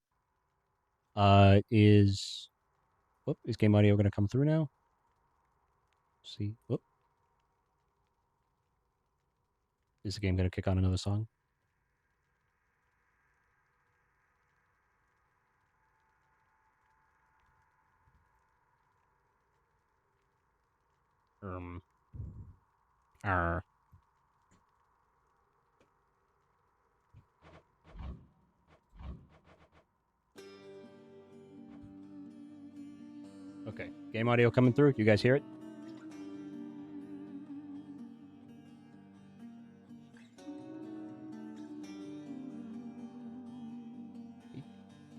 Is game audio going to come through now? See. Whoop. Is the game going to kick on another song? R. Okay. Game audio coming through. You guys hear it?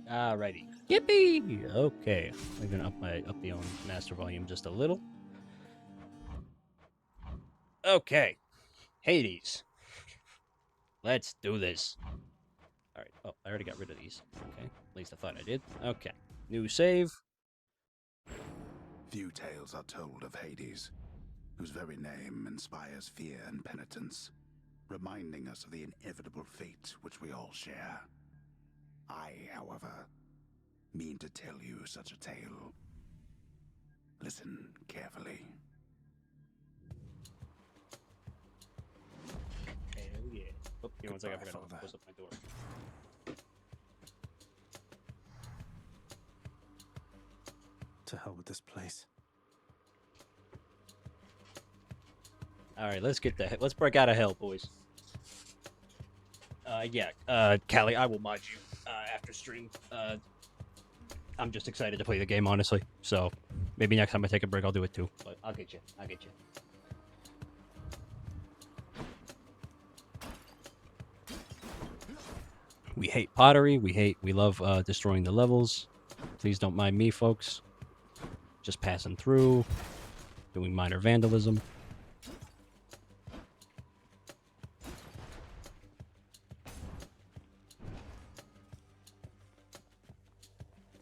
Alrighty. Yippee! Okay. I'm gonna up the master volume just a little. Okay. Hades. Let's do this. Alright. Oh, I already got rid of these. Okay. At least I thought I did. Okay. New save. Few tales are told of Hades, whose very name inspires fear and penitence, reminding us of the inevitable fate which we all share. I, however, mean to tell you such a tale. Listen carefully. Hell yeah. Oh, here, one second. I forgot to close up my door. To hell with this place. All right, let's break out of hell, boys. Callie, I will mod you after stream. I'm just excited to play the game, honestly. So maybe next time I take a break, I'll do it too. But I'll get you. We hate pottery. We love destroying the levels. Please don't mind me, folks. Just passing through, doing minor vandalism.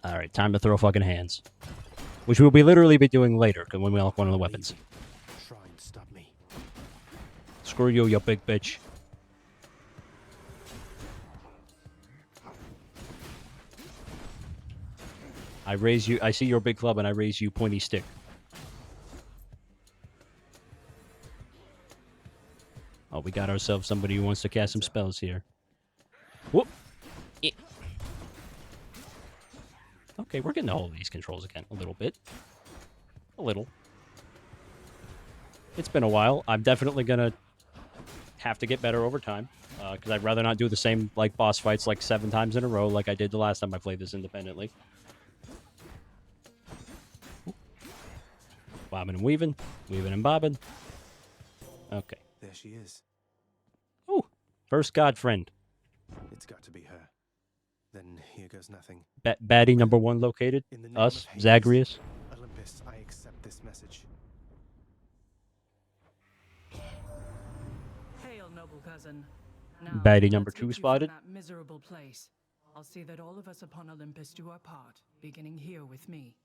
All right, time to throw fucking hands, which we'll be literally doing later when we unlock one of the weapons. Try and stop me. Screw you, you big bitch. I raise you. I see your big club, and I raise you pointy stick. Oh, we got ourselves somebody who wants to cast some spells here. Whoop. Okay, we're getting a hold of these controls again. A little bit. A little. It's been a while. I'm definitely going to have to get better over time. Because I'd rather not do the same boss fights 7 times in a row like I did the last time I played this independently. Bobbing and weaving. Weaving and bobbing. Okay. There she is. Ooh. First god friend. It's got to be her. Then here goes nothing. Baddie number 1 located. In the name Us, of Hades, Zagreus. Olympus, I accept this message. Hail, noble cousin. Now, Baddie number let's 2 get you spotted. from that miserable place. I'll see that all of us upon Olympus do our part, beginning here with me.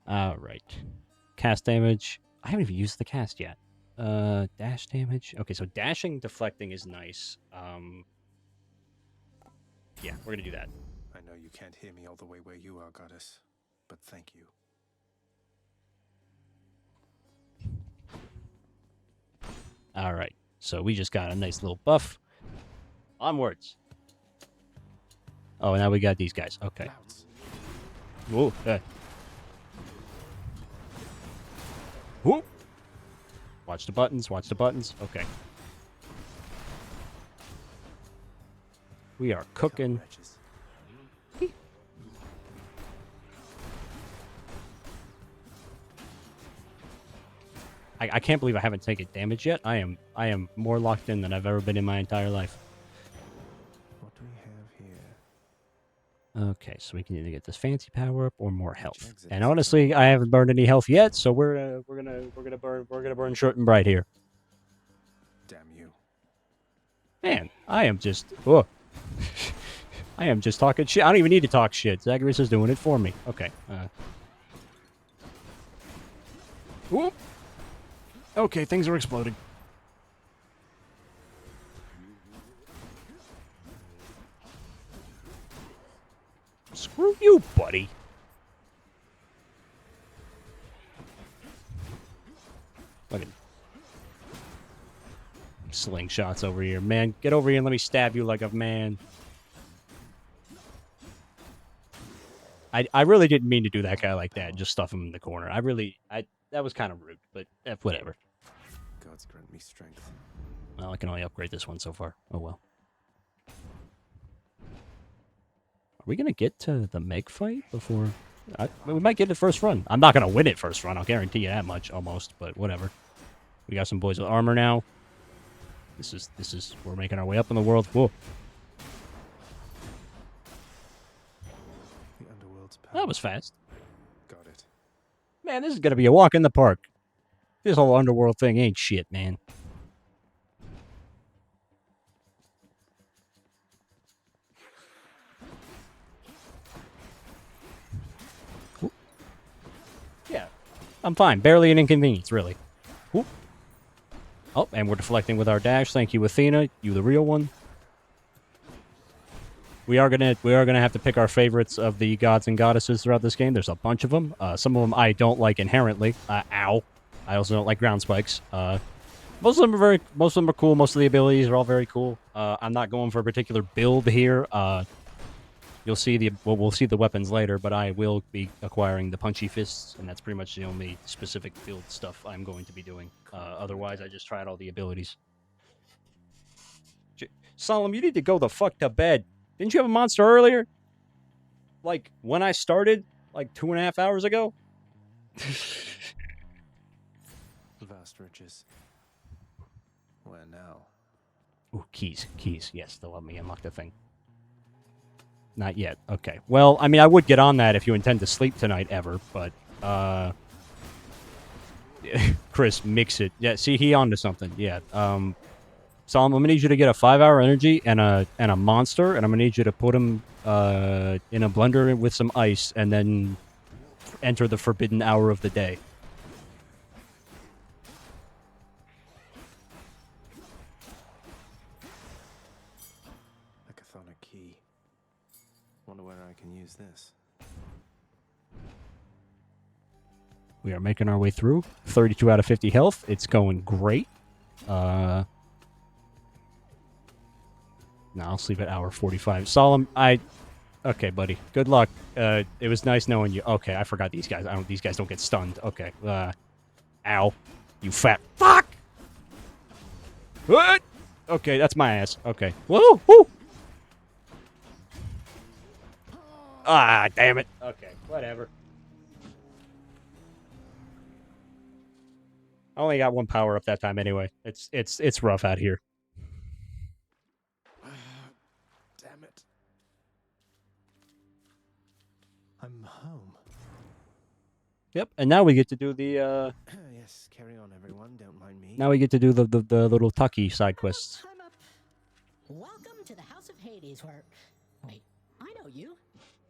Alright. Cast damage. I haven't even used the cast yet. Dash damage. Okay, so dashing, deflecting is nice. Yeah, we're gonna do that. I know you can't hear me all the way where you are, goddess, but thank you. Alright, so we just got a nice little buff. Onwards. Oh, now we got these guys. Okay. Louts. Whoa. Whoa. Watch the buttons, watch the buttons. Okay. We are cooking. Wretches. I can't believe I haven't taken damage yet. I am more locked in than I've ever been in my entire life. What do we have here? Okay, so we can either get this fancy power up or more health. exit And is honestly, I haven't burned any health yet, so we're gonna burn short and bright here. Damn you. Man, I am just I am just talking shit. I don't even need to talk shit. Zagreus is doing it for me. Okay. Whoop. Okay, things are exploding. Screw you, buddy. Look at slingshots over here. Man, get over here and let me stab you like a man. I really didn't mean to do that guy like that and just stuff him in the corner. That was kind of rude, but whatever. Gods grant me strength. Well, I can only upgrade this one so far. Oh well. Are we gonna get to the Meg fight before? We might get it first run. I'm not gonna win it first run. I'll guarantee you that much, almost. But whatever. We got some boys with armor now. This is. We're making our way up in the world. Whoa. The underworld's power. That was fast. Got it. Man, this is gonna be a walk in the park. This whole underworld thing ain't shit, man. Ooh. Yeah, I'm fine. Barely an inconvenience, really. Ooh. Oh, and we're deflecting with our dash. Thank you, Athena. You the real one. We are gonna have to pick our favorites of the gods and goddesses throughout this game. There's a bunch of them. Some of them I don't like inherently. Ow. I also don't like ground spikes. Most of them are cool. Most of the abilities are all very cool. I'm not going for a particular build here. We'll see the weapons later, but I will be acquiring the punchy fists, and that's pretty much the only specific build stuff I'm going to be doing. Otherwise, I just tried all the abilities. Solemn, you need to go the fuck to bed. Didn't you have a monster earlier? Like, when I started, like 2.5 hours ago? Vast riches. Where now? Ooh, keys. Yes, they'll let me unlock the thing. Not yet. Okay. Well, I mean, I would get on that if you intend to sleep tonight ever, but, Chris, mix it. Yeah, see, he onto something. Yeah, Solomon, I'm gonna need you to get a 5-hour energy and a monster, and I'm gonna need you to put them in a blender with some ice, and then enter the forbidden hour of the day. A chthonic key. Wonder where I can use this. We are making our way through. 32 out of 50 health. It's going great. No, I'll sleep at hour 45. Solemn, okay, buddy. Good luck. It was nice knowing you. Okay, I forgot these guys. These guys don't get stunned. Okay. Ow. You fat fuck! What? Okay, that's my ass. Okay. Whoa! Woo! Ah, damn it. Okay, whatever. I only got one power up that time anyway. It's rough out here. Yep, and now we get to do the Yes, carry on, everyone. Don't mind me. now we get to do the little Tucky side quests. I'm up. Welcome to the House of Hades, where... Wait, I know you.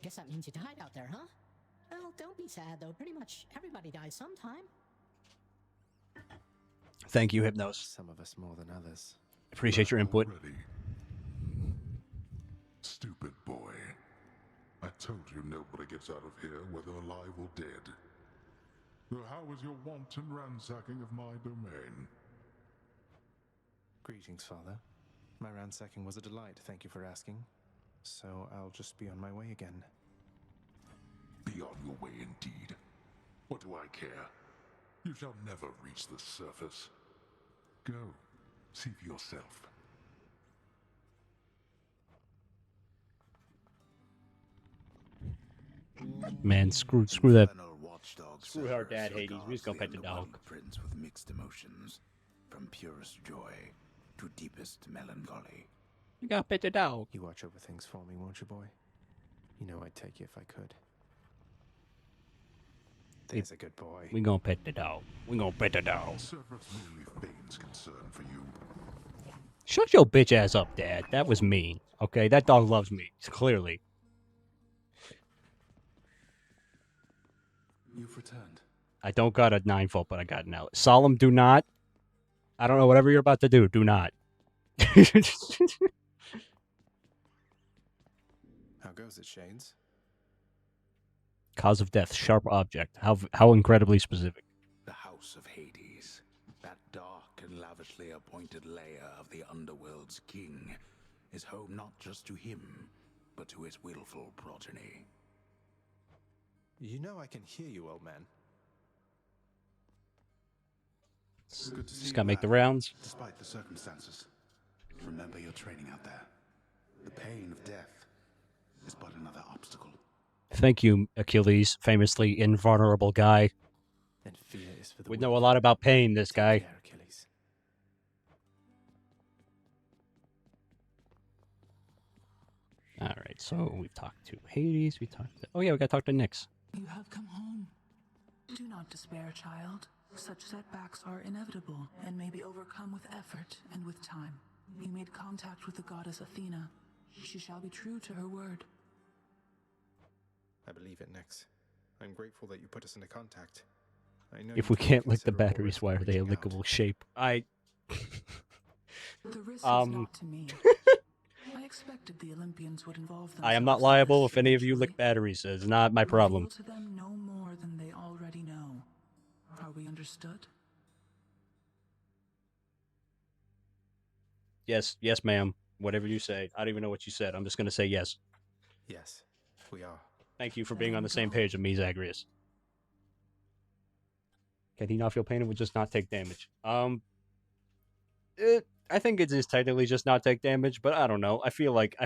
Guess that means you died out there, huh? Well, don't be sad, though. Pretty much everybody dies sometime. Thank you, Hypnos. Some of us more than others. Appreciate your input. Already. Stupid boy. I told you nobody gets out of here, whether alive or dead. So how was your wanton ransacking of my domain? Greetings, Father. My ransacking was a delight, thank you for asking. So I'll just be on my way again. Be on your way indeed. What do I care? You shall never reach the surface. Go, see for yourself. Man, screw that. Infernal watchdog Screw our dad, Cerberus Hades. We just gonna regards pet the the dog. underworld prince with mixed emotions, from purest joy to deepest melancholy. You gotta pet the dog. You watch over things for me, won't you, boy? You know I'd take you if I could. There's a good boy. We gonna pet the dog. We gonna pet the dog. Cerberus merely feigns concern for you. Shut your bitch ass up, Dad. That was mean. Okay, that dog loves me. Clearly. You've returned. I don't got a 9-foot, but I got an L. Solemn, do not. I don't know, whatever you're about to do not. How goes it, Shades? Cause of death, sharp object. How incredibly specific. The House of Hades, that dark and lavishly appointed lair of the underworld's king, is home not just to him, but to his willful progeny. You know I can hear you, old man. Good to see Just you gotta make the back, rounds. despite the circumstances. Remember your training out there. The pain of death is but another obstacle. Thank you, Achilles, famously invulnerable guy. And fear is for the We weak. know a lot about pain, this Take guy. care, Achilles. Alright, so we've talked to Hades, we talked to... Oh yeah, we gotta talk to Nyx. You have come home. Do not despair, child. Such setbacks are inevitable and may be overcome with effort and with time. You made contact with the goddess Athena. She shall be true to her word. I believe it, Nyx. I'm grateful that you put us into contact. I know If you we took can't lick the considerable batteries, risk why are they a reaching out. lickable shape? The risk is Um. not to me. I expected the Olympians would involve themselves I am not in liable this if any of you lick eventually. batteries. It's not my problem. Reveal to them no more than they already know. Are we understood? Yes, ma'am. Whatever you say. I don't even know what you said. I'm just gonna say yes. Yes, we are. Thank you for being There on we the same go. page with me, Zagreus. Can he not feel pain and would just not take damage? I think it is technically just not take damage, but I don't know. I feel like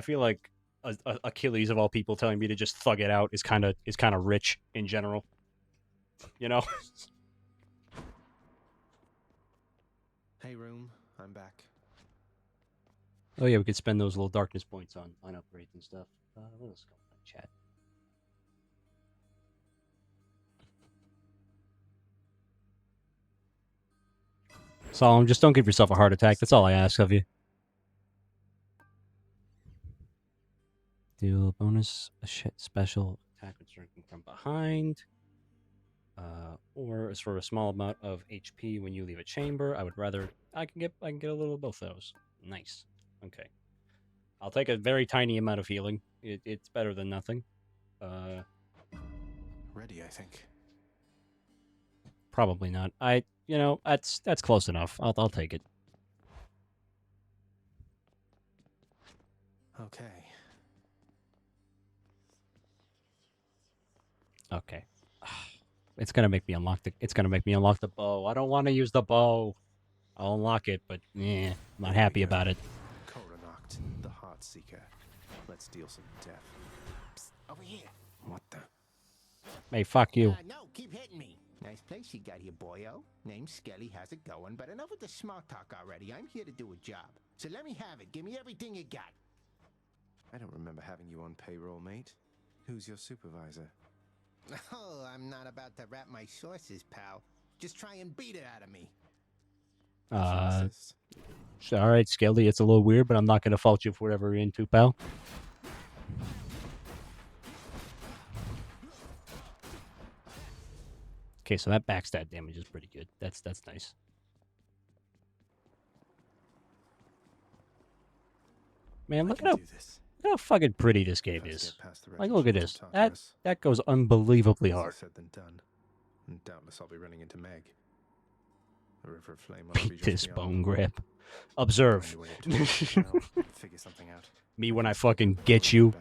Achilles of all people telling me to just thug it out is kind of rich in general. You know? Hey, room. I'm back. Oh yeah, we could spend those little darkness points on upgrades and stuff. What else going on in chat? Solemn, just don't give yourself a heart attack. That's all I ask of you. Deal a bonus special attack when striking from behind. Or as for a small amount of HP when you leave a chamber. I would rather I can get a little of both of those. Nice. Okay. I'll take a very tiny amount of healing. It's better than nothing. Ready, I think. Probably not. That's close enough. I'll take it. Okay. Okay. It's gonna make me unlock the bow. I don't want to use the bow. I'll unlock it, but I'm not Here happy we go. about it. Coronacht, the Heart Seeker. Let's deal some death. Psst, over here. What the? Hey, fuck you. No, keep hitting me. Nice place you got here, boyo. Name's Skelly, how's it going? But enough with the small talk already. I'm here to do a job. So let me have it. Give me everything you got. I don't remember having you on payroll, mate. Who's your supervisor? Oh, I'm not about to wrap my sources, pal. Just try and beat it out of me. All right, Skelly, it's a little weird, but I'm not going to fault you for whatever you're into, pal. Okay, so that backstab damage is pretty good. That's nice. Man, look at how fucking pretty this game is. Like, look at this. That goes unbelievably hard. Said than done. And doubtless I'll be running into Meg. The river of flame Beat this bone grip. Observe. Figure something out. Me when I fucking get you.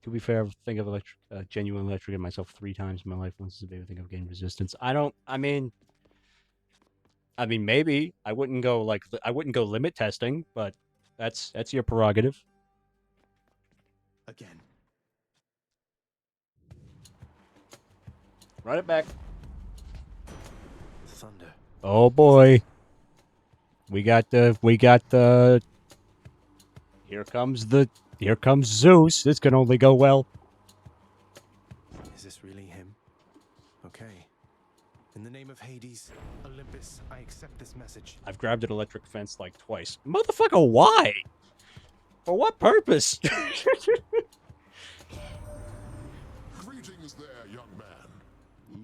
To be fair, I think of genuine electric in myself 3 times in my life. Once as a baby, I think of getting resistance. I mean, maybe I wouldn't go limit testing, but that's your prerogative. Again. Run it back. Thunder. Oh boy. We got the. Here comes Zeus. This can only go well. Is this really him? Okay. In the name of Hades, Olympus, I accept this message. I've grabbed an electric fence like twice. Motherfucker, why? For what purpose? Greetings there, young man.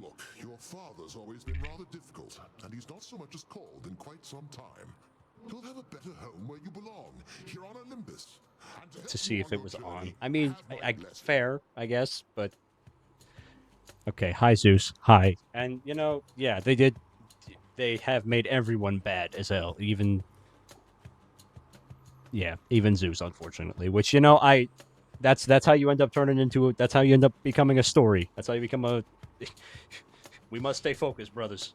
Look, your father's always been rather difficult, and he's not so much as called in quite some time. You'll have a better home where you belong, here on Olympus. To see if it was on. I mean, fair, I guess, but... Okay, hi, Zeus. Hi. And, you know, yeah, they have made everyone bad as hell, even Zeus, unfortunately, which, you know, that's how you end up that's how you end up becoming a story. That's how you become a... We must stay focused, brothers.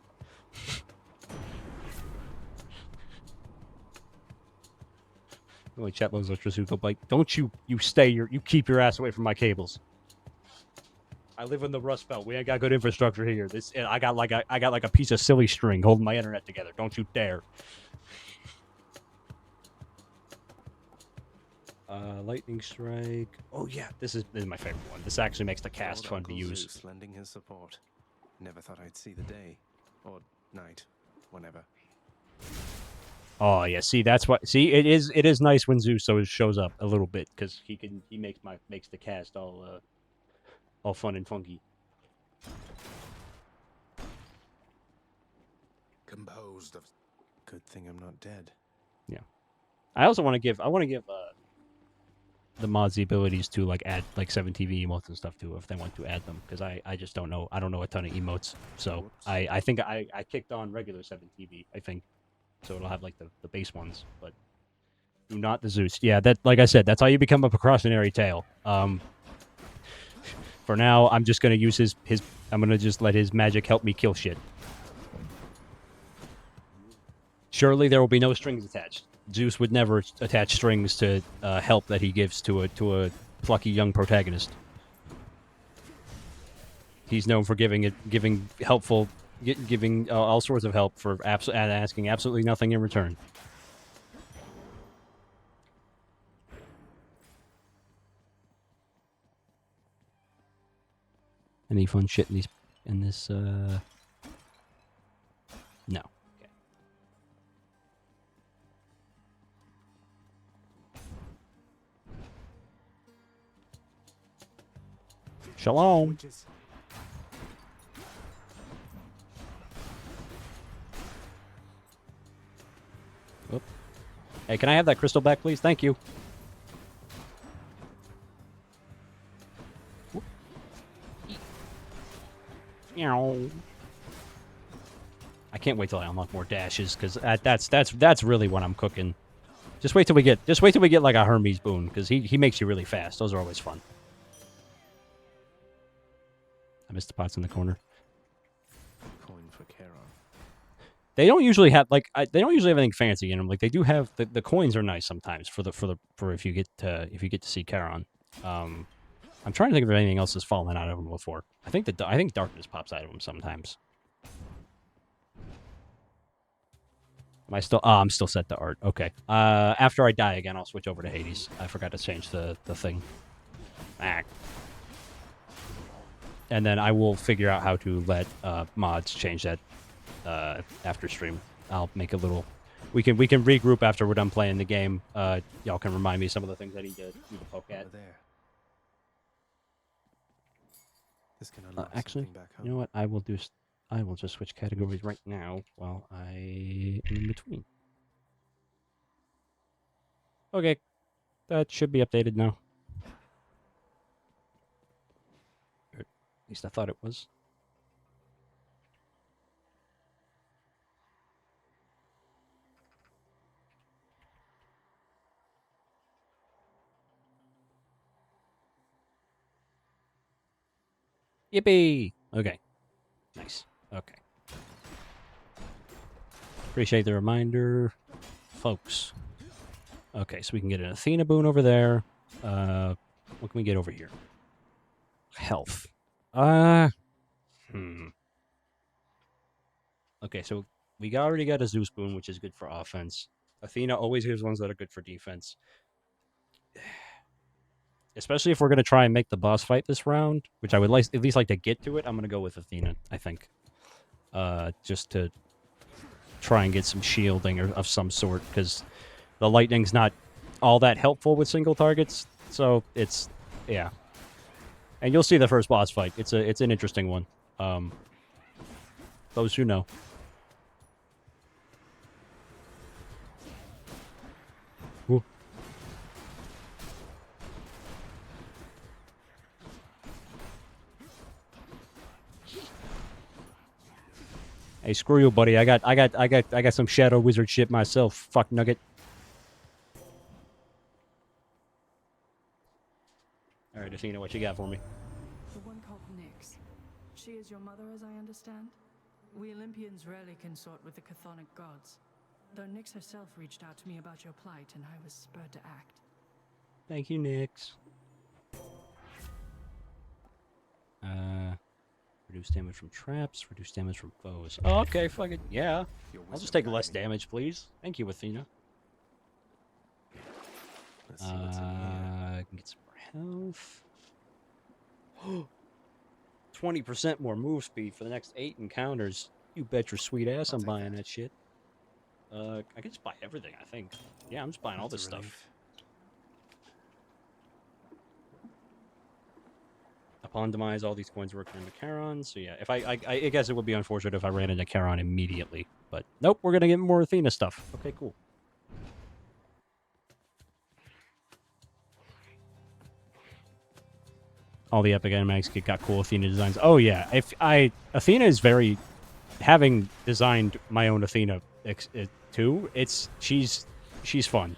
Really, chat loves Electrosuco Bike. Don't you keep your ass away from my cables. I live in the Rust Belt. We ain't got good infrastructure here. I got like a piece of silly string holding my internet together. Don't you dare. Lightning Strike. Oh yeah, this is my favorite one. This actually makes the cast fun to use. Zeus lending his support. Never thought I'd see the day or night, whenever. Oh yeah, see that's what. See, it is nice when Zeus shows up a little bit because he makes the cast all fun and funky. Composed of. Good thing I'm not dead. Yeah, I also want to give the mods the abilities to like add like 7TV emotes and stuff too if they want to add them because I just don't know. I don't know a ton of emotes, so I think I kicked on regular 7TV. I think. So it'll have like the base ones, but do not the Zeus. Yeah, that like I said, that's how you become a precautionary tail. For now, I'm just gonna use his. I'm gonna just let his magic help me kill shit. Surely there will be no strings attached. Zeus would never attach strings to help that he gives to a plucky young protagonist. He's known for giving helpful. Giving all sorts of help for and asking absolutely nothing in return. Any fun shit in this? No. Okay. Shalom. Hey, can I have that crystal back, please? Thank you. I can't wait till I unlock more dashes because that's really what I'm cooking. Just wait till we get like a Hermes boon because he makes you really fast. Those are always fun. I missed the pots in the corner. Coin for Charon. They don't usually have they don't usually have anything fancy in them. Like they do have the coins are nice sometimes for if you get to see Charon. I'm trying to think if anything else has fallen out of them before. I think darkness pops out of them sometimes. Am I still? Oh, I'm still set to art. Okay. After I die again, I'll switch over to Hades. I forgot to change the thing. Ah. And then I will figure out how to let mods change that after stream. I'll make a little. We can regroup after we're done playing the game. Y'all can remind me some of the things I need to poke at. Over there. This can unlock Actually, something back home. you know what? I will do. I will just switch categories right now while I am in between. Okay, that should be updated now. Or at least I thought it was. Yippee! Okay. Nice. Okay. Appreciate the reminder, folks. Okay, so we can get an Athena boon over there. What can we get over here? Health. Okay, so we already got a Zeus boon, which is good for offense. Athena always gives ones that are good for defense. Especially if we're going to try and make the boss fight this round, which I would at least like to get to it, I'm going to go with Athena, I think. Just to try and get some shielding of some sort, because the lightning's not all that helpful with single targets, so it's, yeah. And you'll see the first boss fight. It's an interesting one. Those who know. Ooh. Hey, screw you, buddy. I got some shadow wizard shit myself. Fuck nugget. All right, Athena, what you got for me? The one called Nyx. She is your mother, as I understand? We Olympians rarely consort with the chthonic gods, though Nyx herself reached out to me about your plight, and I was spurred to act. Thank you, Nyx. Reduce damage from traps, reduce damage from foes. Oh, okay, fuck it. Yeah. I'll just take less damage, please. Thank you, Athena. Let's see what's in here. I can get some more health. 20% more move speed for the next 8 encounters. You bet your sweet ass I'm buying that shit. I can just buy everything, I think. Yeah, I'm just buying all this stuff. Upon demise, all these coins work into Charon. So yeah, if I guess it would be unfortunate if I ran into Charon immediately. But nope, we're gonna get more Athena stuff. Okay, cool. All the epic animatics got cool Athena designs. Oh yeah, Athena is very, having designed my own Athena too. She's fun.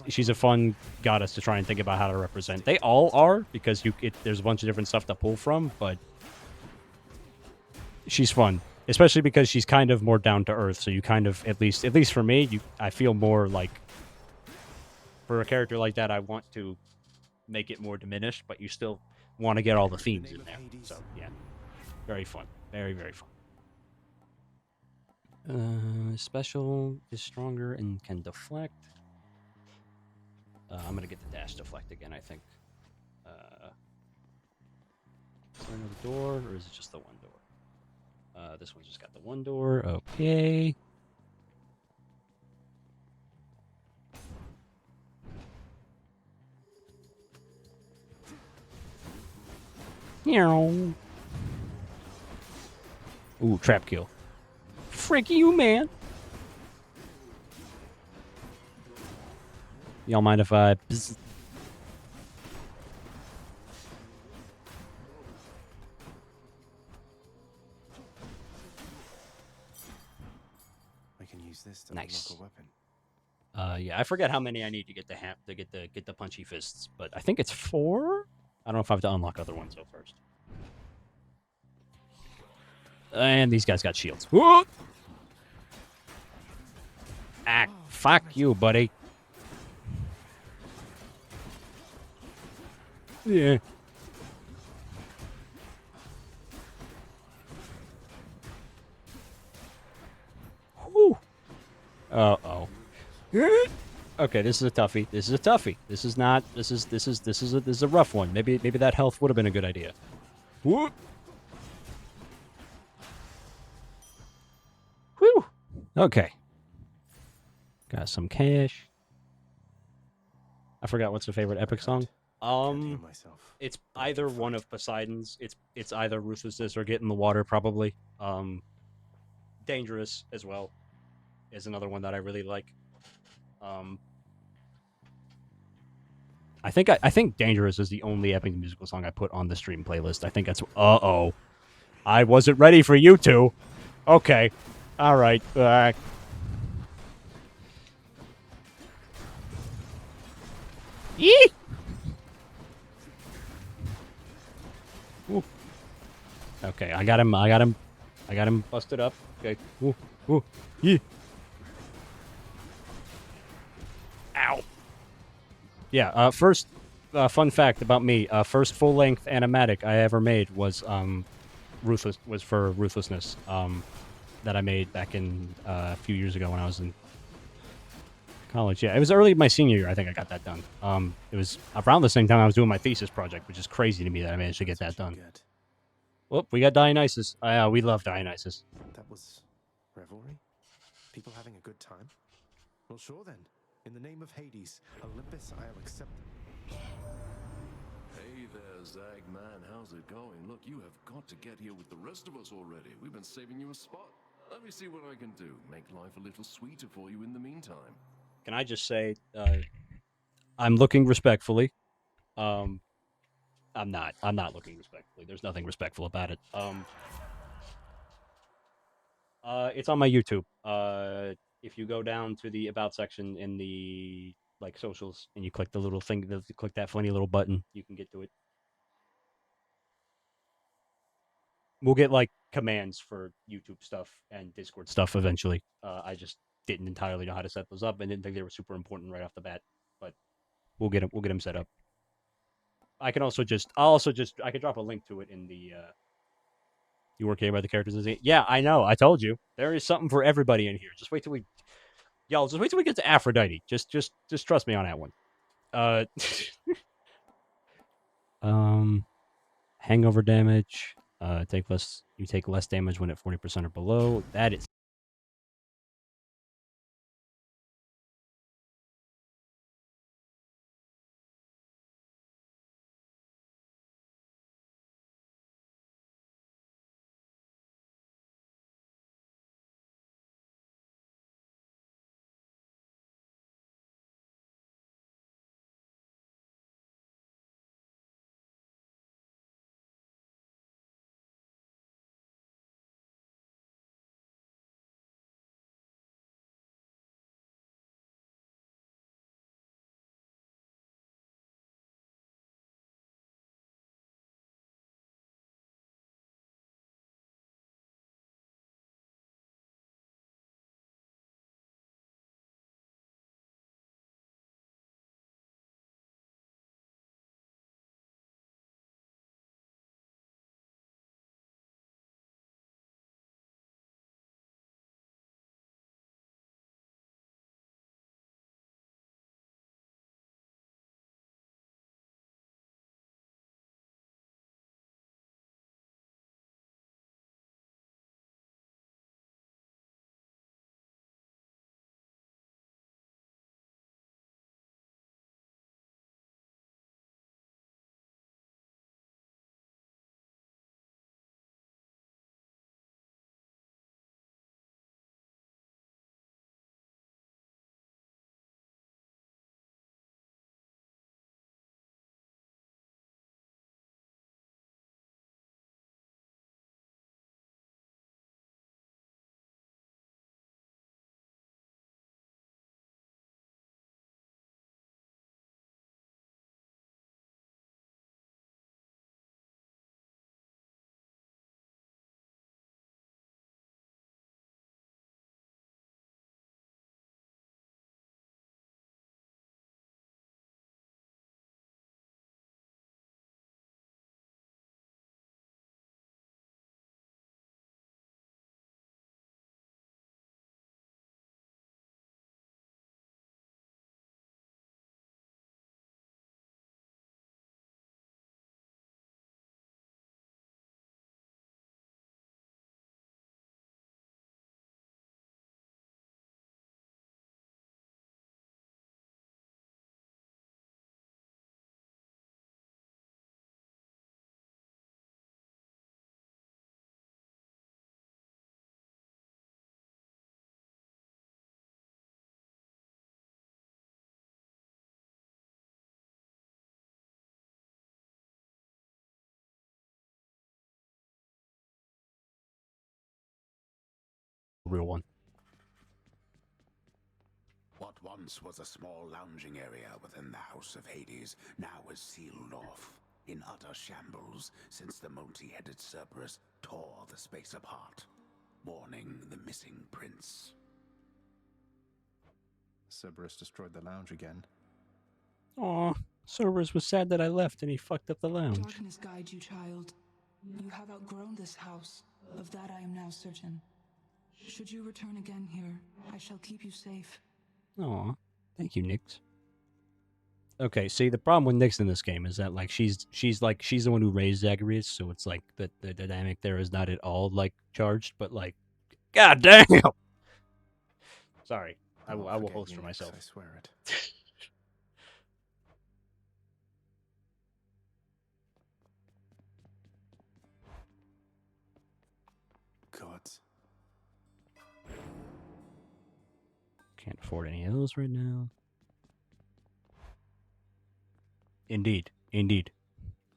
She's a fun goddess to try and think about how to represent. They all are, because there's a bunch of different stuff to pull from, but she's fun, especially because she's kind of more down to earth. So you kind of, at least for me, I feel more like, for a character like that, I want to make it more diminished, but you still want to get all the themes in there. So yeah, very fun, very very fun. Special is stronger and can deflect. I'm gonna get the dash deflect again, I think. Is there another door, or is it just the one door? This one's just got the one door. Okay. Ooh, trap kill. Frick you, man. Y'all mind if I... Bzz? I can use this to Nice. unlock a weapon. Yeah, I forget how many I need to get the punchy fists, but I think it's 4. I don't know if I have to unlock other ones though first. And these guys got shields. Whoa! Ah, fuck you, buddy. Yeah. Whew. Uh-oh. Okay, this is a toughie. This is a toughie. This is not. This is a rough one. Maybe that health would have been a good idea. Whoop. Whew. Okay. Got some cash. I forgot what's your favorite epic song. Can't heal myself. It's but I can either one fight. of Poseidon's. It's either Ruthlessness or Get in the Water, probably. Dangerous as well is another one that I really like. Um, I think Dangerous is the only epic musical song I put on the stream playlist. I think that's. Uh-oh. I wasn't ready for you two. Okay. All right. Yee! Ooh. Okay, I got him. I got him busted up. Okay. Ooh. Ooh. Yee. Ow. Yeah. First, fun fact about me. First full length animatic I ever made was for Ruthlessness. That I made back in a few years ago when I was in college. Yeah, it was early my senior year. I think I got that done. It was around the same time I was doing my thesis project, which is crazy to me that I managed to get that That's what done. you get. Well, we got Dionysus. We love Dionysus. That was revelry? People having a good time? Well, sure then. In the name of Hades, Olympus, I'll accept. Hey there, Zag man, how's it going? Look, you have got to get here with the rest of us already. We've been saving you a spot. Let me see what I can do. Make life a little sweeter for you in the meantime. Can I just say, I'm looking respectfully. Um, I'm not. I'm not looking respectfully. There's nothing respectful about it. It's on my YouTube. If you go down to the about section in the like socials and you click the little thing, click that funny little button, you can get to it. We'll get like commands for YouTube stuff and Discord stuff eventually. I just didn't entirely know how to set those up and didn't think they were super important right off the bat. But we'll get them set up. I could drop a link to it in the. You work here by the characters. Yeah, I know. I told you there is something for everybody in here. Just wait till we, y'all. Just wait till we get to Aphrodite. Just trust me on that one. Uh, um, hangover damage. Take less. You take less damage when at 40% or below. That is real one. What once was a small lounging area within the House of Hades now is sealed off, in utter shambles since the multi-headed Cerberus tore the space apart, warning the missing prince. Cerberus destroyed the lounge again. Aw, Cerberus was sad that I left and he fucked up the lounge. Darkness guide you, child. You have outgrown this house. Of that I am now certain. Should you return again here, I shall keep you safe. Aw, thank you, Nyx. Okay, see, the problem with Nyx in this game is that, like, she's the one who raised Zagreus, so it's like the dynamic there is not at all, like, charged, but, like, god damn! Sorry, I will host you, for Nyx, myself. I swear it. Gods. Can't afford any of those right now. Indeed.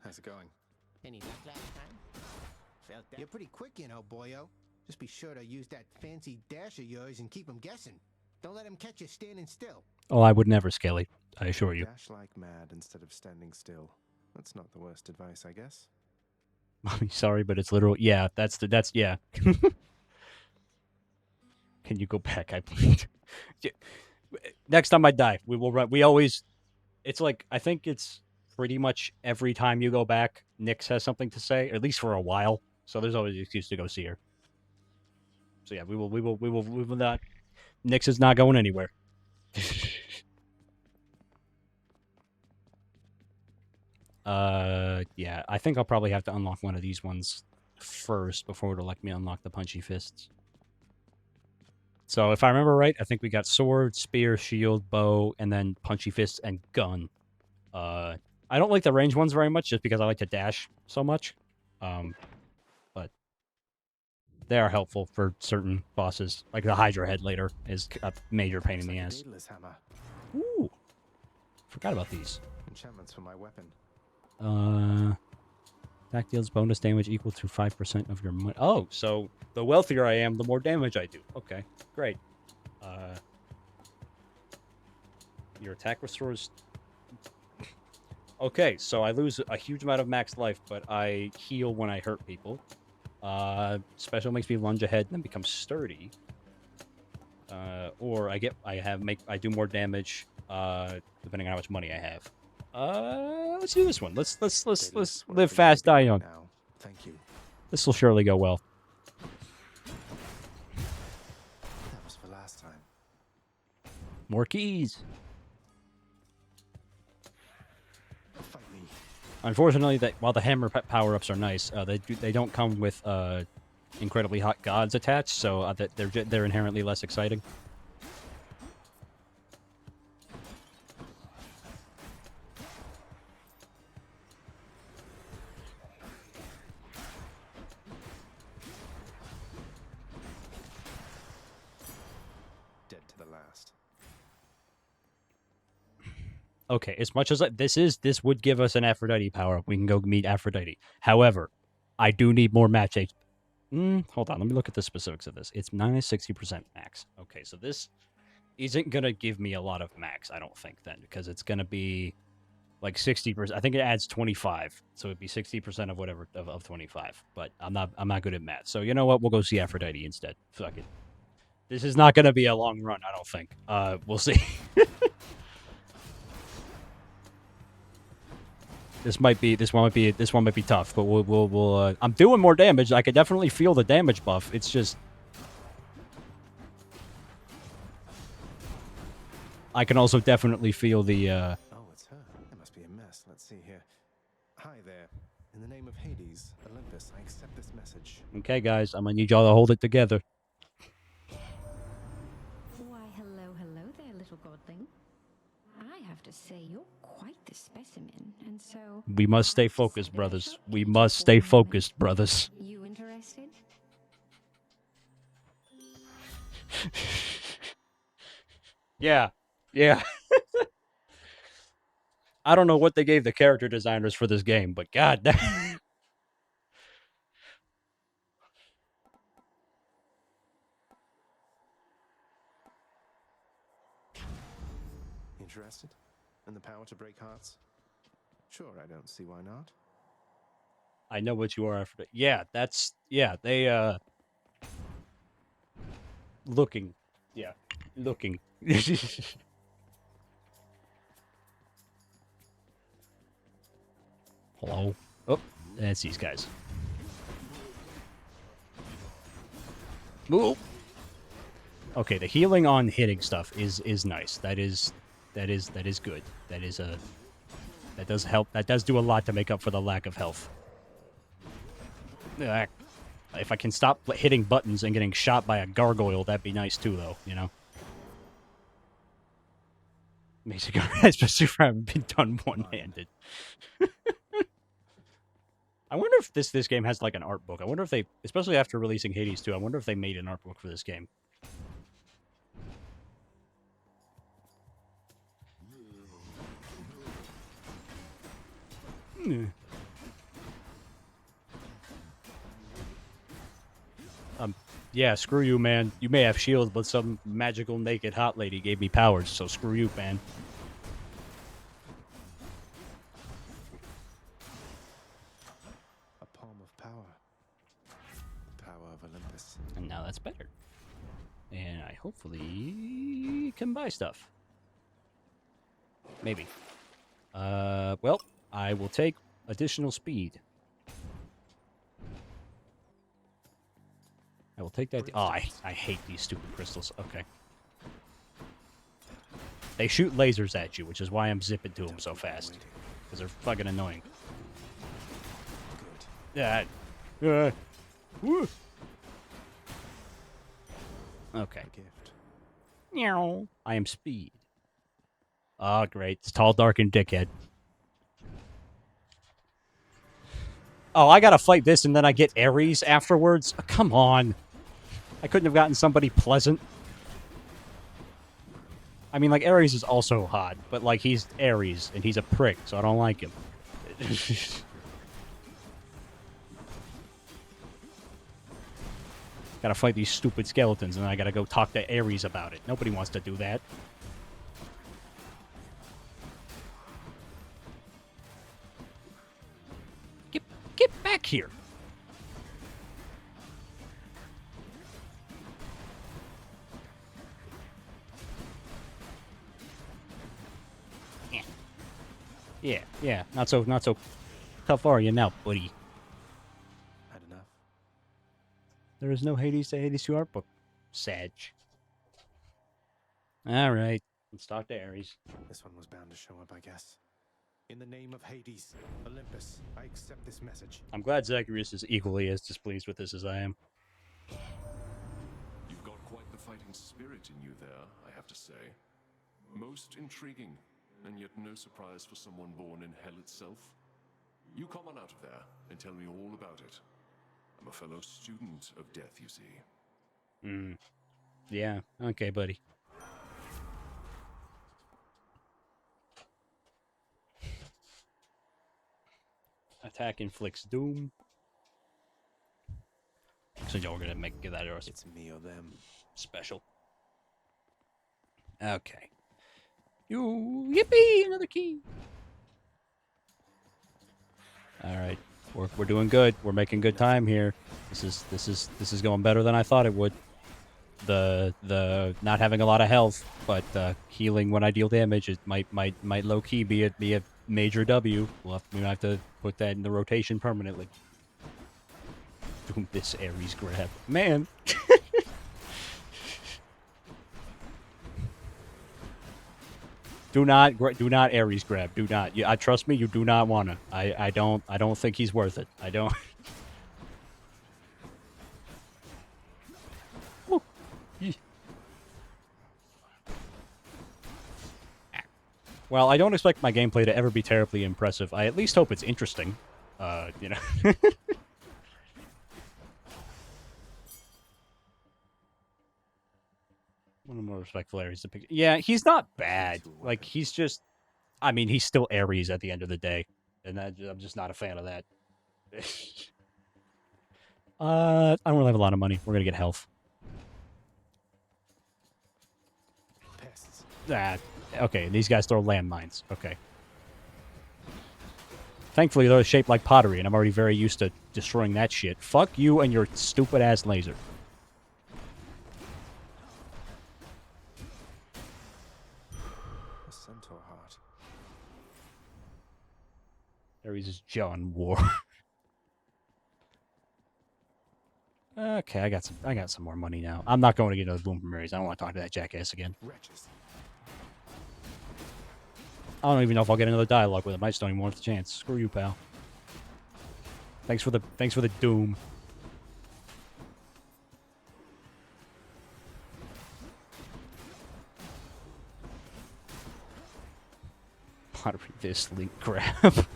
How's it going? Any luck last time? Felt that. You're pretty quick, you know, boyo. Just be sure to use that fancy dash of yours and keep 'em guessing. Don't let 'em catch you standing still. Oh, I would never, Skelly. I assure you. Dash like mad instead of standing still. That's not the worst advice, I guess. I'm sorry, but it's literal. Yeah, that's yeah. Can you go back? Next time I die, we will run. We always. It's like, I think it's pretty much every time you go back, Nyx has something to say, at least for a while. So there's always an excuse to go see her. So yeah, we will not. Nyx is not going anywhere. Yeah, I think I'll probably have to unlock one of these ones first before it'll let me unlock the punchy fists. So if I remember right, I think we got sword, spear, shield, bow, and then punchy fists and gun. I don't like the range ones very much just because I like to dash so much. But they are helpful for certain bosses. Like the Hydra head later is a major pain in the ass. Daedalus hammer. Ooh. Forgot about these. Enchantments for my weapon. Attack deals bonus damage equal to 5% of your money. Oh, so the wealthier I am, the more damage I do. Okay, great. Your attack restores... Okay, so I lose a huge amount of max life, but I heal when I hurt people. Special makes me lunge ahead and then become sturdy. Or I do more damage, depending on how much money I have. Let's do this one. Let's live fast, die young. Now, thank you. This will surely go well. That was for last time. More keys. Fight me. Unfortunately, that while the hammer power-ups are nice, they don't come with incredibly hot gods attached, so they're inherently less exciting. Dead to the last. Okay, as much as this would give us an Aphrodite power, we can go meet Aphrodite. However, I do need more match HP. Hold on, let me look at the specifics of this. It's minus 60% max. Okay, so this isn't gonna give me a lot of max, I don't think, then, because it's gonna be like 60%. I think it adds 25, so it'd be 60% of whatever of 25. But I'm not good at math, so you know what? We'll go see Aphrodite instead. Fuck it. This is not gonna be a long run, I don't think. We'll see. This one might be tough, but we'll I'm doing more damage. I can definitely feel the damage buff. It's just I can also definitely feel the Oh, it's her. It must be a mess. Let's see here. Hi there. In the name of Hades, Olympus, I accept this message. Okay, guys, I'm gonna need y'all to hold it together. Why, hello there, little godling. I have to say, you're quite the specimen, and so... We must stay focused, brothers. We must stay focused, brothers. You interested? Yeah. I don't know what they gave the character designers for this game, but god damn. Interested? In the power to break hearts? Sure, I don't see why not. I know what you are after. Yeah, that's they looking. Yeah. Looking. Hello. Oh, that's these guys. Move. Okay, the healing on hitting stuff is nice. That is good. That does help. That does do a lot to make up for the lack of health. If I can stop hitting buttons and getting shot by a gargoyle, that'd be nice too, though. You know. Makes it especially if I haven't been done one-handed. I wonder if this game has like an art book. I wonder if they, especially after releasing Hades 2, I wonder if they made an art book for this game. Yeah, screw you, man. You may have shields, but some magical naked hot lady gave me powers, so screw you, man. A palm of power. The power of Olympus. And now that's better. And I hopefully can buy stuff. Maybe. Well, I will take additional speed. I will take that. Oh, I hate these stupid crystals. Okay. They shoot lasers at you, which is why I'm zipping to them so fast. Because they're fucking annoying. Yeah. Woo. Okay. Meow. I am speed. Oh, great. It's tall, dark, and dickhead. Oh, I gotta fight this and then I get Ares afterwards? Oh, come on. I couldn't have gotten somebody pleasant. I mean, like, Ares is also hot, but, like, he's Ares, and he's a prick, so I don't like him. Gotta fight these stupid skeletons, and then I gotta go talk to Ares about it. Nobody wants to do that. Get back here! Yeah, not so tough are you now, buddy? Had enough. There is no Hades to Hades 2 art book. Sag. Alright, let's talk to Ares. This one was bound to show up, I guess. In the name of Hades, Olympus, I accept this message. I'm glad Zacharias is equally as displeased with this as I am. You've got quite the fighting spirit in you there, I have to say. Most intriguing, and yet no surprise for someone born in hell itself. You come on out of there and tell me all about it. I'm a fellow student of death, you see. Yeah, okay, buddy. Attack inflicts doom. So y'all are gonna give that ours. It's me or them. Special. Okay. Yippee! Another key. All right, we're doing good. We're making good time here. This is going better than I thought it would. The not having a lot of health, but healing when I deal damage, it might low key be a major W. We'll have to put that in the rotation permanently. Doom this Ares grab, man. Do not Ares grab. Do not. I trust me. You do not wanna. I don't think he's worth it. I don't. Well, I don't expect my gameplay to ever be terribly impressive. I at least hope it's interesting. You know. One of the more respectful Ares depiction. Yeah, he's not bad. Like, he's just... I mean, he's still Ares at the end of the day. And I'm just not a fan of that. I don't really have a lot of money. We're gonna get health. pests. Ah, okay, these guys throw landmines. Okay. Thankfully, they're shaped like pottery, and I'm already very used to destroying that shit. Fuck you and your stupid-ass laser. A centaur heart. Ares is John War. Okay, I got some more money now. I'm not going to get another boom from Ares. I don't want to talk to that jackass again. Wretches. I don't even know if I'll get another dialogue with him. I just don't even want the chance. Screw you, pal. Thanks for the doom. Pottery this link grab.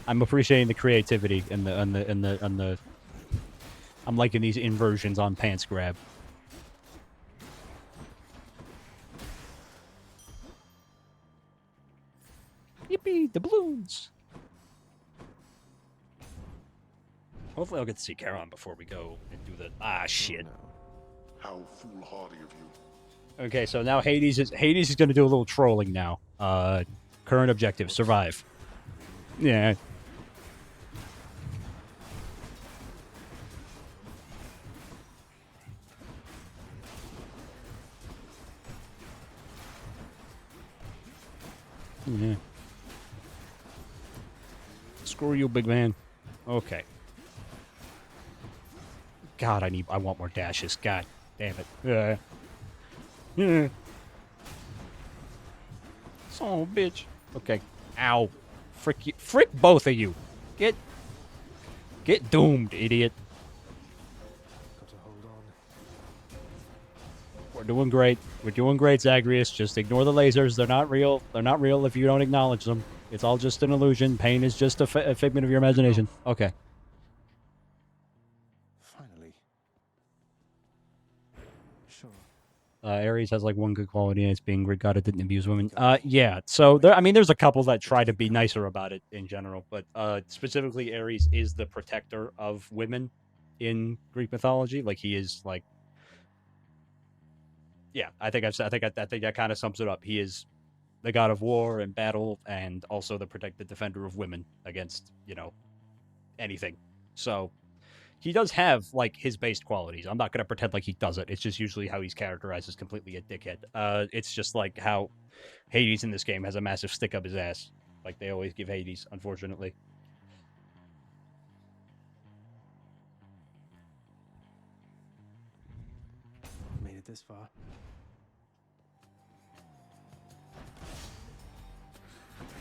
I'm appreciating the creativity and the I'm liking these inversions on pants grab. Yippee, the balloons! Hopefully I'll get to see Charon before we go and do the... Ah, shit. Oh, no. How foolhardy of you. Okay, so now Hades is going to do a little trolling now. Current objective, survive. Yeah. Yeah. Screw you, big man. Okay. God, I want more dashes. God damn it. Yeah. Son of a bitch. Okay. Ow. Frick you. Frick both of you. Get doomed, idiot. Got to hold on. We're doing great. We're doing great, Zagreus. Just ignore the lasers. They're not real. They're not real if you don't acknowledge them. It's all just an illusion. Pain is just a figment of your imagination. Okay. Finally. Sure. Ares has like one good quality, and it's being regarded didn't abuse women. Yeah. So there's a couple that try to be nicer about it in general, but specifically Ares is the protector of women in Greek mythology. Like he is like, yeah. I think that kind of sums it up. He is the god of war and battle, and also the protected defender of women against anything. So he does have like his based qualities. I'm not gonna pretend like he doesn't. It's just usually how he's characterized as completely a dickhead. It's just like how Hades in this game has a massive stick up his ass, like they always give Hades, unfortunately. Made it this far.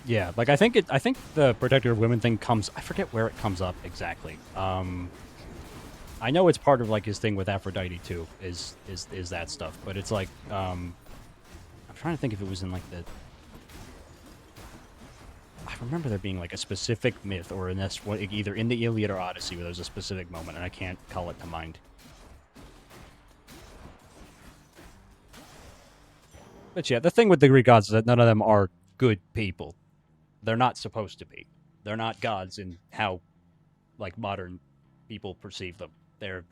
Yeah, like I think the protector of women thing comes. I forget where it comes up exactly. I know it's part of like his thing with Aphrodite too. Is that stuff? But it's like I'm trying to think if it was in like the. I remember there being like a specific myth or in this either in the Iliad or Odyssey where there's a specific moment, and I can't call it to mind. But yeah, the thing with the Greek gods is that none of them are good people. They're not supposed to be. They're not gods in how, like, modern people perceive them. They're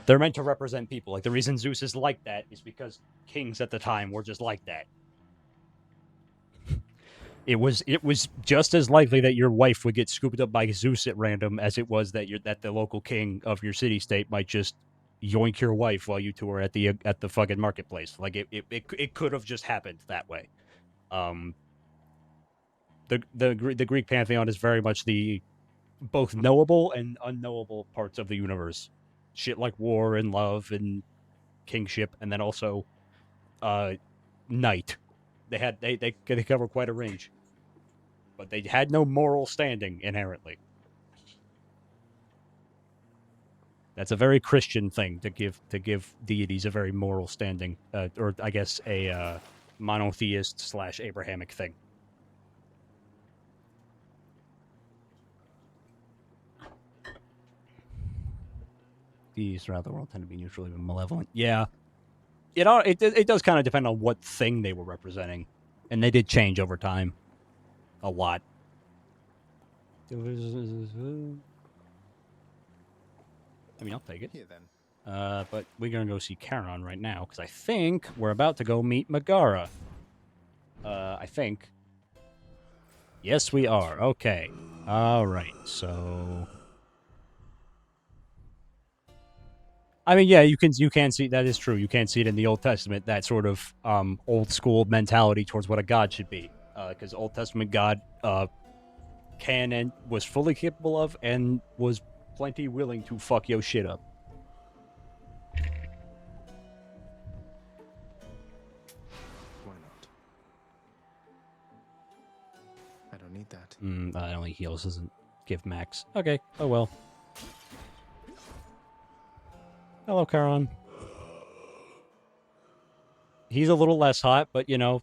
meant to represent people. Like, the reason Zeus is like that is because kings at the time were just like that. It was just as likely that your wife would get scooped up by Zeus at random as it was that the local king of your city-state might just yoink your wife while you two are at the fucking marketplace. Like, it could have just happened that way. The Greek pantheon is very much the both knowable and unknowable parts of the universe. Shit like war and love and kingship, and then also night. They cover quite a range. But they had no moral standing inherently. That's a very Christian thing to give deities a very moral standing, or I guess a monotheist / Abrahamic thing. Deities throughout the world tend to be neutrally malevolent. Yeah, it does kind of depend on what thing they were representing, and they did change over time, a lot. I mean, I'll take it. Here then. But we're gonna go see Charon right now, because I think we're about to go meet Megara. I think. Yes, we are. Okay. Alright, so... I mean, yeah, you can see, that is true. You can see it in the Old Testament, that sort of, old school mentality towards what a god should be. Because Old Testament God, can and was fully capable of, and was plenty willing to fuck your shit up. Why not? I don't need that. That only heals, doesn't give max. Okay, oh well. Hello, Charon. He's a little less hot, but you know.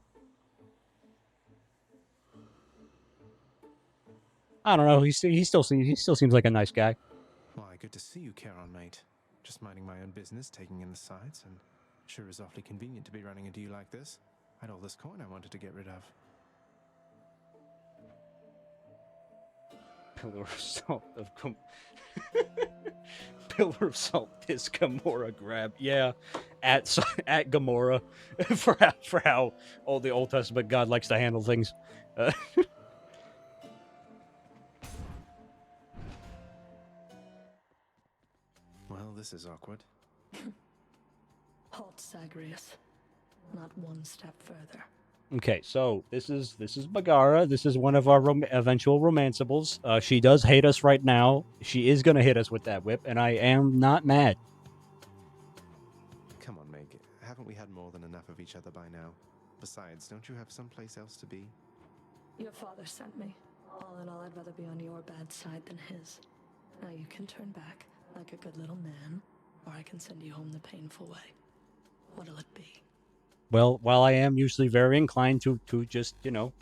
I don't know. He still seems like a nice guy. Why, good to see you, Charon, mate. Just minding my own business, taking in the sights, and sure is awfully convenient to be running into you like this. I had all this coin I wanted to get rid of. Pillar of Salt of Pillar of Salt is Gamora grab. Yeah, at Gamora for how all the Old Testament God likes to handle things. Well, this is awkward. Halt, Zagreus. Not one step further. Okay, so this is Megara. This is one of our eventual romanceables. She does hate us right now. She is gonna hit us with that whip, and I am not mad. Come on, Meg. Haven't we had more than enough of each other by now? Besides, don't you have someplace else to be? Your father sent me. All in all, I'd rather be on your bad side than his. Now you can turn back, like a good little man, or I can send you home the painful way. What'll it be? Well, while I am usually very inclined to just, you know,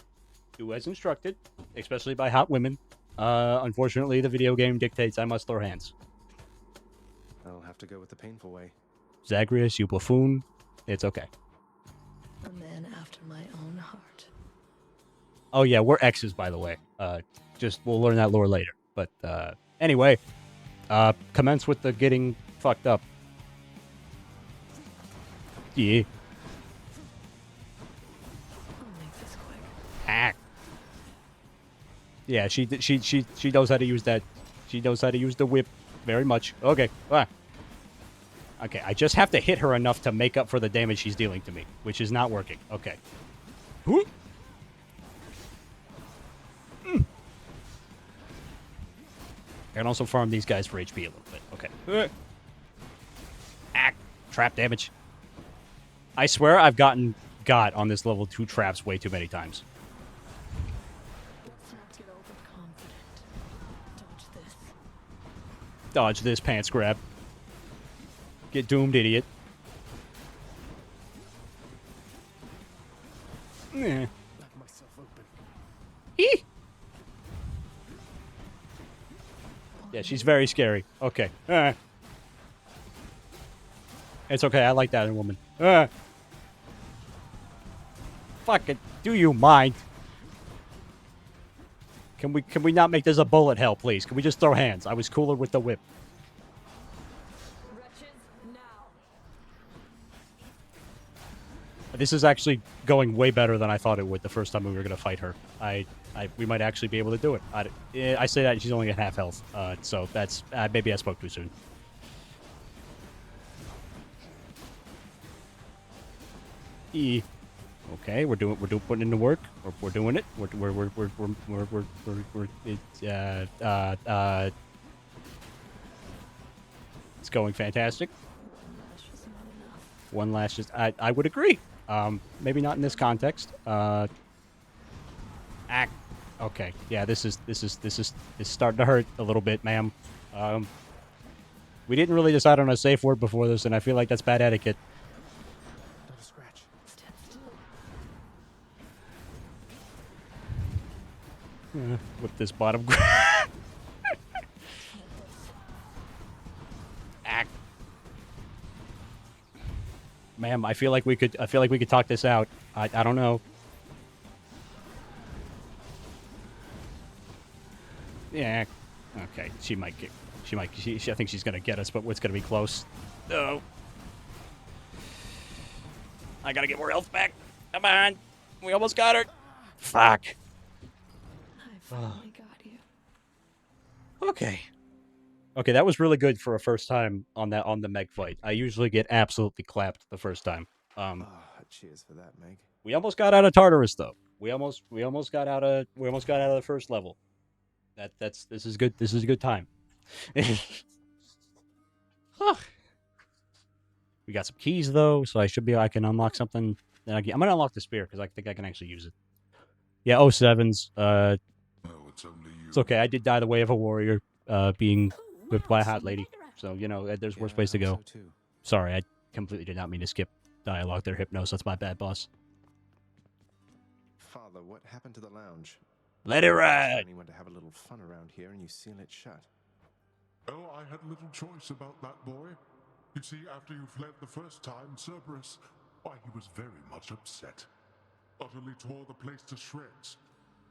do as instructed, especially by hot women, unfortunately the video game dictates I must throw hands. I'll have to go with the painful way. Zagreus, you buffoon. It's okay. A man after my own heart. Oh yeah, we're exes, by the way. Just, we'll learn that lore later. But, anyway, commence with the getting fucked up. Yeah. Hack. Yeah, she knows how to use that. She knows how to use the whip very much. Okay. Okay, I just have to hit her enough to make up for the damage she's dealing to me, which is not working. Okay. Whoop. I can also farm these guys for HP a little bit. Okay. Trap damage. I swear I've got on this level 2 traps way too many times. Let's not get overconfident. Dodge this. Dodge this pants grab. Get doomed, idiot. Let myself open. Eee! Yeah, she's very scary. Okay. It's okay. I like that in a woman. Fuck it. Do you mind? Can we not make this a bullet hell, please? Can we just throw hands? I was cooler with the whip. This is actually going way better than I thought it would the first time we were going to fight her. We might actually be able to do it. I say that she's only at half health, so that's maybe I spoke too soon. Okay, we're putting in the work. We're doing it. It's going fantastic. One last just I would agree. Maybe not in this context. Okay. Yeah, this is starting to hurt a little bit, ma'am. We didn't really decide on a safe word before this, and I feel like that's bad etiquette. Not a scratch. Stand still. With this bottom. Ma'am, I feel like we could talk this out. I don't know. Yeah. Okay. She might She might. I think she's gonna get us, but it's gonna be close. No. I gotta get more health back. Come on. We almost got her. Fuck. I finally got you. Okay. Okay, that was really good for a first time on the Meg fight. I usually get absolutely clapped the first time. Cheers for that, Meg. We almost got out of Tartarus though. We almost got out of the first level. This is good. This is a good time. We got some keys though, so I can unlock something. I'm gonna unlock the spear because I think I can actually use it. Yeah, 07s. It's only you. It's okay. I did die the way of a warrior, being whipped by a hot lady. So there's worse ways to go. So too. Sorry, I completely did not mean to skip dialogue there, Hypnos. That's my bad, boss. Father, what happened to the lounge? Let it ride. Anyone to have a little fun around here, and you seal it shut. Oh, I had little choice about that, boy. You see, after you fled the first time, Cerberus, why, he was very much upset. Utterly tore the place to shreds.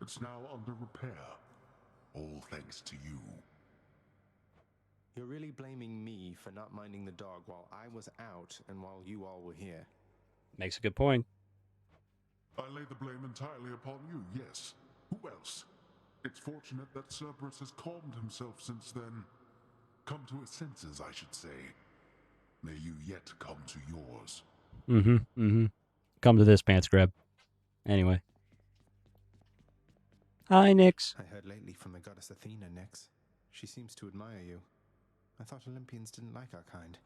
It's now under repair. All thanks to you. You're really blaming me for not minding the dog while I was out and while you all were here. Makes a good point. I lay the blame entirely upon you, yes. Who else? It's fortunate that Cerberus has calmed himself since then. Come to his senses, I should say. May you yet come to yours. Come to this, pants grab. Anyway. Hi, Nyx. I heard lately from the goddess Athena, Nyx. She seems to admire you. I thought Olympians didn't like our kind.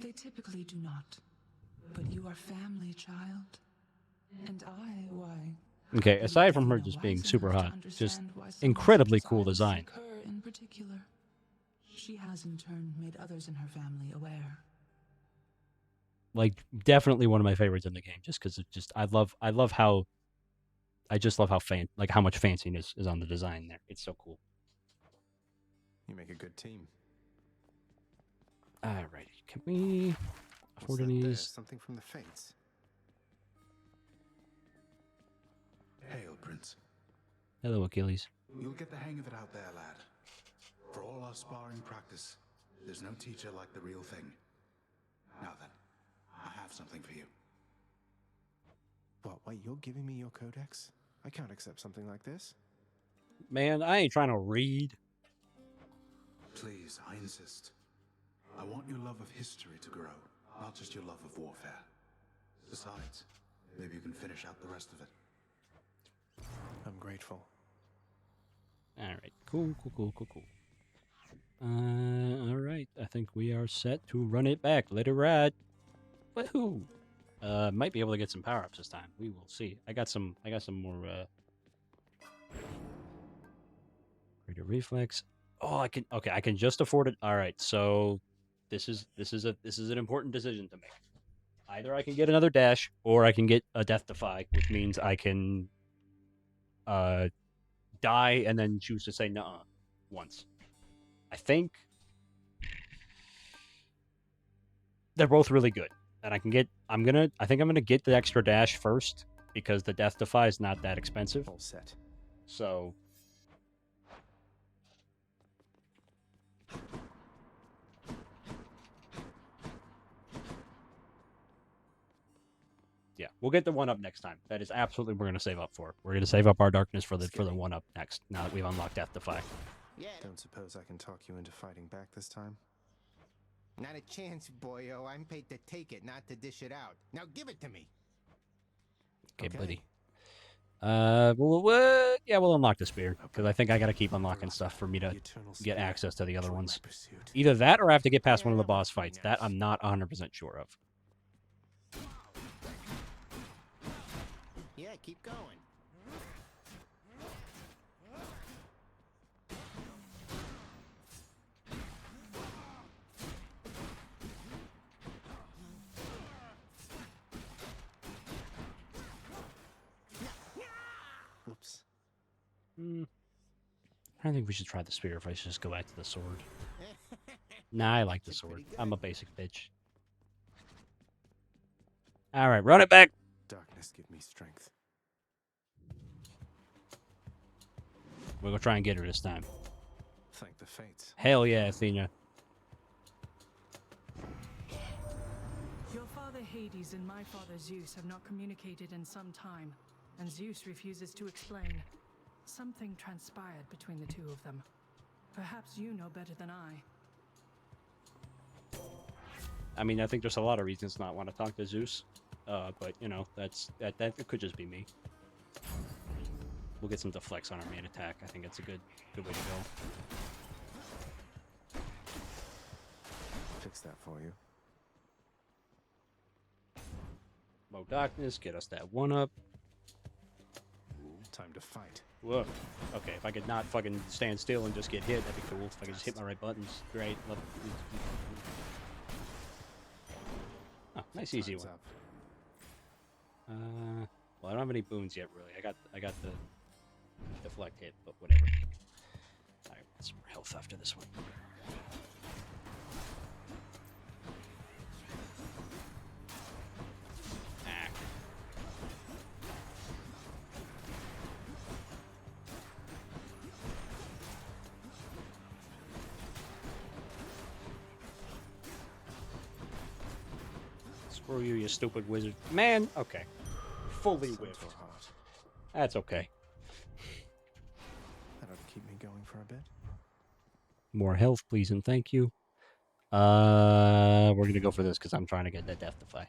They typically do not. But you are family, child. And why? Okay, aside from her just being super hot, just incredibly cool design. Her in particular. She has in turn made others in her family aware. Like, definitely one of my favorites in the game, just because I love how how much fanciness is on the design there. It's so cool. You make a good team. Alrighty, can we afford any of these? Something from the Fates. Hail, Prince. Hello, Achilles. You'll get the hang of it out there, lad. For all our sparring practice, there's no teacher like the real thing. Now then, I have something for you. What, wait, you're giving me your codex? I can't accept something like this. Man, I ain't trying to read. Please, I insist. I want your love of history to grow, not just your love of warfare. Besides, maybe you can finish out the rest of it. I'm grateful. Alright, cool. Alright, I think we are set to run it back. Let it ride. Woohoo! Might be able to get some power-ups this time. We will see. I got some more, greater reflex. Oh, I can just afford it. Alright, so this is an important decision to make. Either I can get another dash, or I can get a death defy, which means I can die and then choose to say nuh-uh once. I think they're both really good. And I think I'm gonna get the extra dash first because the death defy is not that expensive. All set. So yeah, we'll get the one up next time. That is absolutely we're gonna save up for. We're gonna save up our darkness for the one up next. Now that we've unlocked Death Defy. Yeah. Don't suppose I can talk you into fighting back this time? Not a chance, boyo. I'm paid to take it, not to dish it out. Now give it to me. Okay, buddy. We'll unlock the spear because I think I gotta keep unlocking stuff for me to get access to the other ones. Either that or I have to get past one of the boss fights. That I'm not 100% sure of. Yeah, keep going. Oops. I think we should try the spear if I should just go back to the sword. Nah, I like the sword. I'm a basic bitch. Alright, run it back! Darkness, give me strength. We're gonna try and get her this time. Thank the fates. Hell yeah, Athena. Your father Hades and my father Zeus have not communicated in some time, and Zeus refuses to explain. Something transpired between the two of them. Perhaps you know better than I. I mean, I think there's a lot of reasons to not want to talk to Zeus. But, you know, that it could just be me. We'll get some deflects on our main attack. I think it's a good way to go. Fix that for you. Low darkness, get us that 1-up. Time to fight. Whoa. Okay, if I could not fucking stand still and just get hit, that'd be cool. If I could just hit my right buttons. Great. Love. Oh, nice easy one. Well, I don't have any boons yet, really. I got the deflect hit, but whatever. Alright, some more health after this one. Ah. Screw you, you stupid wizard. Man, okay. Fully whiffed. That's okay. That ought to keep me going for a bit. More health, please, and thank you. We're gonna go for this because I'm trying to get that Death Defy.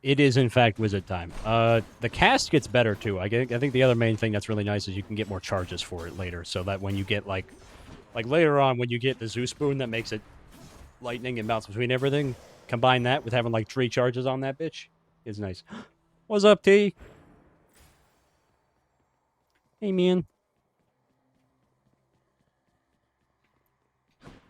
It is, in fact, wizard time. The cast gets better, too. I think the other main thing that's really nice is you can get more charges for it later, so that when you get, like later on, when you get the Zeus boon that makes it lightning and bounce between everything, combine that with having, like, 3 charges on that bitch, is nice. What's up, T? Hey, man.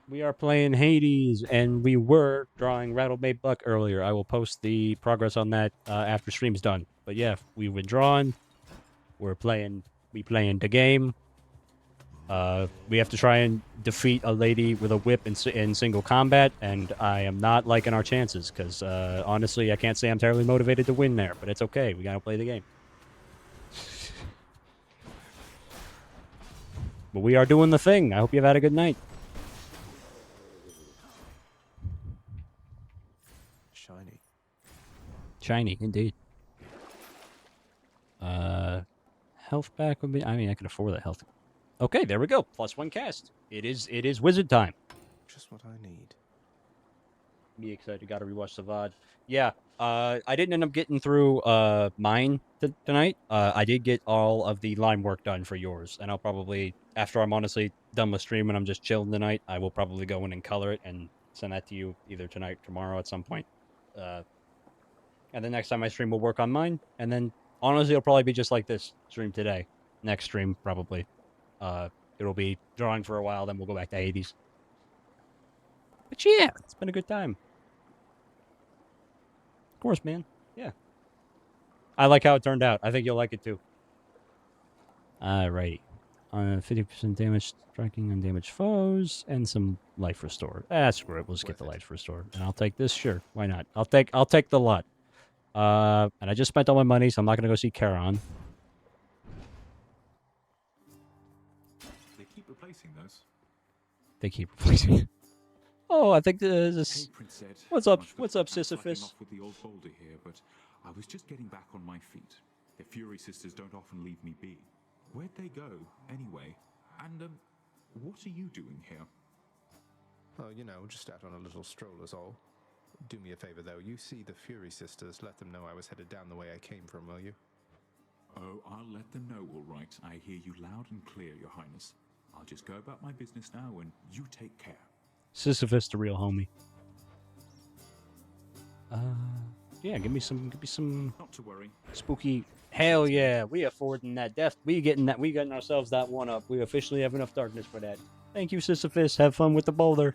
We are playing Hades, and we were drawing Rattlebait Buck earlier. I will post the progress on that after stream's done. But yeah, we've been drawing. We playing the game. We have to try and defeat a lady with a whip in single combat, and I am not liking our chances, because honestly, I can't say I'm terribly motivated to win there, but it's okay. We gotta play the game. But we are doing the thing. I hope you've had a good night. Shiny. Shiny, indeed. Health back would be... I mean, I can afford that health. Okay, there we go. +1 cast. It is wizard time. Just what I need. Be excited. Got to rewatch the VOD. Yeah, I didn't end up getting through mine tonight. I did get all of the line work done for yours, and I'll probably, after I'm honestly done with stream and I'm just chilling tonight, I will probably go in and color it and send that to you either tonight or tomorrow at some point. And the next time I stream, we'll work on mine, and then honestly, it'll probably be just like this stream today. Next stream, probably. It'll be drawing for a while, then we'll go back to Hades. But yeah, it's been a good time. Of course, man. Yeah. I like how it turned out. I think you'll like it too. Alrighty. 50% damage striking on damaged foes, and some life restored. Screw it. We'll just get the life restored. And I'll take this. Sure, why not? I'll take the lot. And I just spent all my money, so I'm not gonna go see Charon. They keep replacing those. They keep replacing. Oh, I think this. Hey, Prince Ed. What's up? I've What's got up, plans slacking Sisyphus? off with the old boulder here, but I was just getting back on my feet. The Fury Sisters don't often leave me be. Where'd they go, anyway? And, what are you doing here? Oh, you know, just out on a little stroll is all. Do me a favor, though. You see the Fury Sisters, let them know I was headed down the way I came from, will you? Oh, I'll let them know, all right. I hear you loud and clear, Your Highness. I'll just go about my business now, and you take care. Sisyphus, the real homie. Yeah, give me some. Not to worry. Spooky. Hell yeah, we affording that death. We getting ourselves that 1-up. We officially have enough darkness for that. Thank you, Sisyphus. Have fun with the boulder.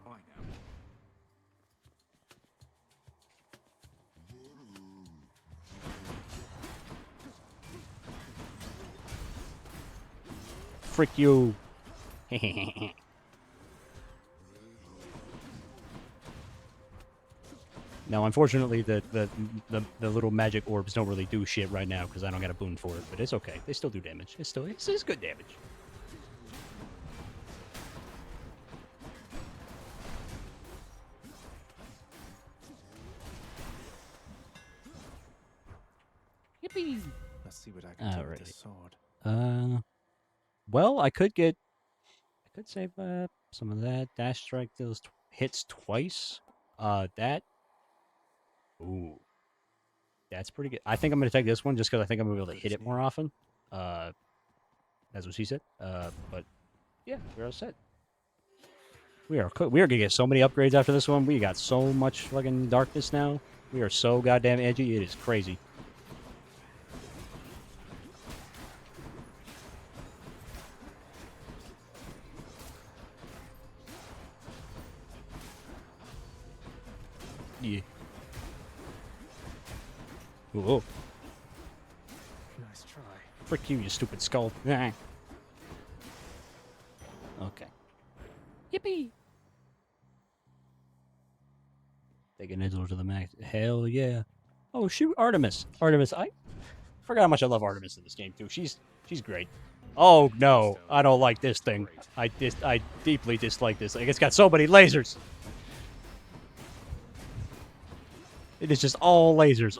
Bye now. Frick you. Now, unfortunately, the little magic orbs don't really do shit right now because I don't got a boon for it, but it's okay. They still do damage. It's good damage. Yippee! Let's see what I can do with this sword. Well, I could save some of that. Dash strike deals hits twice. Ooh, that's pretty good. I think I'm gonna take this one just because I think I'm gonna be able to hit it more often. That's what she said. But yeah, we're all set. We are gonna get so many upgrades after this one. We got so much fucking darkness now. We are so goddamn edgy. It is crazy. Yeah. Whoa. Nice try. Frick you, you stupid skull. Okay. Yippee! Taking Nizzler to the max. Hell yeah. Oh shoot, Artemis. Artemis, I forgot how much I love Artemis in this game too. She's great. Oh no, I don't like this thing. I deeply dislike this thing. It's got so many lasers. It is just all lasers.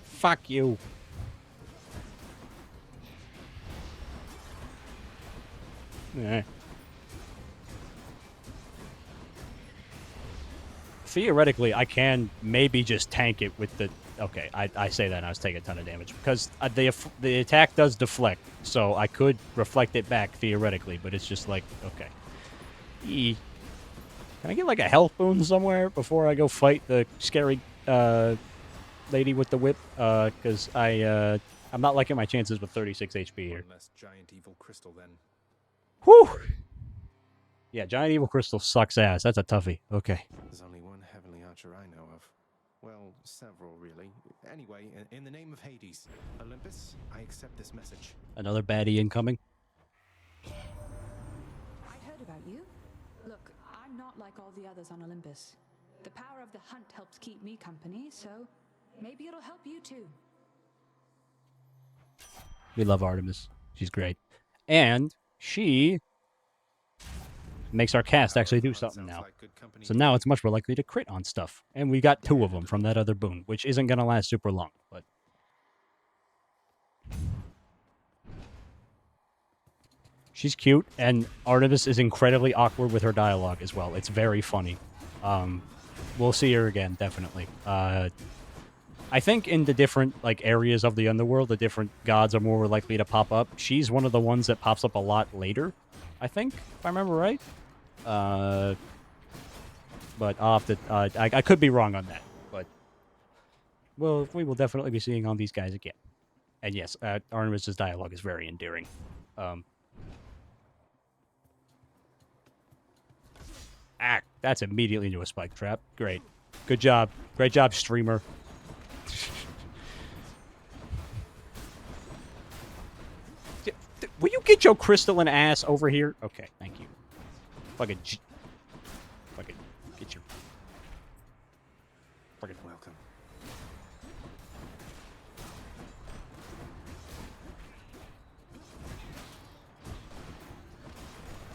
Fuck you. Theoretically, I can maybe just tank it with the... Okay, I say that and I was taking a ton of damage. Because the attack does deflect, so I could reflect it back, theoretically, but it's just like, okay. Can I get like a health boon somewhere before I go fight the scary lady with the whip? Because I'm not liking my chances with 36 HP here. One less giant evil crystal then. Whew! Yeah, giant evil crystal sucks ass. That's a toughie. Okay. There's only one heavenly archer I know of. Well, several really. Anyway, in the name of Hades, Olympus, I accept this message. Another baddie incoming. I heard about you. Look, I'm not like all the others on Olympus. The power of the hunt helps keep me company, so maybe it'll help you too. We love Artemis. She's great. And she makes our cast actually do something now. So now it's much more likely to crit on stuff. And we got 2 of them from that other boon, which isn't going to last super long, but... She's cute, and Artemis is incredibly awkward with her dialogue as well. It's very funny. We'll see her again, definitely. I think in the different areas of the underworld, the different gods are more likely to pop up. She's one of the ones that pops up a lot later, I think, if I remember right. But I'll have to, I could be wrong on that, but we will definitely be seeing all these guys again. And yes, Artemis's dialogue is very endearing. That's immediately into a spike trap. Great. Good job. Great job, streamer. Will you get your crystalline ass over here? Okay, thank you. Fucking get your... Fucking welcome.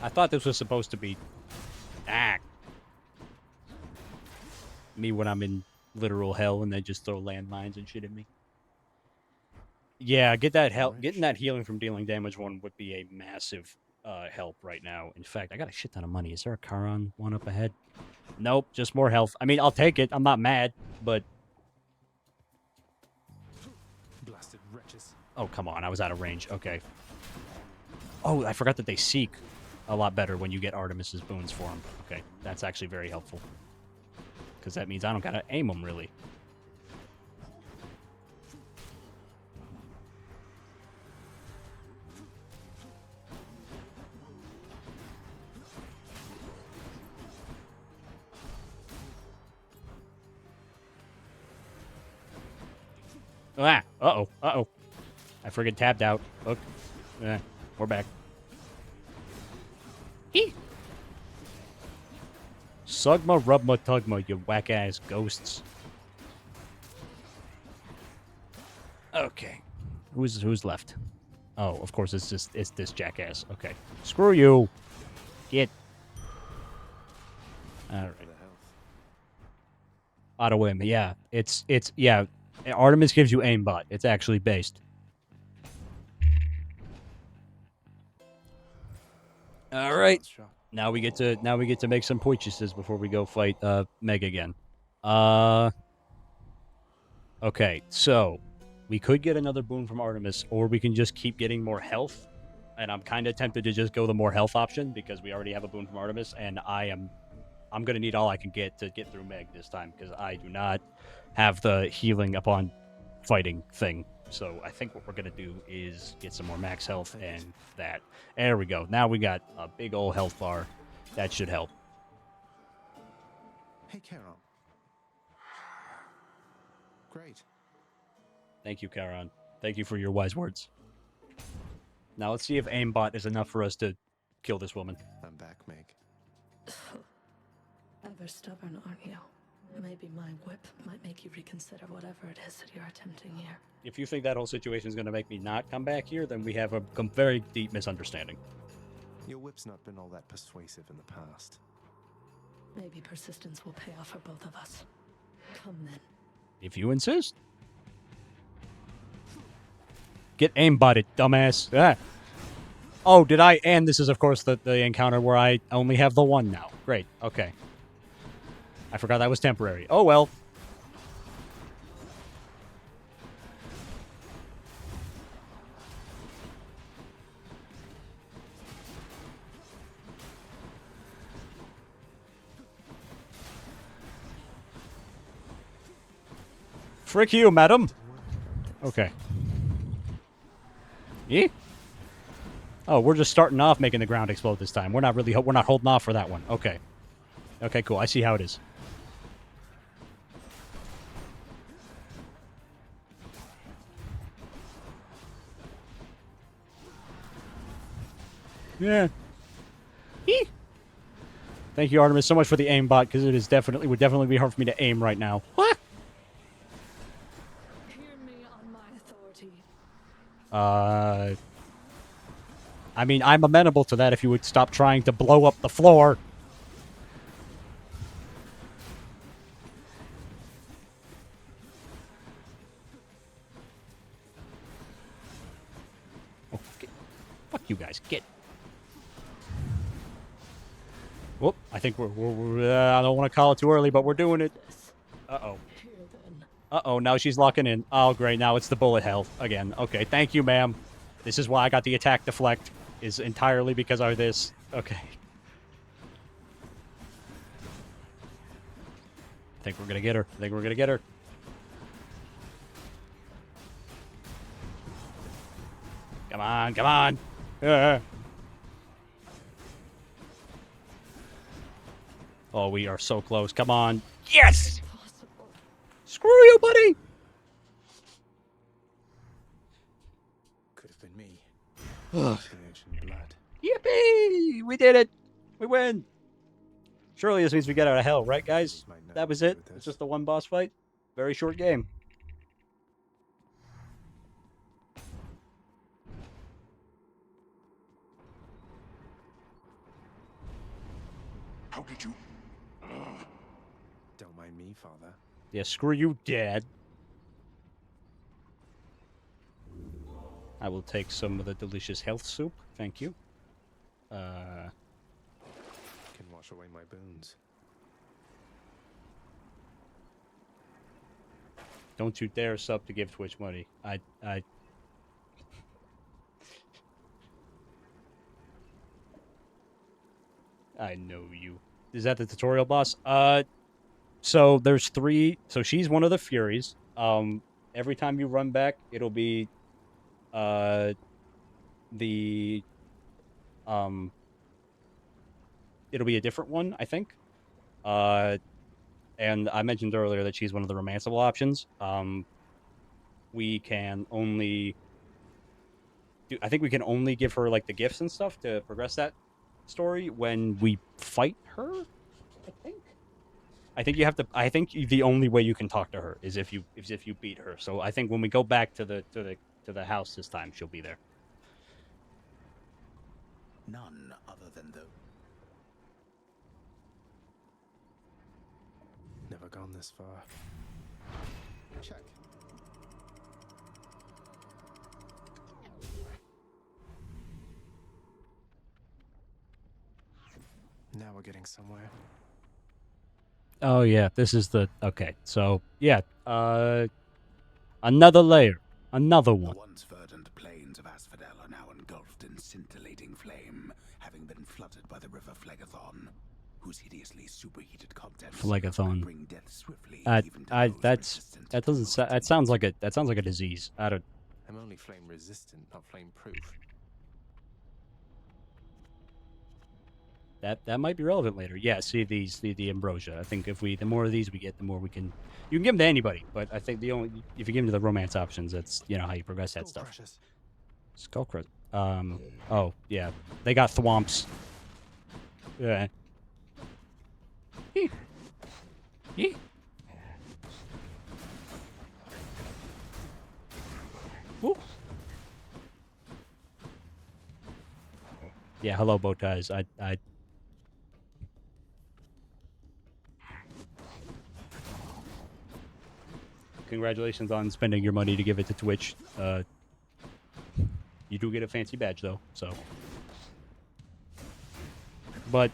I thought this was supposed to be... me when I'm in literal hell and they just throw landmines and shit at me. Yeah, getting that healing from dealing damage one would be a massive help right now. In fact, I got a shit ton of money. Is there a Charon one up ahead? Nope, just more health. I mean, I'll take it. I'm not mad, but... Blasted wretches. Oh, come on. I was out of range. Okay. Oh, I forgot that they seek a lot better when you get Artemis's boons for them. Okay, that's actually very helpful. Because that means I don't gotta aim them, really. Uh-oh. I friggin' tapped out. Look. We're back. Eee! Sugma, Rubma, Tugma, you whack-ass ghosts. Okay. Who's left? Oh, of course, it's this jackass. Okay. Screw you. Get. All right. Auto aim. Yeah. Yeah. Artemis gives you aimbot. It's actually based. All right. Now we get to make some purchases before we go fight Meg again. Okay, so we could get another boon from Artemis, or we can just keep getting more health. And I'm kind of tempted to just go the more health option because we already have a boon from Artemis, and I'm gonna need all I can get to get through Meg this time because I do not have the healing upon fighting thing. So I think what we're gonna do is get some more max health and that. There we go. Now we got a big old health bar. That should help. Hey, Charon. Great. Thank you, Charon. Thank you for your wise words. Now let's see if aimbot is enough for us to kill this woman. I'm back, Meg. Ever stubborn, aren't you? Maybe my whip might make you reconsider whatever it is that you're attempting here. If you think that whole situation is going to make me not come back here, then we have a very deep misunderstanding. Your whip's not been all that persuasive in the past. Maybe persistence will pay off for both of us. Come then. If you insist. Get aimbotted, dumbass. Ah. Oh, did I? And this is, of course, the encounter where I only have the one now. Great. Okay. I forgot that was temporary. Oh, well. Frick you, madam. Okay. Yeah. Oh, we're just starting off making the ground explode this time. We're not holding off for that one. Okay. Okay, cool. I see how it is. Yeah. Eee. Thank you, Artemis, so much for the aimbot, because it would definitely be hard for me to aim right now. What? Hear me on my authority. I mean, I'm amenable to that if you would stop trying to blow up the floor. Oh, fuck you guys. Get. Whoop. I think we're I don't want to call it too early, but we're doing it. Uh-oh. Uh-oh, now she's locking in. Oh, great. Now it's the bullet hell again. Okay, thank you, ma'am. This is why I got the attack deflect. Is entirely because of this. Okay. I think we're gonna get her. I think we're gonna get her. Come on, come on. Oh, we are so close. Come on. Yes! Screw you, buddy! Could have been me. Ugh. Blood. Yippee! We did it! We win! Surely this means we get out of hell, right, guys? That was it? It's just the one boss fight? Very short game. How did you... Don't mind me, Father. Yeah, screw you, Dad. I will take some of the delicious health soup. Thank you. Can wash away my boons. Don't you dare sub to give Twitch money. I know you. Is that the tutorial boss? So there's 3. So she's one of the Furies. Every time you run back, it'll be it'll be a different one, I think. And I mentioned earlier that she's one of the romanceable options. We can only I think we can only give her like the gifts and stuff to progress that story when we fight her, I think. I think you have to. I think the only way you can talk to her is if you beat her. So I think when we go back to the house this time, she'll be there. None other than the... Never gone this far. Check. Now we're getting somewhere. Oh yeah, this is the okay. So yeah, another layer, another one. The once verdant plains of Asphodel are now engulfed in scintillating flame, having been flooded by the river Phlegathon, whose hideously superheated contents Phlegathon. bring death swiftly. That sounds like a disease. I don't. I'm only flame resistant, not flame proof. That might be relevant later. Yeah, see the ambrosia. I think the more of these we get, the more we can. You can give them to anybody, but I think if you give them to the romance options, that's how you progress that stuff. Skull Crush. Oh yeah, they got thwomps. Yeah. Yeah. Woo. Yeah. Hello, bow ties. I. Congratulations on spending your money to give it to Twitch. You do get a fancy badge though, so. But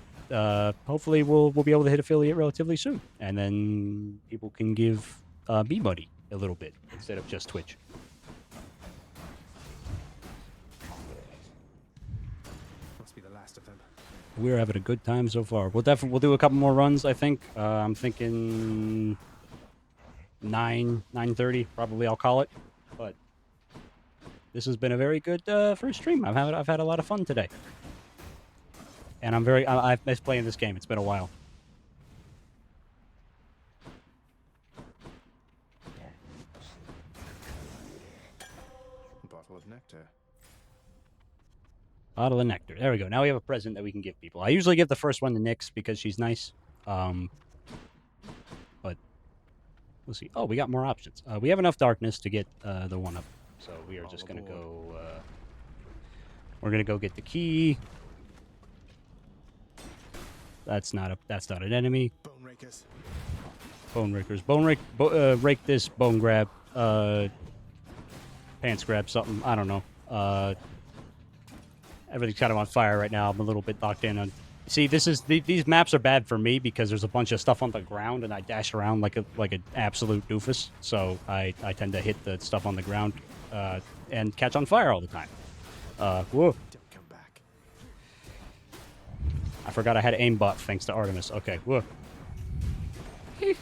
hopefully we'll be able to hit affiliate relatively soon, and then people can give me money a little bit instead of just Twitch. Must be the last of them. We're having a good time so far. We'll do a couple more runs. I think. I'm thinking 9:30 probably. I'll call it. But this has been a very good first stream. I've had a lot of fun today. And I've missed playing this game. It's been a while. Bottle of nectar. Bottle of nectar. There we go. Now we have a present that we can give people. I usually give the first one to Nyx because she's nice. But we'll see. Oh, we got more options. We have enough darkness to get the one up. So we are just gonna go. We're gonna go get the key. That's not an enemy. Bone rakers. Bone rakers. Rake this. Bone grab. Pants grab something. I don't know. Everything's kind of on fire right now. I'm a little bit locked in on. See, these maps are bad for me because there's a bunch of stuff on the ground and I dash around like an absolute doofus. So I tend to hit the stuff on the ground and catch on fire all the time. Whoa. Don't come back. I forgot I had aimbot thanks to Artemis. Okay, whoa. Whew.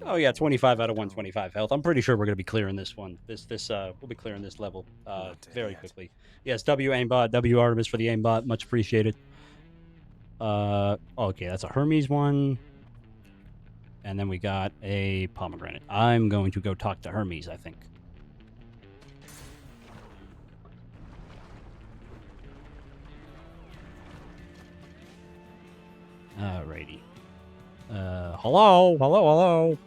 Oh yeah, 25 out of 125 health. I'm pretty sure we're gonna be clearing this one. We'll be clearing this level very quickly. Yes, W aimbot, W Artemis for the aimbot, much appreciated. Okay, that's a Hermes one. And then we got a pomegranate. I'm going to go talk to Hermes, I think. Alrighty. Hello.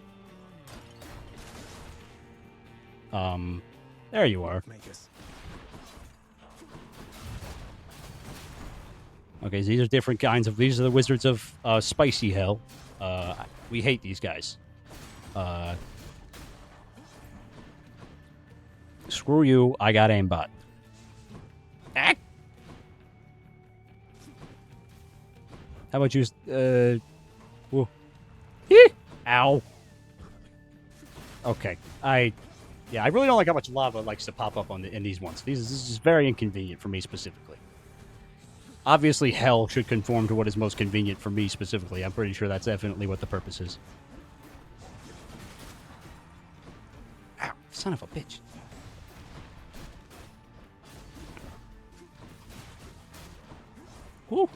There you are. Okay, so these are different kinds of. These are the wizards of spicy hell. We hate these guys. Screw you. I got aimbot. Ah! How about you? Whoa. Ow. Okay. I really don't like how much lava likes to pop up in these ones. This is very inconvenient for me specifically. Obviously, hell should conform to what is most convenient for me specifically. I'm pretty sure that's definitely what the purpose is. Ow, son of a bitch. Woo.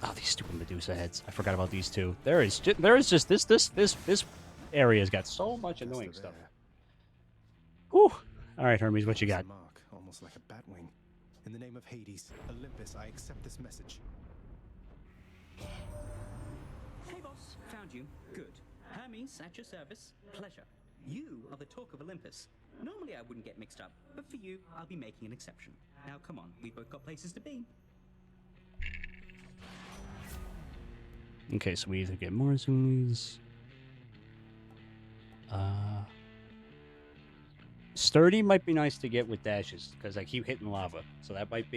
Oh, these stupid Medusa heads. I forgot about these two. There is just this area's got so much annoying stuff. Whew. All right, Hermes, what you got? Mark, almost like a bat wing. In the name of Hades, Olympus, I accept this message. Hey, boss. Found you. Good. Hermes, at your service. Pleasure. You are the talk of Olympus. Normally I wouldn't get mixed up, but for you, I'll be making an exception. Now, come on. We've both got places to be. Okay, so we either get more zoomies. Sturdy might be nice to get with dashes because I keep hitting lava, so that might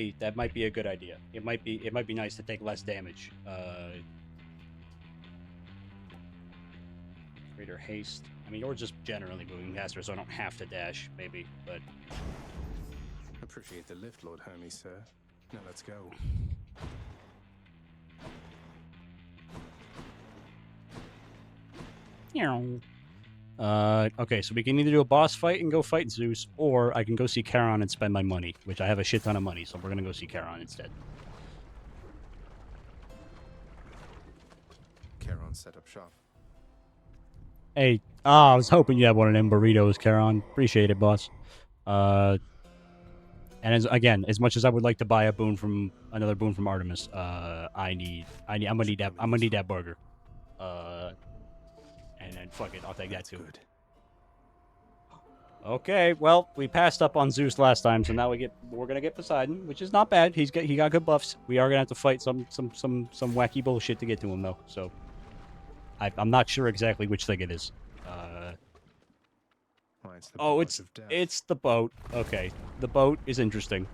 be a good idea. It might be nice to take less damage. Greater haste. I mean, or just generally moving faster, so I don't have to dash, maybe. But Appreciate the lift, Lord Hermes, sir. Now let's go. Okay, so we can either do a boss fight and go fight Zeus, or I can go see Charon and spend my money, which I have a shit ton of money, so we're gonna go see Charon instead. Charon set up shop. Hey, I was hoping you had one of them burritos, Charon. Appreciate it, boss. And as much as I would like to buy another boon from Artemis, I'm gonna need that burger. And then fuck it, I'll take that too. Good. Okay, well, we passed up on Zeus last time, so now we're gonna get Poseidon, which is not bad. He got good buffs. We are gonna have to fight some wacky bullshit to get to him though. So I'm not sure exactly which thing it is. It's the boat. Okay, the boat is interesting.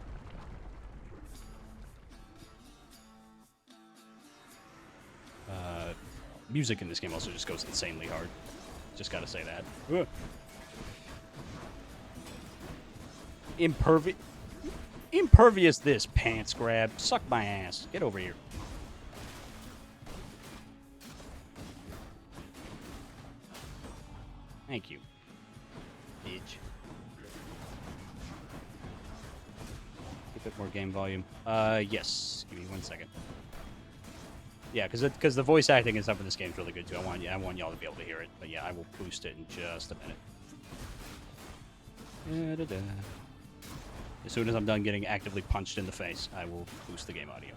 Music in this game also just goes insanely hard. Just gotta say that. Ugh. Impervious this, pants grab. Suck my ass. Get over here. Thank you, bitch. A bit more game volume. Yes. Give me 1 second. Yeah, because the voice acting and stuff in this game is really good too. I want y'all to be able to hear it. But yeah, I will boost it in just a minute. Da-da-da. As soon as I'm done getting actively punched in the face, I will boost the game audio.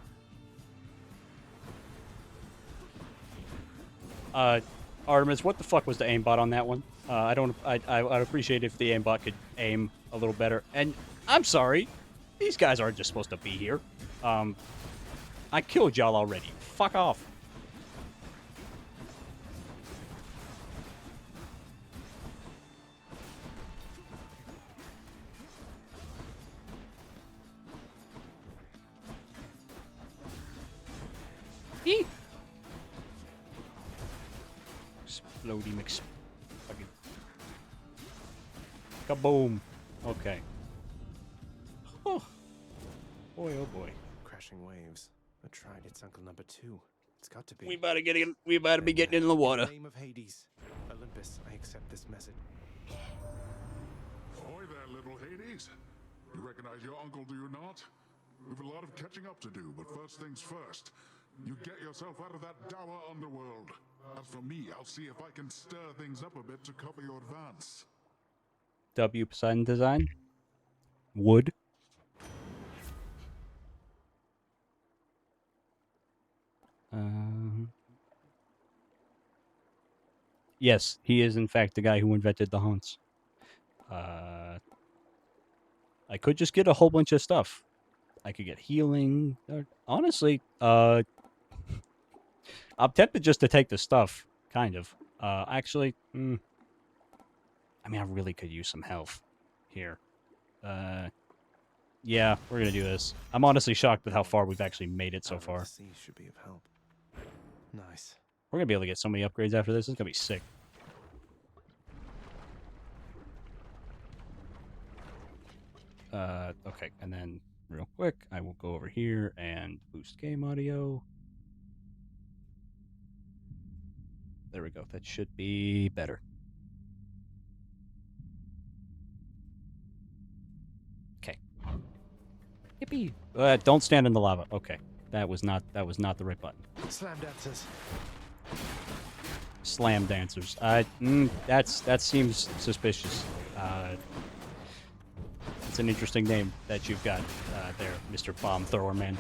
Artemis, what the fuck was the aimbot on that one? I'd appreciate if the aimbot could aim a little better. And I'm sorry, these guys aren't just supposed to be here. I killed y'all already. Fuck off. Eat. Explodey mix. Fucking. Kaboom. Okay. Oh. Boy, oh boy. Crashing waves. I tried its uncle number 2. It's got to be. We better be getting in the water. In the name of Hades, Olympus, I accept this message. Ahoy there, little Hades. You recognize your uncle, do you not? We've a lot of catching up to do, but first things first. You get yourself out of that dour underworld. As for me, I'll see if I can stir things up a bit to cover your advance. W Poseidon design. Wood. Yes, he is in fact the guy who invented the haunts. I could just get a whole bunch of stuff. I could get healing. Honestly, I'm tempted just to take the stuff, kind of. Actually, I mean, I really could use some health here. Yeah, we're gonna do this. I'm honestly shocked with how far we've actually made it so far. Should be of help. Nice. We're gonna be able to get so many upgrades after this. It's gonna be sick. Okay, and then real quick, I will go over here and boost game audio. There we go. That should be better. Okay. Yippee! Don't stand in the lava. Okay. That was not the right button. Slam dancers. Slam dancers. That seems suspicious. It's an interesting name that you've got there, Mr. Bomb Thrower Man.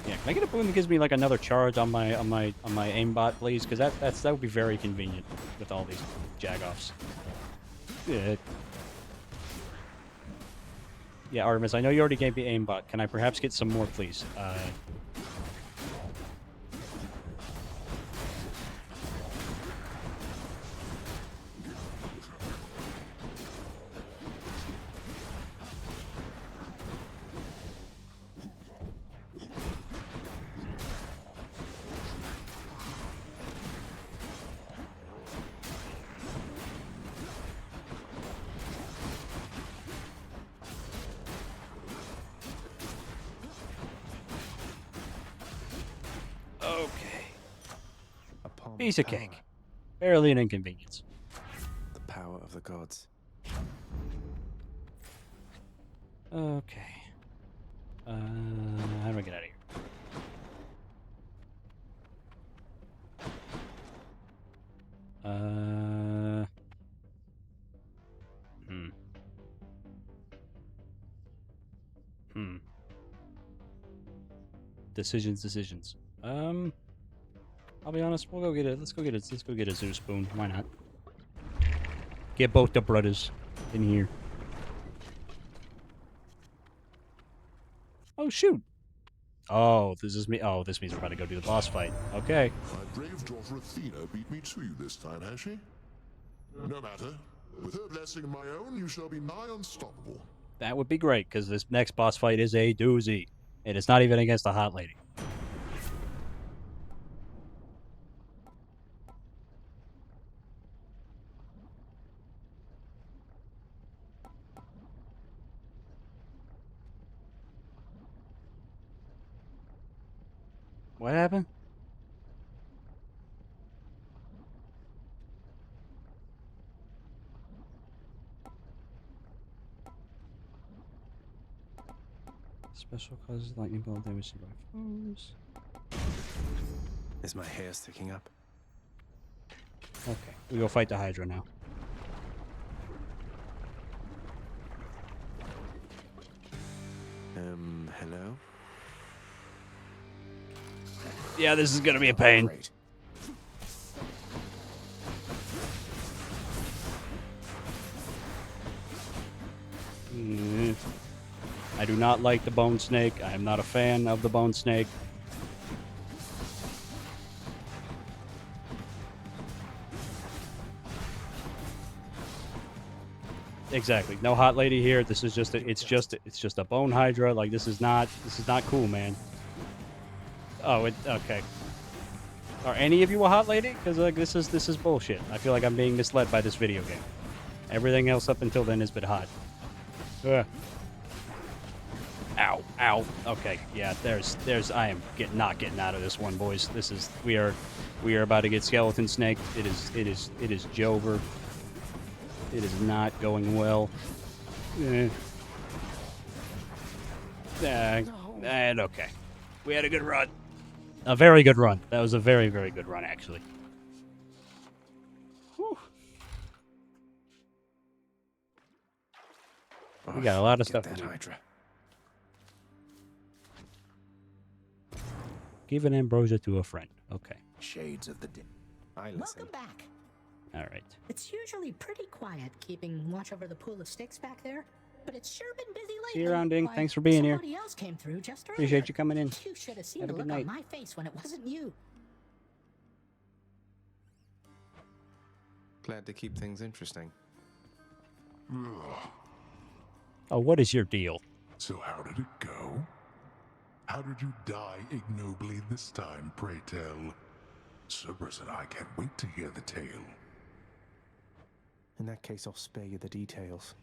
Yeah, can I get a boon that gives me like another charge on my aimbot, please? Because that would be very convenient with all these jagoffs. Yeah. Yeah, Artemis, I know you already gave me aimbot. Can I perhaps get some more, please? Okay. Piece of cake. Barely an inconvenience. The power of the gods. Okay. How do I get out of here? Decisions. I'll be honest. We'll go get it. Let's go get a Zeus spoon. Why not? Get both the brothers in here. Oh shoot! Oh, this is me. Oh, this means we're about to go do the boss fight. Okay. My brave daughter Athena beat me to you this time, has she? No matter. With her blessing and my own, you shall be nigh unstoppable. That would be great, because this next boss fight is a doozy. And it's not even against a hot lady. What happened? Special causes lightning bolt damage by foes. Is my hair sticking up? Okay, we go fight the Hydra now. Hello? Yeah, this is gonna be a pain. I do not like the bone snake. I am not a fan of the bone snake. Exactly. No hot lady here. This is just it's just a bone hydra. Like this is not cool, man. Oh, okay. Are any of you a hot lady? Because like this is bullshit. I feel like I'm being misled by this video game. Everything else up until then has been hot. Ugh. Ow. Okay, yeah. I am not getting out of this one, boys. We are about to get skeleton snake. It is Jover. It is not going well. And okay. We had a good run. A very good run. That was a very, very good run, actually. Whew. We got a lot of stuff to do. Hydra. Give an ambrosia to a friend. Okay. Shades of the day. Welcome back. All right. It's usually pretty quiet keeping watch over the pool of sticks back there, but it's sure been busy lately. See you around, Ding. Why, Thanks for being here. Somebody else came through just earlier. Appreciate you coming in. You should have seen Have the a good look night. on my face when it wasn't you. Glad to keep things interesting. Oh, what is your deal? So how did it go? How did you die ignobly this time, pray tell? Cerberus and I can't wait to hear the tale. In that case, I'll spare you the details.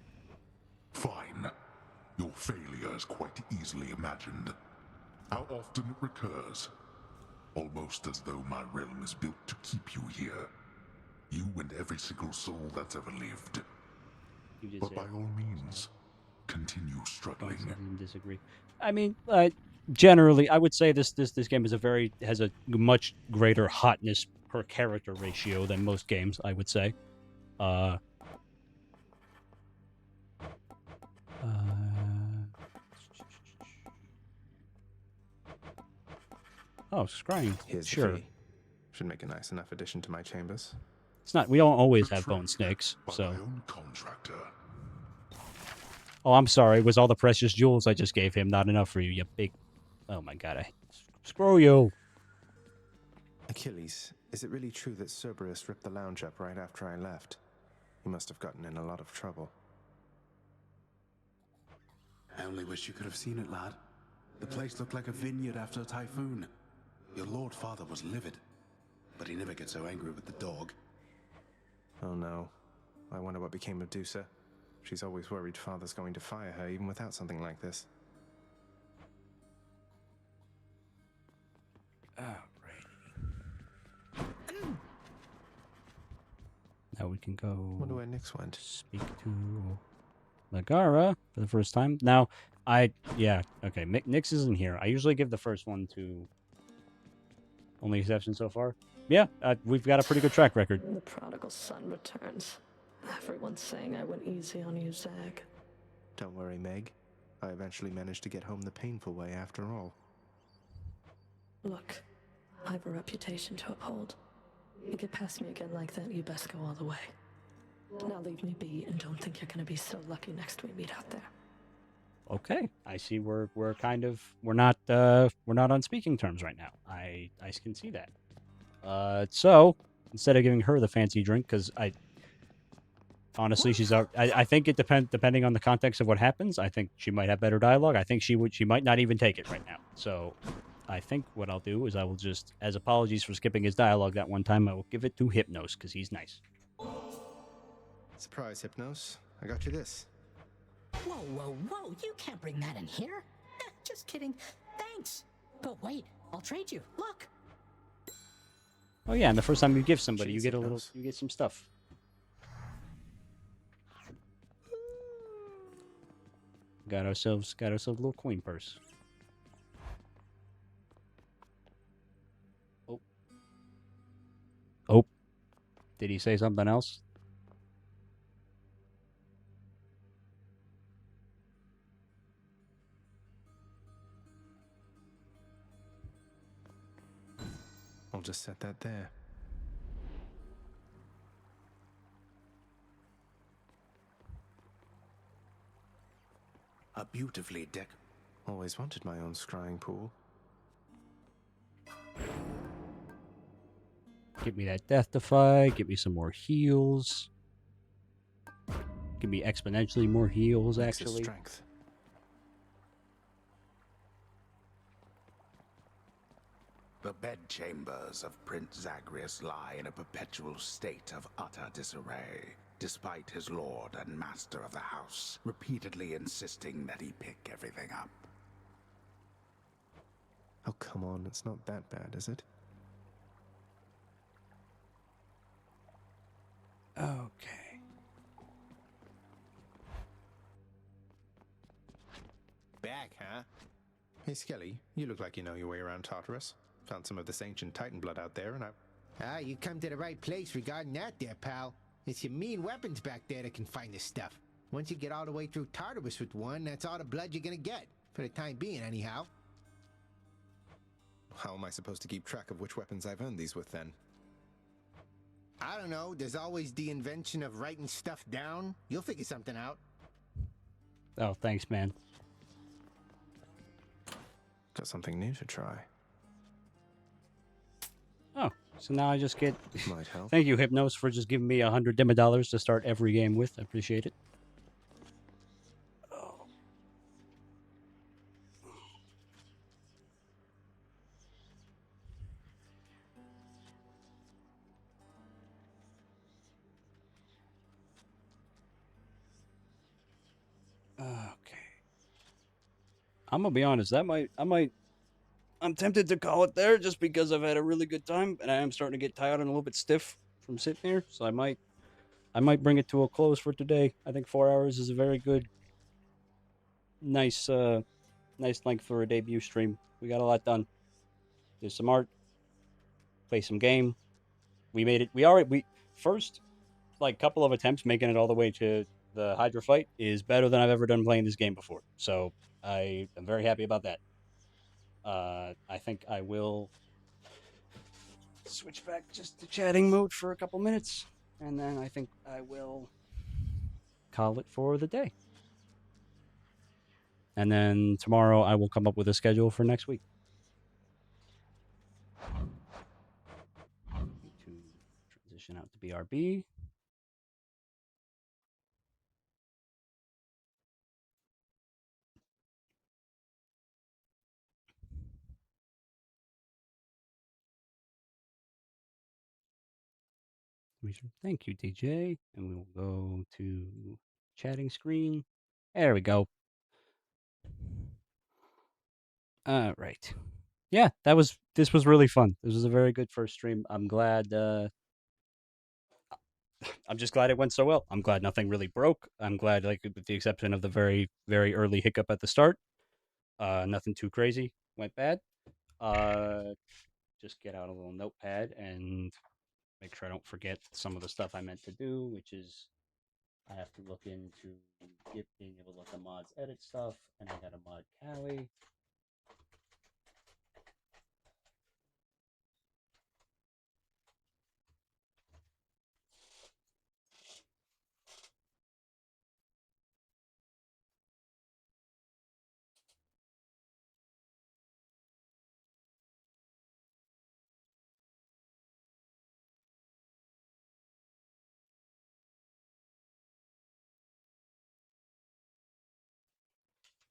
Fine. Your failure is quite easily imagined. How often it recurs. Almost as though my realm is built to keep you here. You and every single soul that's ever lived. You just But by all means, continue struggling. Disagree. I mean, generally, I would say this game is has a much greater hotness per character ratio than most games. I would say. Oh, scrying. Here's Sure. the fee. Should make a nice enough addition to my chambers. It's not. We don't always have bone snakes, so. Contractor. Oh, I'm sorry. It was all the precious jewels I just gave him not enough for you, you big. Oh my god! Screw you. Achilles, is it really true that Cerberus ripped the lounge up right after I left? He must have gotten in a lot of trouble. I only wish you could have seen it, lad. The place looked like a vineyard after a typhoon. Your lord father was livid, but he never gets so angry with the dog. Oh no. I wonder what became of Dusa. She's always worried father's going to fire her even without something like this. Now we can go. Wonder where Nyx went. Speak to Megara for the first time. Now, yeah, okay. Nyx isn't here. I usually give the first one to. Only exception so far. Yeah, we've got a pretty good track record. The prodigal son returns. Everyone's saying I went easy on you, Zag. Don't worry, Meg. I eventually managed to get home the painful way after all. Look, I have a reputation to uphold. You get past me again like that, you best go all the way. Now leave me be and don't think you're gonna be so lucky next we meet out there. Okay, I see. We're not on speaking terms right now. I can see that. So instead of giving her the fancy drink, because honestly, I think it depending on the context of what happens. I think she might have better dialogue. I think she might not even take it right now. So I think what I'll do is I will just, as apologies for skipping his dialogue that one time, I will give it to Hypnos because he's nice. Surprise, Hypnos. I got you this. Whoa, whoa, whoa, you can't bring that in here. Just kidding. Thanks. But wait, I'll trade you. Look. Oh yeah, and the first time you give somebody, you get some stuff. Got ourselves a little coin purse. Oh. Did he say something else? I'll just set that there. Beautifully Always wanted my own scrying pool. Give me that death defy. Give me some more heals. Give me exponentially more heals, actually. Strength. The bedchambers of Prince Zagreus lie in a perpetual state of utter disarray, despite his lord and master of the house repeatedly insisting that he pick everything up. Oh, come on, it's not that bad, is it? Okay. Back, huh? Hey, Skelly, you look like you know your way around Tartarus. Found some of this ancient Titan blood out there, and Ah, you come to the right place regarding that there, pal. It's your mean weapons back there that can find this stuff. Once you get all the way through Tartarus with one, that's all the blood you're gonna get. For the time being, anyhow. How am I supposed to keep track of which weapons I've earned these with, then? I don't know, there's always the invention of writing stuff down. You'll figure something out. Oh, thanks, man. Got something new to try. Oh, so now I just get... Might help. Thank you, Hypnos, for just giving me $100 dimmer to start every game with. I appreciate it. Oh. Okay. I'm gonna be honest. I'm tempted to call it there just because I've had a really good time and I am starting to get tired and a little bit stiff from sitting here, so I might bring it to a close for today. I think 4 hours is a very good, nice length for a debut stream. We got a lot done. Did some art, play some game. We made it. We first like couple of attempts making it all the way to the Hydra fight is better than I've ever done playing this game before. So I am very happy about that. I think I will switch back just to chatting mode for a couple minutes, and then I think I will call it for the day. And then tomorrow I will come up with a schedule for next week. To transition out to BRB. Thank you, DJ. And we will go to chatting screen. There we go. All right. Yeah, this was really fun. This was a very good first stream. I'm glad I'm just glad it went so well. I'm glad nothing really broke. I'm glad, like, with the exception of the very, very early hiccup at the start, nothing too crazy went bad. Just get out a little notepad and make sure I don't forget some of the stuff I meant to do, which is I have to look into being able to let the mods edit stuff, and I got to mod Callie.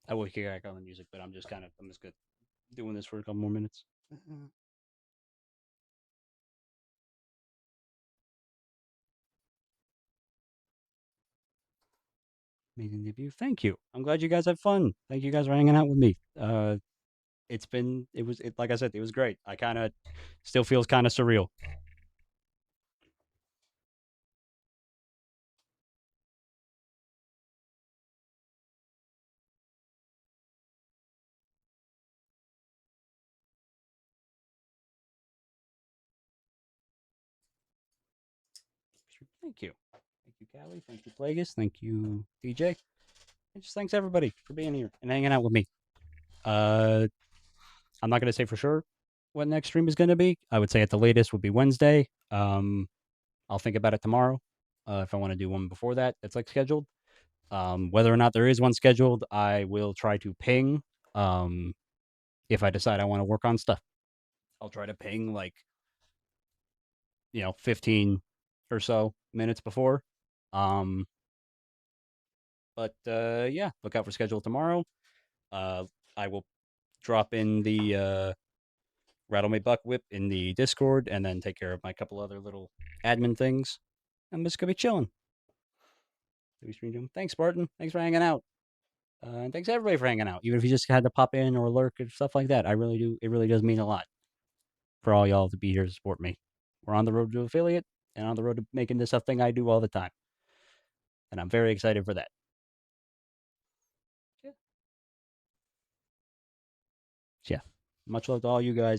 I will kick back on the music, but I'm just good doing this for a couple more minutes. Amazing debut. Thank you. I'm glad you guys had fun. Thank you guys for hanging out with me. Like I said, it was great. I kind of still feels kind of surreal. Thank you. Thank you, Callie. Thank you, Plagueis. Thank you, DJ. And just thanks everybody for being here and hanging out with me. I'm not gonna say for sure what next stream is gonna be. I would say at the latest would be Wednesday. I'll think about it tomorrow. If I want to do one before that, that's like scheduled. Whether or not there is one scheduled, I will try to ping. If I decide I want to work on stuff, I'll try to ping 15 or so minutes before. But yeah, look out for schedule tomorrow. I will drop in the Rattle Me Buck Whip in the Discord and then take care of my couple other little admin things. I'm just gonna be chilling. Thanks, Spartan. Thanks for hanging out. And thanks everybody for hanging out. Even if you just had to pop in or lurk and stuff like that, I really do. It really does mean a lot for all y'all to be here to support me. We're on the road to affiliate and on the road to making this a thing I do all the time. And I'm very excited for that. Yeah. Much love to all you guys.